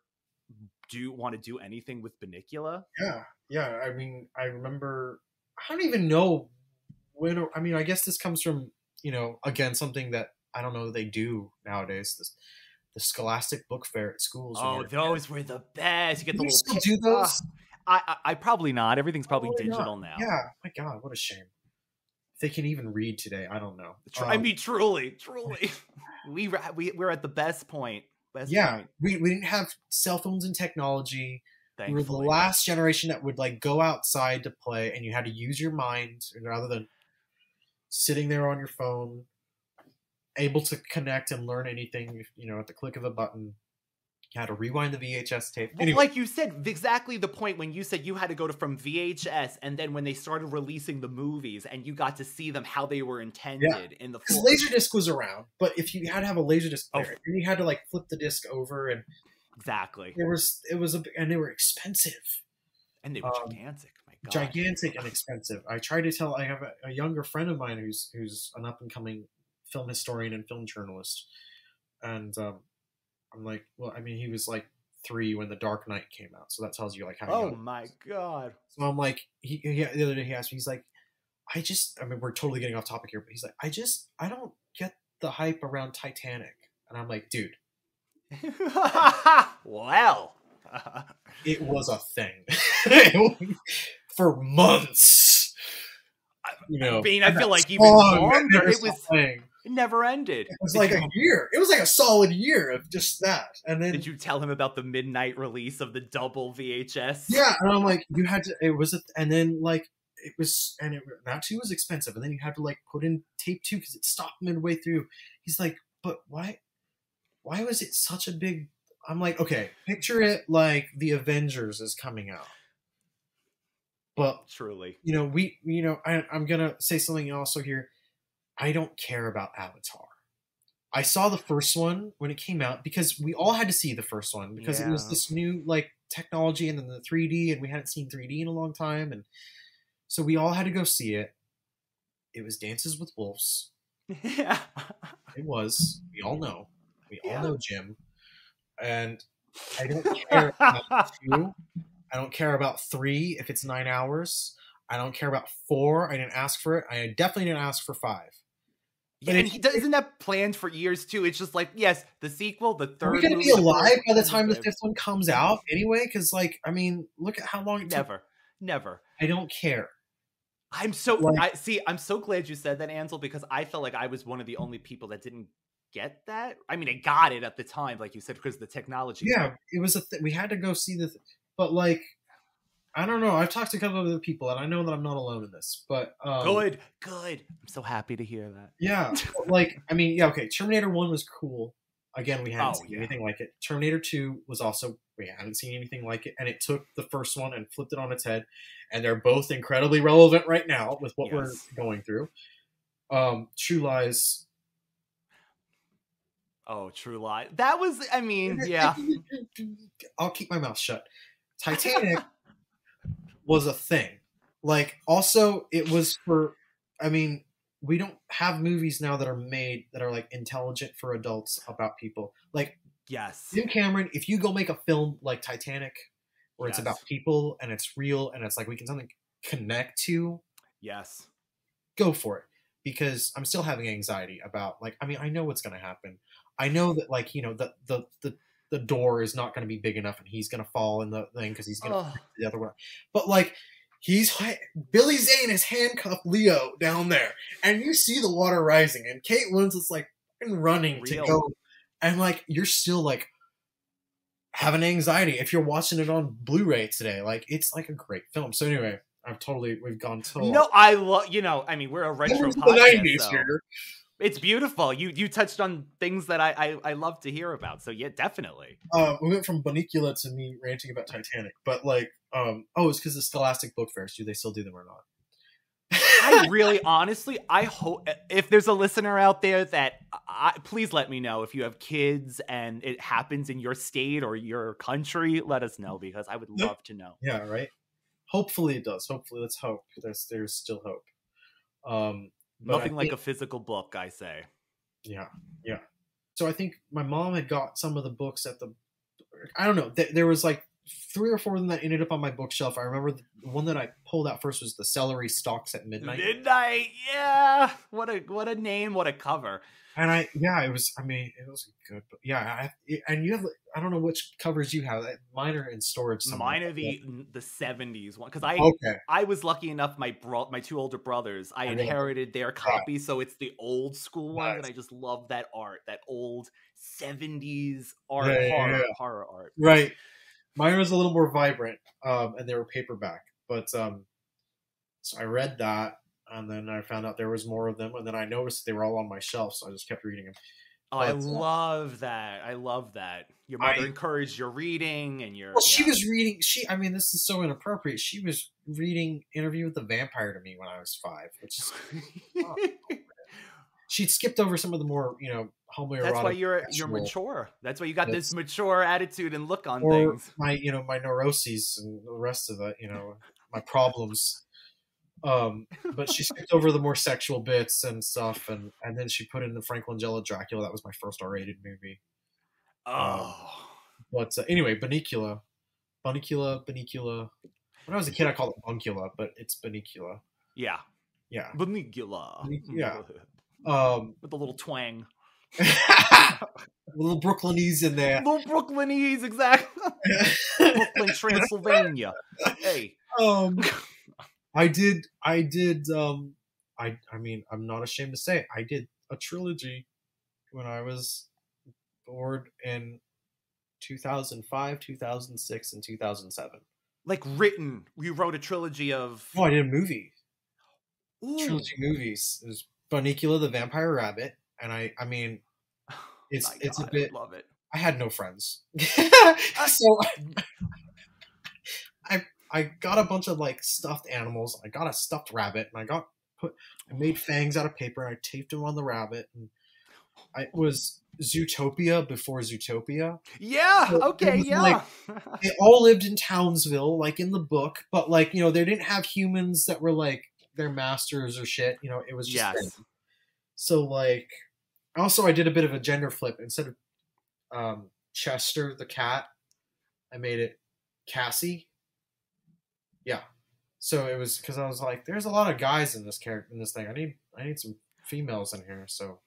want to do anything with Bunnicula? Yeah. I mean, I remember, I don't even know when, I mean, I guess this comes from, again, something that I don't know they do nowadays. The Scholastic Book Fair at schools. Oh, those were the best. You get the little. Still do those? I probably not. Everything's probably digital now. Yeah, my God, what a shame. If they can even read today, I don't know. I mean, truly, we're at the best point. We didn't have cell phones and technology. Thankfully. We were the last generation that would go outside to play, and you had to use your mind rather than sitting there on your phone, able to connect and learn anything, at the click of a button. You had to rewind the VHS tape. Anyway. Like you said, exactly the point when you said you had to go from VHS, and then when they started releasing the movies, and you got to see them how they were intended in the full. Because Laserdisc was around, but if you had to have a Laserdisc player, and you had to flip the disc over, and exactly, and they were expensive, and they were gigantic. Gigantic and expensive. I try to tell. I have a younger friend of mine who's an up and coming film historian and film journalist, and I'm like, well, I mean, he was 3 when The Dark Knight came out, so that tells you how. Oh my God! So I'm like, the other day he asked me, he's like, I mean, we're totally getting off topic here, but he's like, I don't get the hype around Titanic, and I'm like, dude. Well. It was a thing for months. I mean, I feel like even longer. It never ended. It was a year. It was a solid year of just that. And then did you tell him about the midnight release of the double VHS? Yeah, and I'm like, you had to. It was, and then it was, and that too was expensive. And then you had to put in tape 2 because it stopped midway through. He's like, but why was it such a big? I'm like, okay, picture it like the Avengers is coming out. But truly, I'm gonna say something also here. I don't care about Avatar. I saw the first one when it came out because we all had to see the first one because it was this new technology and then the 3D, and we hadn't seen 3D in a long time, and so we all had to go see it. It was Dances with Wolves. Yeah, it was. We all know. We all know Jim. And I don't care about 2. I don't care about 3 if it's 9 hours. I don't care about 4. I didn't ask for it. I definitely didn't ask for 5. Yeah, and isn't that planned for years too? It's just like, yes, the sequel, the third. Are we gonna be alive by the time the fifth one comes out anyway? Because, like, I mean, look at how long it took. Never. I don't care. I'm so glad you said that, Ansel, because I felt like I was one of the only people that didn't get that. I mean, I got it at the time, like you said, because of the technology. Yeah, it was we had to go see but like, I don't know. I've talked to a couple of other people, and I know that I'm not alone in this. But good. I'm so happy to hear that. Yeah, like, I mean, yeah, okay. Terminator 1 was cool. Again, we hadn't seen anything like it. Terminator 2 was also, we hadn't seen anything like it, and it took the first one and flipped it on its head. And they're both incredibly relevant right now with what we're going through. True Lies. Oh, True Lies. That was, I mean, yeah. I'll keep my mouth shut. Titanic was a thing. Like, also, it was for, I mean, we don't have movies now that are made that are, like, intelligent for adults about people. Like, yes, Jim Cameron, if you go make a film like Titanic, where it's about people and it's real and it's like we can something connect to, yes, go for it. Because I'm still having anxiety about, like, I mean, I know what's going to happen. I know that, like, you know, the door is not going to be big enough and he's going to fall in the thing because he's going to the other one. But, like, Billy Zane has handcuffed Leo down there, and you see the water rising, and Kate Winslet's like running to go, and like you're still like having anxiety if you're watching it on Blu-ray today. Like, it's like a great film. So anyway, we've gone to I love, I mean, we're a retro podcast, the 90s here. It's beautiful. You touched on things that I love to hear about. So yeah, definitely. We went from Bunnicula to me ranting about Titanic, but like, it's because the Scholastic Book Fairs. Do they still do them or not? I really, honestly, I hope if there's a listener out there that please let me know if you have kids and it happens in your state or your country. Let us know, because I would love to know. Yeah, right. Hopefully it does. Hopefully, let's hope. There's still hope. Nothing like a physical book, I say. Yeah. So I think my mom had got some of the books at the, I don't know, there was like 3 or 4 of them that ended up on my bookshelf. I remember the one that I pulled out first was The Celery Stalks at Midnight. Yeah. What a name, what a cover. And it was good. But yeah, and you have, I don't know which covers you have. Mine are in storage somewhere. Mine are the 70s one, because I was lucky enough. My 2 older brothers, I inherited their copy, so it's the old school one, and I just love that art, that old 70s art, horror art. Right. Mine was a little more vibrant, and they were paperback. But so I read that. And then I found out there was more of them, and then I noticed they were all on my shelf, so I just kept reading them. Oh, I love that. I love that. Your mother encouraged your reading, and your... Well, she was reading... I mean, this is so inappropriate. She was reading Interview with the Vampire to me when I was 5, which is... She'd skipped over some of the more, homoerotic... That's why you're mature. That's why you got this mature attitude and look on things. My neuroses and the rest of it, my problems... but she skipped over the more sexual bits and stuff, and then she put in the Frank Langella Dracula. That was my first R-rated movie. But anyway, Bunnicula. When I was a kid, I called it Buncula, but it's Bunnicula. Yeah. Bunnicula. Yeah. With a little twang. A little Brooklynese in there. Little Brooklynese, exactly. Brooklyn, Transylvania. Hey. I mean, I'm not ashamed to say it. I did a trilogy when I was bored in 2005, 2006, and 2007. Like written? You wrote a trilogy of... Oh, I did a movie. Ooh. Trilogy movies. It was Bunnicula the Vampire Rabbit, and I mean, it's a bit... I love it. I had no friends. So... I got a bunch of like stuffed animals. I got a stuffed rabbit, and I made fangs out of paper, and I taped them on the rabbit. And it was Zootopia before Zootopia. Yeah. So okay. Yeah. Like, they all lived in Townsville, like in the book, but like they didn't have humans that were like their masters or shit. It was just them. So like, also I did a bit of a gender flip. Instead of Chester the cat, I made it Cassie. Yeah, so it was because I was like, "There's a lot of guys in this thing. I need some females in here. So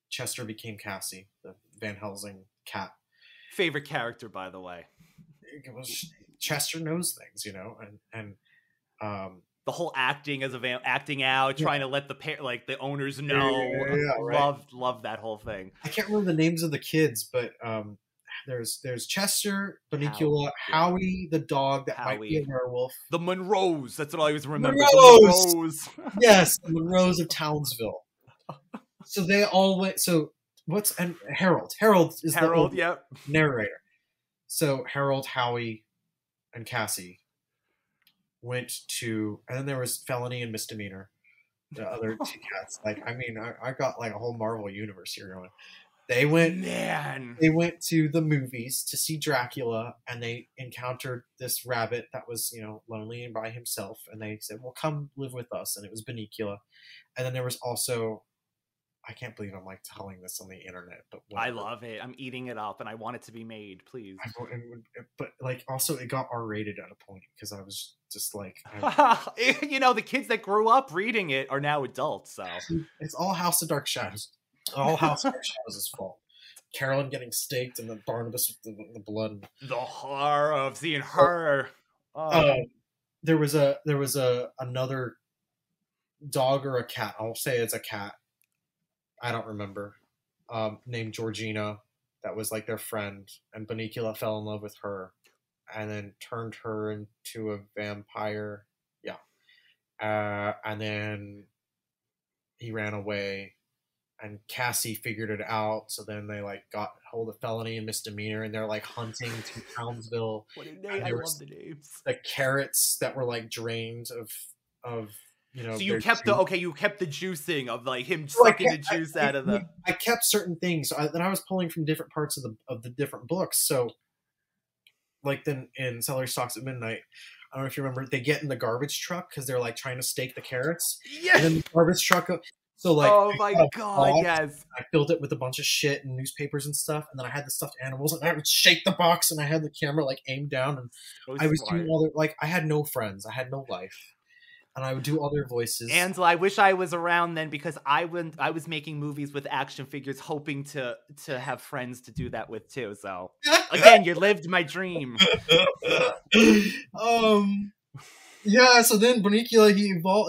Chester became Cassie, the Van Helsing cat. Favorite character, by the way. It was Chester knows things, you know, and the whole acting as acting out, yeah. trying to let the owners know. Right. Loved that whole thing. I can't remember the names of the kids, but there's Chester, Bunnicula, Howie, the dog that might be a werewolf. The Monroes. That's what I always remember. Monroes! The Monroes. Yes, the Monroes of Townsville. So they all went. So and Harold. Harold is the narrator. So Harold, Howie, and Cassie went to, and then there was felony and misdemeanor. The other two cats. Like, I mean, I got like a whole Marvel universe here going. They went to the movies to see Dracula, and they encountered this rabbit that was, you know, lonely and by himself, and they said, well, come live with us. And it was Bunnicula. And then there was also, I can't believe I'm like telling this on the internet, but I love it. I'm eating it up, and I want it to be made, please. But like, also it got R-rated at a point because I was just like, you know, the kids that grew up reading it are now adults, so it's all House of Dark Shadows. All House of Dark Shadows' fault. Carolyn getting staked, and then Barnabas with the blood. The horror of seeing her. There was another dog or a cat. I'll say it's a cat. I don't remember. Named Georgina, that was like their friend, and Bunnicula fell in love with her, and then turned her into a vampire. Yeah, and then he ran away, and Cassie figured it out. So then they like got hold of felony and misdemeanor, and they're like hunting through Townsville. What a name! I love the names. The carrots that were like drained of. You know, so you kept you kept the juicing of like him sucking the juice out of the. I kept certain things, so then I was pulling from different parts of the different books. So, like then in Celery Stalks at Midnight, I don't know if you remember, they get in the garbage truck because they're like trying to stake the carrots. Yeah. And then the garbage truck. So like, oh my god, yes! I filled it with a bunch of shit and newspapers and stuff, and then I had the stuffed animals, and I would shake the box, and I had the camera like aimed down, and I was doing all the I had no friends, I had no life. And I would do other voices. Ansel, I wish I was around then because I was making movies with action figures, hoping to have friends to do that with too. So again, you lived my dream. Yeah. So then Bunnicula,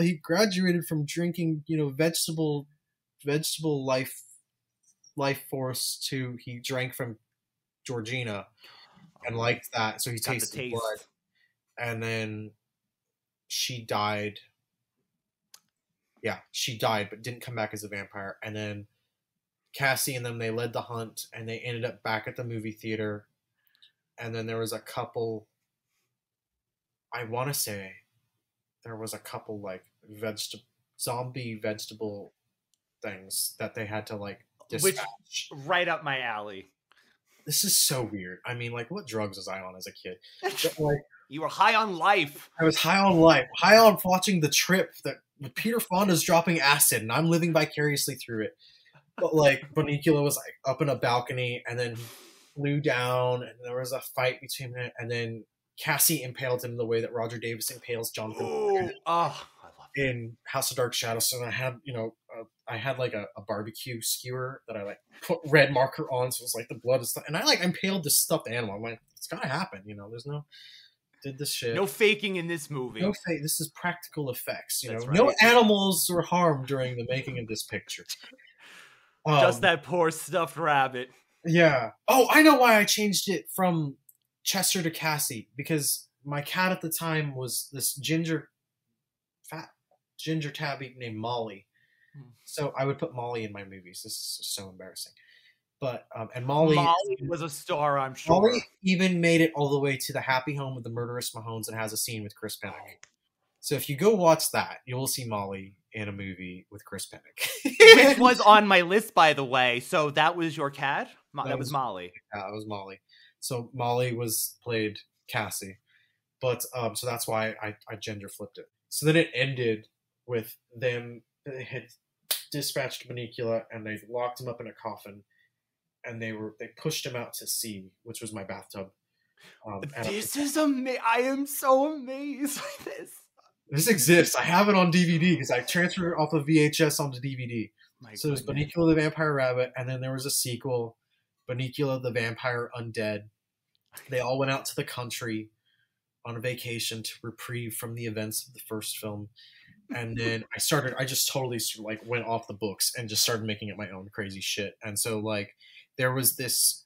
he graduated from drinking, you know, vegetable life force to he drank from Georgina and liked that, so he tasted blood, and then. She died. Yeah, she died, but didn't come back as a vampire. And then Cassie and them, they led the hunt, and they ended up back at the movie theater. And then there was a couple. I want to say there was a couple like zombie vegetable things that they had to like dispatch. Which right up my alley. This is so weird. I mean, like, what drugs was I on as a kid? But, like. You were high on life. I was high on life. High on watching The Trip that Peter Fonda's dropping acid, and I'm living vicariously through it. But, like, Bunnicula was, like, up in a balcony, and then he flew down, and there was a fight between them, and then Cassie impaled him the way that Roger Davis impales Jonathan I love it. in House of Dark Shadows. So I had, you know, I had, like, a barbecue skewer that I, like, put red marker on, so it was, like, the blood and stuff. And I, like, impaled this stuffed animal. I'm like, it's gotta happen, you know, there's no... Did this shit. No faking in this movie. No fake. This is practical effects. You know, right. No animals were harmed during the making of this picture. Just that poor stuffed rabbit. Yeah. Oh, I know why I changed it from Chester to Cassie, because my cat at the time was this fat ginger tabby named Molly. So I would put Molly in my movies. This is so embarrassing. But and Molly was a star, I'm sure. Molly even made it all the way to the happy home of the murderous Mahones and has a scene with Chris Pennick. So if you go watch that, you will see Molly in a movie with Chris Pennick. Which was on my list, by the way. So that was your cat? That was Molly. Yeah, it was Molly. So Molly played Cassie. But so that's why I gender flipped it. So then it ended with them. They had dispatched Bunnicula, and they locked him up in a coffin. And they pushed him out to sea, which was my bathtub. This is amazing. I am so amazed by this. This exists. I have it on DVD because I transferred it off of VHS onto DVD. My So there's goodness. Bunnicula the Vampire Rabbit, and then there was a sequel, Bunnicula the Vampire Undead. They all went out to the country on a vacation to reprieve from the events of the first film. And then I just totally like went off the books and just started making it my own crazy shit. And so like there was this,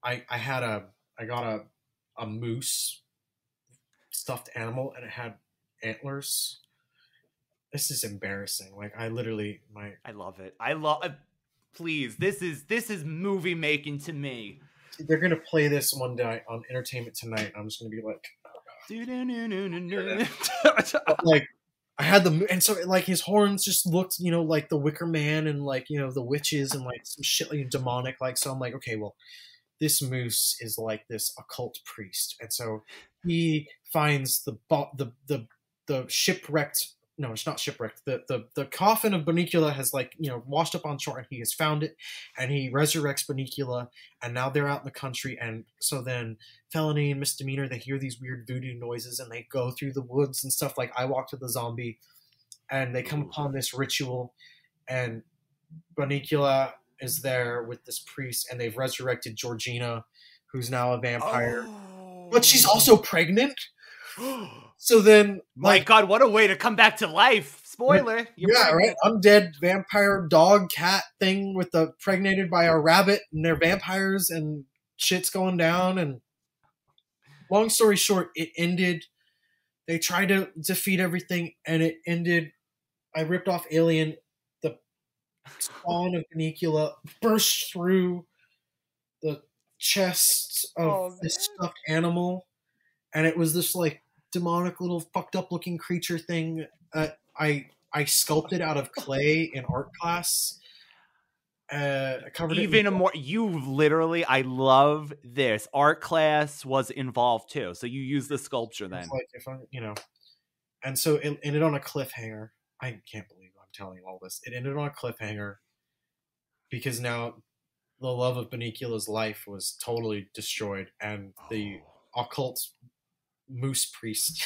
I got a moose stuffed animal and it had antlers. This is embarrassing. Like I literally I love it. I love. Please, this is movie making to me. they're gonna play this one day on Entertainment Tonight. I'm just gonna be like, but, like I had and so like his horns just looked, you know, like the Wicker Man and like, you know, the witches and like some shit like demonic. Like so, I'm like, okay, well, this moose is like this occult priest, and so he finds the shipwrecked. No, it's not shipwrecked. The coffin of Bunnicula has like, you know, washed up on shore, and he has found it, and he resurrects Bunnicula, and now they're out in the country, and so then felony and misdemeanor, they hear these weird voodoo noises, and they go through the woods and stuff. Like I walked with a zombie, and they come upon this ritual, and Bunnicula is there with this priest, and they've resurrected Georgina, who's now a vampire, but she's also pregnant. So then, my God, what a way to come back to life! Spoiler, yeah, right. Undead vampire dog cat thing with the pregnated by a rabbit, and they're vampires, and shit's going down. And long story short, it ended. They tried to defeat everything, and it ended. I ripped off Alien. The spawn of Bunnicula burst through the chest of this stuffed animal, and it was this like demonic little fucked up looking creature thing. I sculpted out of clay in art class. Covered even it more. You literally, I love this. Art class was involved too, so you use the sculpture then. Like if I, you know, and so it ended on a cliffhanger. I can't believe I'm telling you all this. It ended on a cliffhanger because now the love of Bunnicula's life was totally destroyed, and the occult moose priest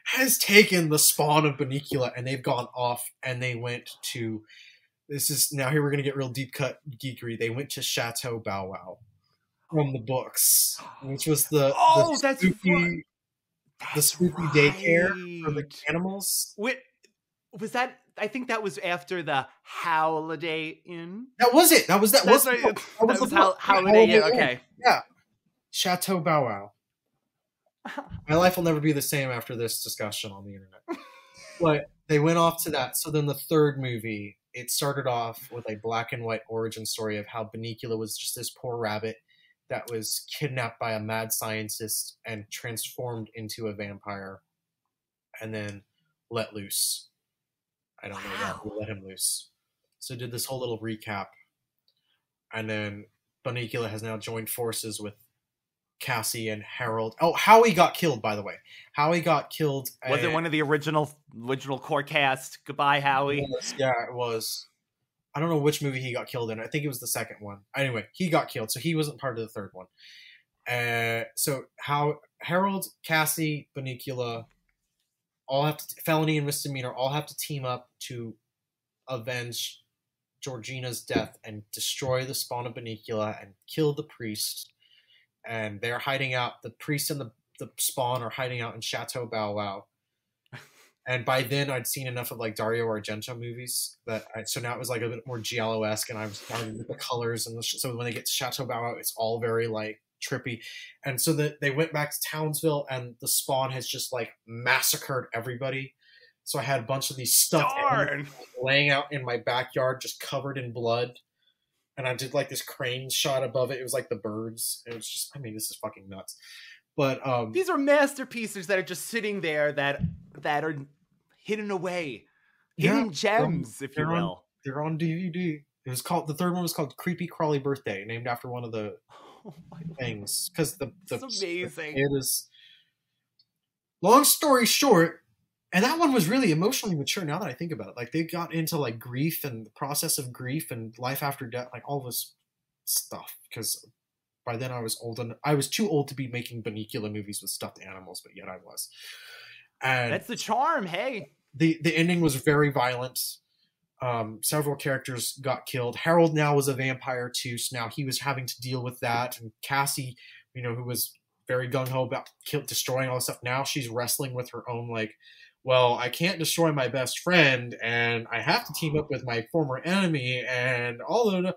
has taken the spawn of Bunnicula, and they've gone off, and they went to, this is now here we're going to get real deep cut geekery. They went to Chateau Bow Wow from the books, which was the spooky daycare for the animals. Was that? I think that was after the Holiday Inn. That was it. That was Holiday Inn. Okay. Yeah. Chateau Bow Wow. My life will never be the same after this discussion on the internet. But they went off to that. So then the third movie, it started off with a black and white origin story of how Bunnicula was just this poor rabbit that was kidnapped by a mad scientist and transformed into a vampire and then let loose. I don't know why we let him loose. So did this whole little recap. And then Bunnicula has now joined forces with Cassie and Harold. Oh, Howie got killed, by the way. Howie got killed. Was it one of the original core cast? Goodbye, Howie. Yeah, it was. I don't know which movie he got killed in. I think it was the second one. Anyway, he got killed, so he wasn't part of the third one. So Harold, Cassie, Bunnicula, all have to, felony and misdemeanor, all have to team up to avenge Georgina's death and destroy the spawn of Bunnicula and kill the priest. And they're hiding out. The priest and the spawn are hiding out in Chateau Bow Wow. And by then, I'd seen enough of like Dario Argento movies so now it was like a bit more giallo-esque, and I was starting with the colors and so when they get to Chateau Bow Wow, it's all very like trippy. And so they went back to Townsville, and the spawn has just like massacred everybody. So I had a bunch of these stuffed animals laying out in my backyard, just covered in blood. And I did like this crane shot above it. It was like the birds. And it was just, I mean, this is fucking nuts. But these are masterpieces that are just sitting there that are hidden away, hidden gems, if you will. They're on DVD. It was called, the third one was called Creepy Crawly Birthday, named after one of the things. Because it's amazing. It is. Long story short, and that one was really emotionally mature now that I think about it. Like, they got into, like, grief and the process of grief and life after death, like, all this stuff. Because by then I was old and I was too old to be making Bunnicula movies with stuffed animals, but yet I was. And that's the charm. Hey, the ending was very violent. Several characters got killed. Harold now was a vampire too, so now he was having to deal with that. And Cassie, you know, who was very gung-ho about destroying all this stuff, now she's wrestling with her own, like, well, I can't destroy my best friend, and I have to team up with my former enemy, and all of that.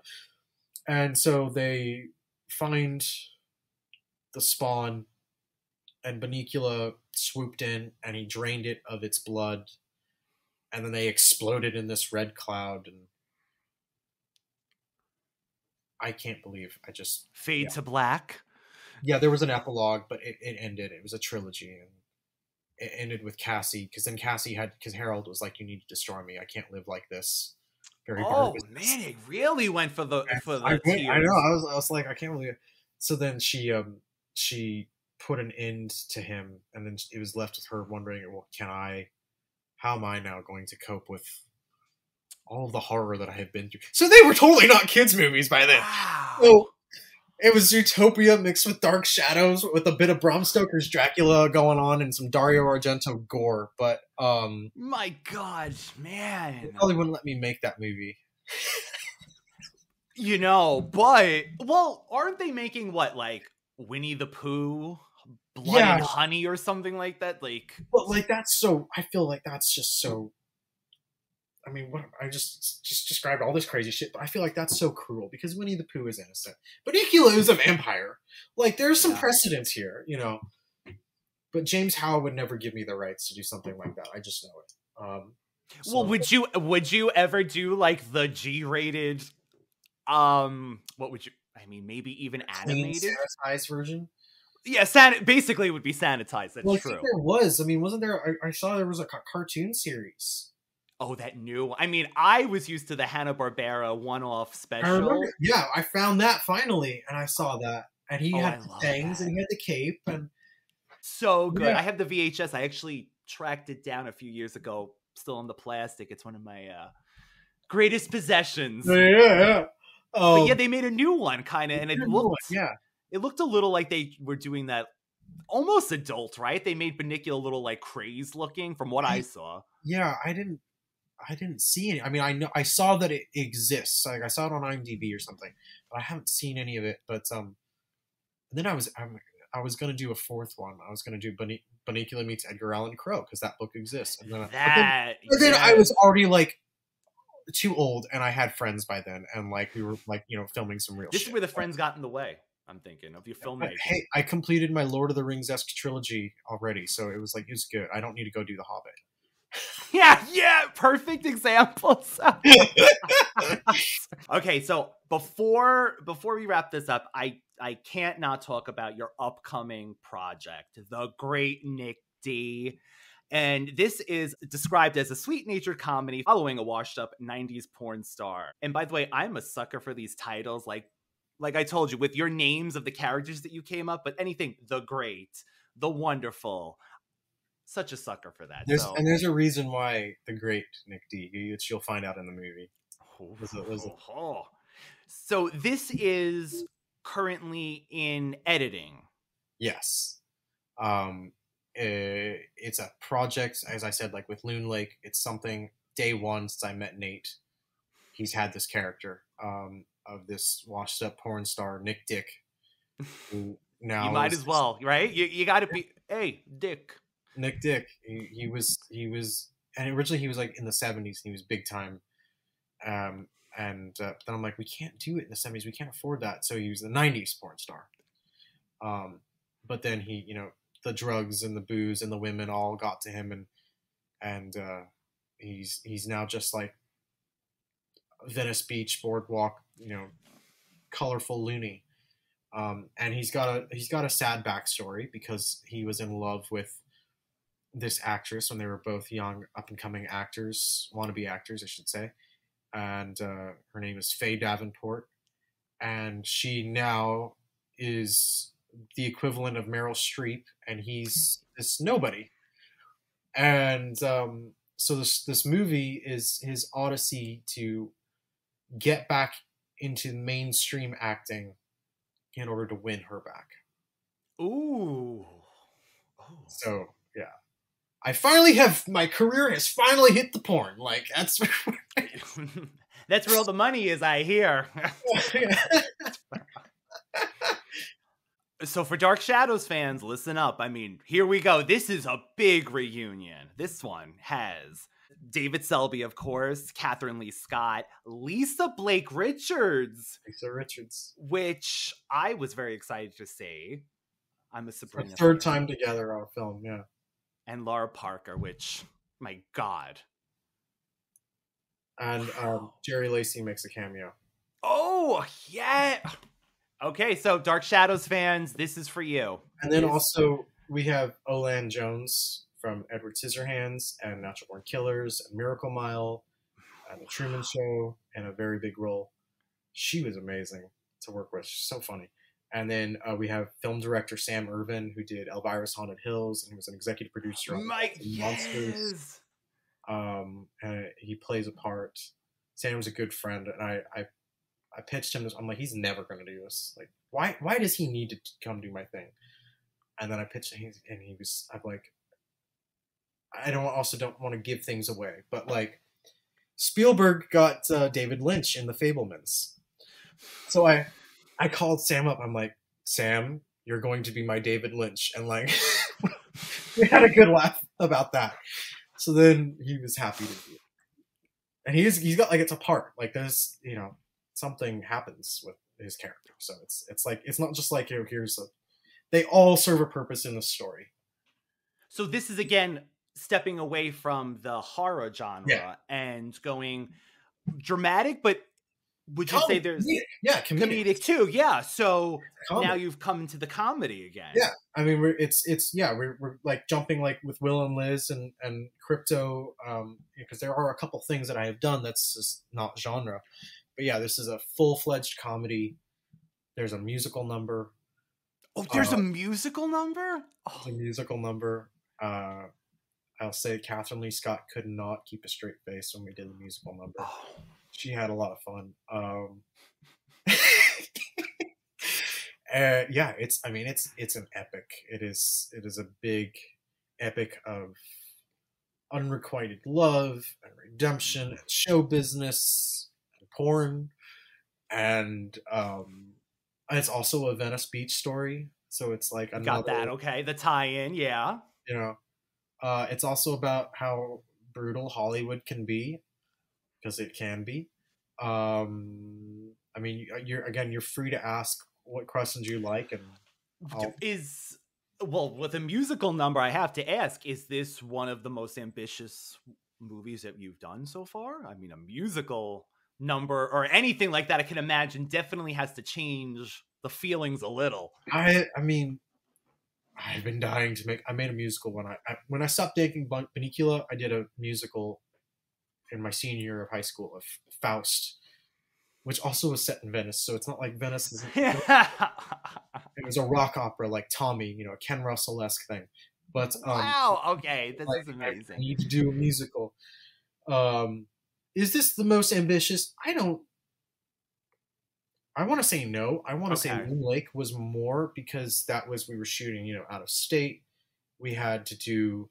And so they find the spawn, and Bunnicula swooped in, and he drained it of its blood, and then they exploded in this red cloud, and I can't believe I just... fade to black. Yeah, there was an epilogue, but it ended. It was a trilogy, and it ended with Cassie, because then Cassie had... because Harold was like, you need to destroy me. I can't live like this. Very man, it really went for the tears. I know. I was like, I can't believe it. So then she put an end to him, and then it was left with her wondering, well, how am I now going to cope with all of the horror that I have been through? So they were totally not kids' movies by then. Wow. So it was Utopia mixed with Dark Shadows with a bit of Bram Stoker's Dracula going on and some Dario Argento gore. But my God, man, they probably wouldn't let me make that movie. You know, but well, aren't they making what, like Winnie the Pooh, Blood and Honey, or something like that? Like, but like that's so. I feel like that's just so. I mean, what I just described all this crazy shit, but I feel like that's so cruel because Winnie the Pooh is innocent, but Bunnicula is a vampire. Like, there's some precedence here, you know. But James Howe would never give me the rights to do something like that. I just know it. Well, would you ever do like the G-rated? What would you? I mean, maybe even animated, sanitized version. Yeah, basically it would be sanitized. That's true. I think there was. I mean, wasn't there? I saw there was a cartoon series. Oh, that new. I mean, I was used to the Hanna-Barbera one-off special. I remember. Yeah, I found that finally, and I saw that, and he had the fangs and he had the cape, and so good. Yeah. I have the VHS. I actually tracked it down a few years ago, still in the plastic. It's one of my greatest possessions. Yeah. But yeah, they made a new one, kind of, and it looked a little like they were doing that almost adult, right? They made Bunnicula a little like crazed looking, from what I saw. Yeah, I didn't see any. I mean, I saw that it exists. Like, I saw it on IMDb or something, but I haven't seen any of it. But then I was gonna do a fourth one. I was gonna do Bunnicula meets Edgar Allan Poe, because that book exists. And then, but then I was already like too old, and I had friends by then, and like we were like, you know, filming some real. This is where the friends got in the way. I'm thinking of your filmmaking. Hey, I completed my Lord of the Rings-esque trilogy already, so it was good. I don't need to go do The Hobbit. Yeah, perfect examples. Okay, so before we wrap this up, I can't not talk about your upcoming project, The Great Nick D. And this is described as a sweet-natured comedy following a washed-up 90s porn star. And by the way, I'm a sucker for these titles, like I told you, with your names of the characters that you came up, but anything, The Great, The Wonderful. Such a sucker for that. And there's a reason why The Great Nick D, which you'll find out in the movie. So this is currently in editing. Yes. It's a project, as I said, like with Loon Lake. It's something day one since I met Nate. He's had this character of this washed up porn star, Nick Dick. Who now you might as well, right? You got to be, hey, Dick. Nick Dick. He was, and originally he was like in the 70s, and he was big time. But then I'm like, we can't do it in the 70s. We can't afford that. So he was the 90s porn star. But then he, you know, the drugs and the booze and the women all got to him, and he's now just like Venice Beach boardwalk, you know, colorful loony. And he's got a sad backstory because he was in love with this actress when they were both young, up-and-coming actors, wannabe actors, I should say. And her name is Faye Davenport. And she now is the equivalent of Meryl Streep, and he's this nobody. And so this movie is his odyssey to get back into mainstream acting in order to win her back. Ooh. Oh. So yeah, I finally have, my career has finally hit the porn. Like that's That's where all the money is, I hear. So for Dark Shadows fans, listen up. I mean, here we go. This is a big reunion. This one has David Selby, of course, Catherine Lee Scott, Lisa Blake Richards. Lisa Richards. Which I was very excited to see. I'm a Sabrina. Our third time together on a film, yeah. And Laura Parker, which, my God. And Jerry Lacey makes a cameo. Oh, yeah. Okay, so Dark Shadows fans, this is for you. And then also we have Olan Jones from Edward Scissorhands and Natural Born Killers and Miracle Mile and The Truman Show, and a very big role. She was amazing to work with. She's so funny. And then we have film director Sam Irvin, who did Elvira's Haunted Hills, and he was an executive producer on Monsters. And he plays a part. Sam's a good friend, and I pitched him this. I'm like, he's never going to do this. Like, why does he need to come do my thing? And then I pitched him, and I'm like, I don't want to give things away, but like, Spielberg got David Lynch in The Fabelmans. So I called Sam up. I'm like, Sam, you're going to be my David Lynch. And like, we had a good laugh about that. So then he was happy to do it. And he's got, like, it's a part. Like, there's, something happens with his character. So it's like, it's not just like, they all serve a purpose in the story. So this is, again, stepping away from the horror genre and going dramatic, but would you say there's comedic too? Yeah. So now you've come into the comedy again. Yeah. I mean, we're like jumping like with Will and Liz and Crypto, because there are a couple things that I have done that's just not genre. But yeah, this is a full-fledged comedy. There's a musical number. Oh, there's a musical number? Oh. A musical number. I'll say Catherine Lee Scott could not keep a straight face when we did the musical number. Oh. She had a lot of fun. Yeah, it's an epic. It is a big epic of unrequited love and redemption and show business and porn, and it's also a Venice Beach story. So it's like another, got that, okay, the tie-in, yeah. It's also about how brutal Hollywood can be, because it can be. I mean, you're free to ask what questions you like, and with a musical number, I have to ask: is this one of the most ambitious movies that you've done so far? I mean, a musical number or anything like that, I can imagine, definitely has to change the feelings a little. I mean, I've been dying to make. I made a musical when I stopped dating Benicula. I did a musical in my senior year of high school of Faust, which also was set in Venice. So it's not like Venice is. It was a rock opera like Tommy, a Ken Russell-esque thing. But wow, okay, this is amazing. I need to do a musical. Is this the most ambitious? I want to say no. I want to say Moon Lake was more, because we were shooting, out of state. We had to do.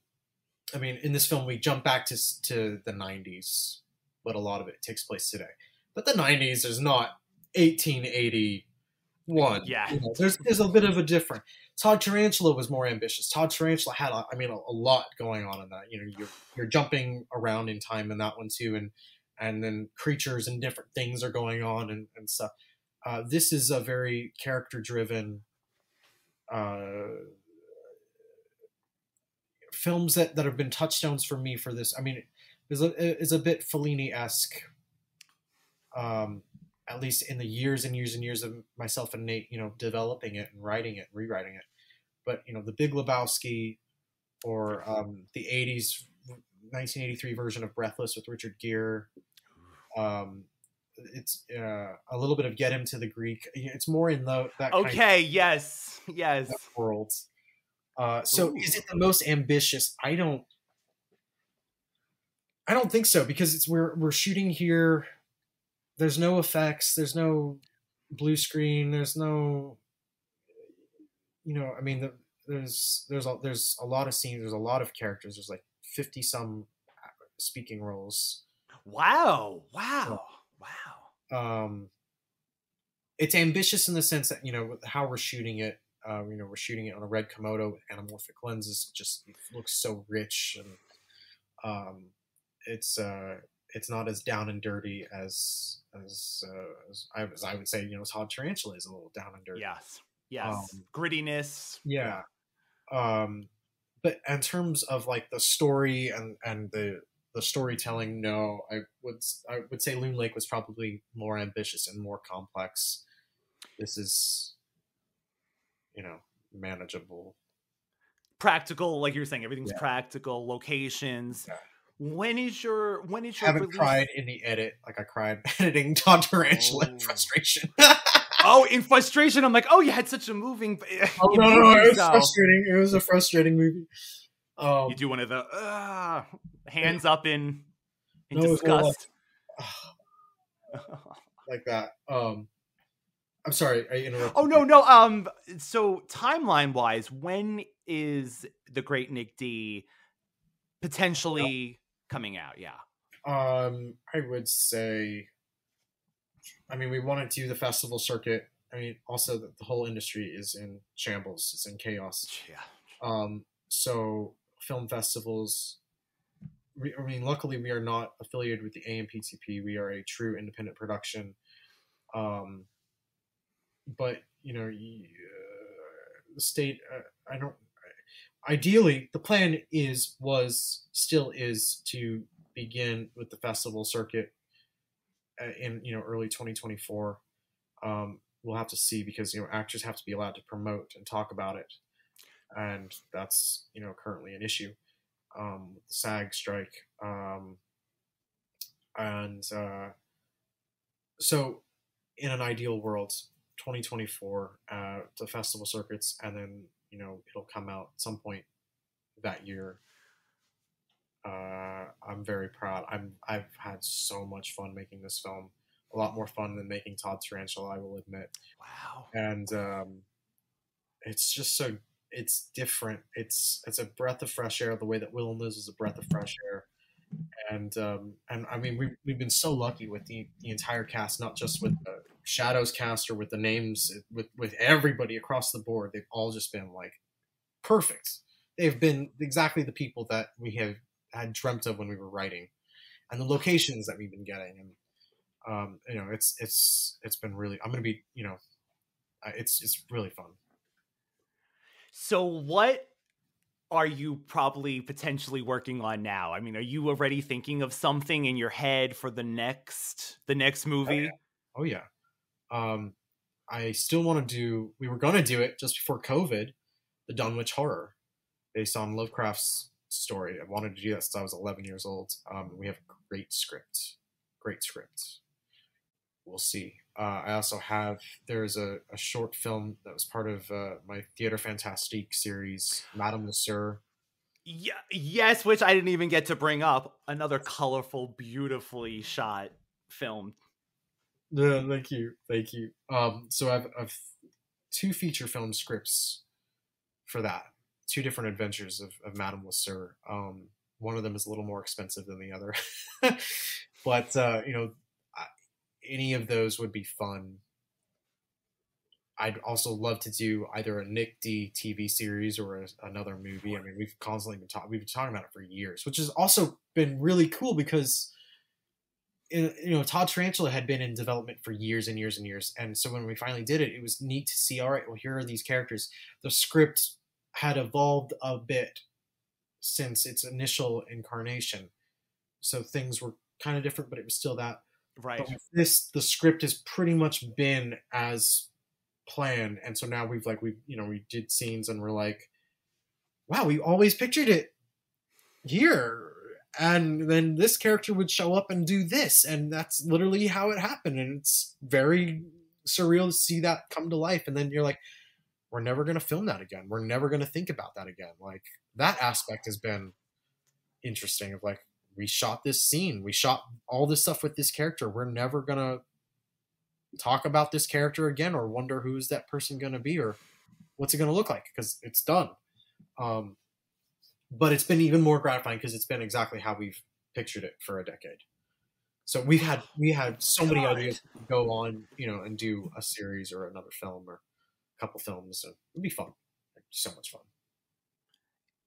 I mean, in this film, we jump back to the 90s, but a lot of it takes place today. But the 90s is not 1881. Yeah. There's a bit of a difference. Todd Tarantula was more ambitious. Todd Tarantula had, a lot going on in that. You're jumping around in time in that one too, and then creatures and different things are going on and stuff. This is a very character-driven films that have been touchstones for me for this. I mean, is a bit Fellini-esque, at least in the years and years and years of myself and Nate, developing it and writing it and rewriting it. But, The Big Lebowski, or the 80s, 1983 version of Breathless with Richard Gere. It's a little bit of Get Him to the Greek. It's more in that kind of yes world. So is it the most ambitious? I don't think so, because we're shooting here. There's no effects. There's no blue screen. There's no I mean, there's a lot of scenes. There's a lot of characters. There's like 50 some speaking roles. Wow. Yeah. Wow. Wow. It's ambitious in the sense that how we're shooting it. We're shooting it on a red Komodo with anamorphic lenses. It looks so rich, and it's not as down and dirty as I would say. Todd Tarantula is a little down and dirty. Yes. Yes. Grittiness. Yeah. But in terms of like the story and the storytelling, no, I would say Loon Lake was probably more ambitious and more complex. This is, manageable. Practical, like you're saying, everything's practical. Locations. Yeah. When is your I haven't release? cried in the edit like I cried editing Todd Tarantula in frustration. Oh, in frustration, I'm like, oh, you had such a moving. Oh no, it was frustrating. It was a frustrating movie. You do one of the hands up in disgust, like that. I'm sorry, I interrupted. Oh no. So timeline wise, when is The Great Nick D potentially coming out? Yeah. I would say. I mean, we want to do the festival circuit. I mean, also the whole industry is in shambles. It's in chaos. Yeah. So film festivals. Luckily, we are not affiliated with the AMPTP. We are a true independent production. But the state. Ideally, the plan still is to begin with the festival circuit in early 2024. We'll have to see, because actors have to be allowed to promote and talk about it, and that's currently an issue with the SAG strike. So in an ideal world, 2024, the festival circuits, and then it'll come out at some point that year. I'm very proud. I've had so much fun making this film. A lot more fun than making Todd Tarantula, I will admit. Wow. And it's just it's different. It's a breath of fresh air, the way that Wilderness is a breath of fresh air. And I mean, we've been so lucky with the entire cast, not just with the Shadows cast or with the names, with everybody across the board. They've all just been like perfect. They've been exactly the people that we have had dreamt of when we were writing, and the locations that we've been getting. And it's been really. I'm gonna be it's really fun. So what are you probably potentially working on now? I mean, are you already thinking of something in your head for the next movie? Oh yeah. I still want to do. We were gonna do it just before COVID, the Dunwich Horror, based on Lovecraft's story. I wanted to do that since I was 11 years old. We have a great script. We'll see. I also have. There's a short film that was part of my Theatre Fantastique series, Madame Monsieur. Yeah, yes, which I didn't even get to bring up. Another colorful, beautifully shot film. Yeah, thank you. So I've 2 feature film scripts for that. 2 different adventures of Madame Monsieur. One of them is a little more expensive than the other, but any of those would be fun. I'd also love to do either a Nick D TV series or another movie. I mean, we've constantly been talking about it for years, which has also been really cool because Todd Tarantula had been in development for years and years and years, and so when we finally did it, it was neat to see. All right, well, here are these characters. The script had evolved a bit since its initial incarnation, so things were kind of different, but it was still that. Right. But with the script has pretty much been as planned, and so now we did scenes and we're like, wow, we always pictured it here, and then this character would show up and do this, and that's literally how it happened, and it's very surreal to see that come to life. And then you're like, we're never going to film that again. We're never going to think about that again. Like, that aspect has been interesting of like, we shot this scene. We shot all this stuff with this character. We're never going to talk about this character again or wonder who's that person going to be or what's it going to look like? Because it's done. But it's been even more gratifying because it's been exactly how we've pictured it for a decade. So we had so many ideas to go on, and do a series or another film or a couple films. So it'd be fun. It'd be so much fun.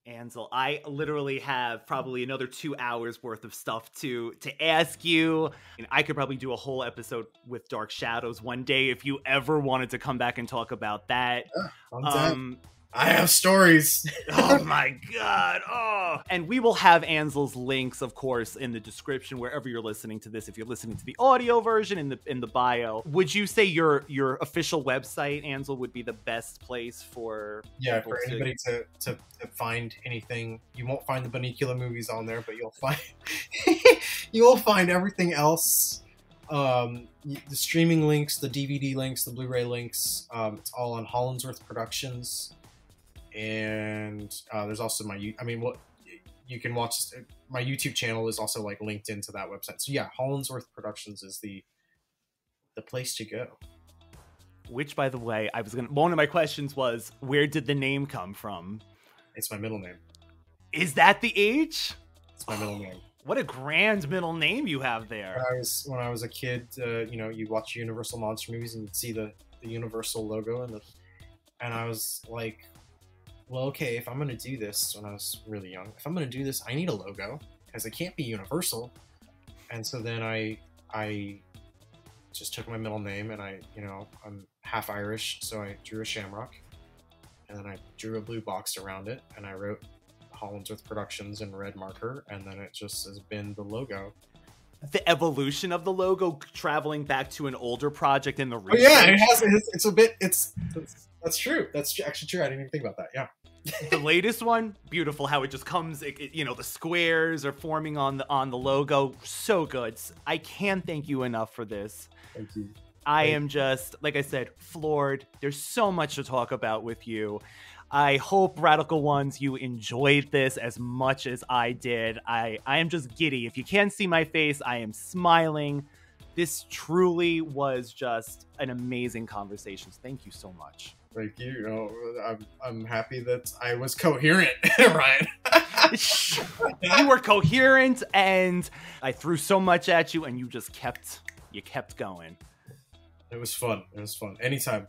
Ansel, I literally have probably another 2 hours worth of stuff to ask you. And I could probably do a whole episode with Dark Shadows one day if you ever wanted to come back and talk about that. Yeah, I have stories. Oh my God. Oh. And we will have Ansel's links, of course, in the description wherever you're listening to this. If you're listening to the audio version, in the bio. Would you say your official website, Ansel, would be the best place for anybody to find anything? You won't find the Bunnicula movies on there, but you'll find everything else. The streaming links, the DVD links, the Blu-ray links. It's all on Hollinsworth Productions. And there's also you can watch my YouTube channel is also like linked into that website. So yeah, Hollinsworth Productions is the place to go. Which, by the way, one of my questions was, where did the name come from? It's my middle name. Is that the H? It's my middle name. What a grand middle name you have there. When I was a kid, you watch Universal monster movies and you'd see the Universal logo and I was like, well, okay, if I'm going to do this, when I was really young, if I'm going to do this, I need a logo, because it can't be Universal. And so then I just took my middle name, and I'm half Irish, so I drew a shamrock, and then I drew a blue box around it, and I wrote Hollinsworth Productions in red marker, and then it just has been the logo. The evolution of the logo traveling back to an older project in the research. Oh, yeah, it has. It's a bit. That's true. That's actually true. I didn't even think about that. Yeah. The latest one, beautiful. How it just comes. The squares are forming on the logo. So good. I can't thank you enough for this. Thank you. I am just, like I said, floored. There's so much to talk about with you. I hope, Radical Ones, you enjoyed this as much as I did. I am just giddy. If you can't see my face, I am smiling. This truly was just an amazing conversation. Thank you so much. Thank you. I'm happy that I was coherent, Ryan. You were coherent, and I threw so much at you, and you just kept going. It was fun. Anytime.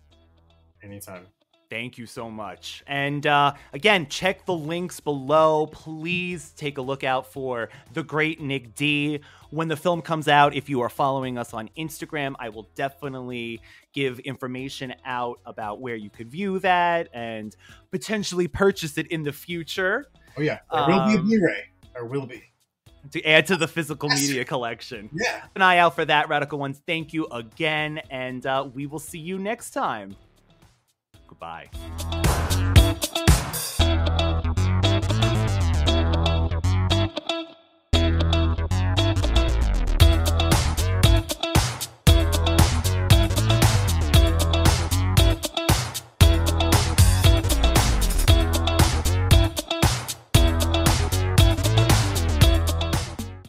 Thank you so much. And again, check the links below. Please take a look out for The Great Nick D. When the film comes out, if you are following us on Instagram, I will definitely give information out about where you could view that and potentially purchase it in the future. Oh yeah, there will be a Blu-ray. There will be. To add to the physical media collection. Yeah. Keep an eye out for that, Radical Ones. Thank you again, and we will see you next time. Goodbye.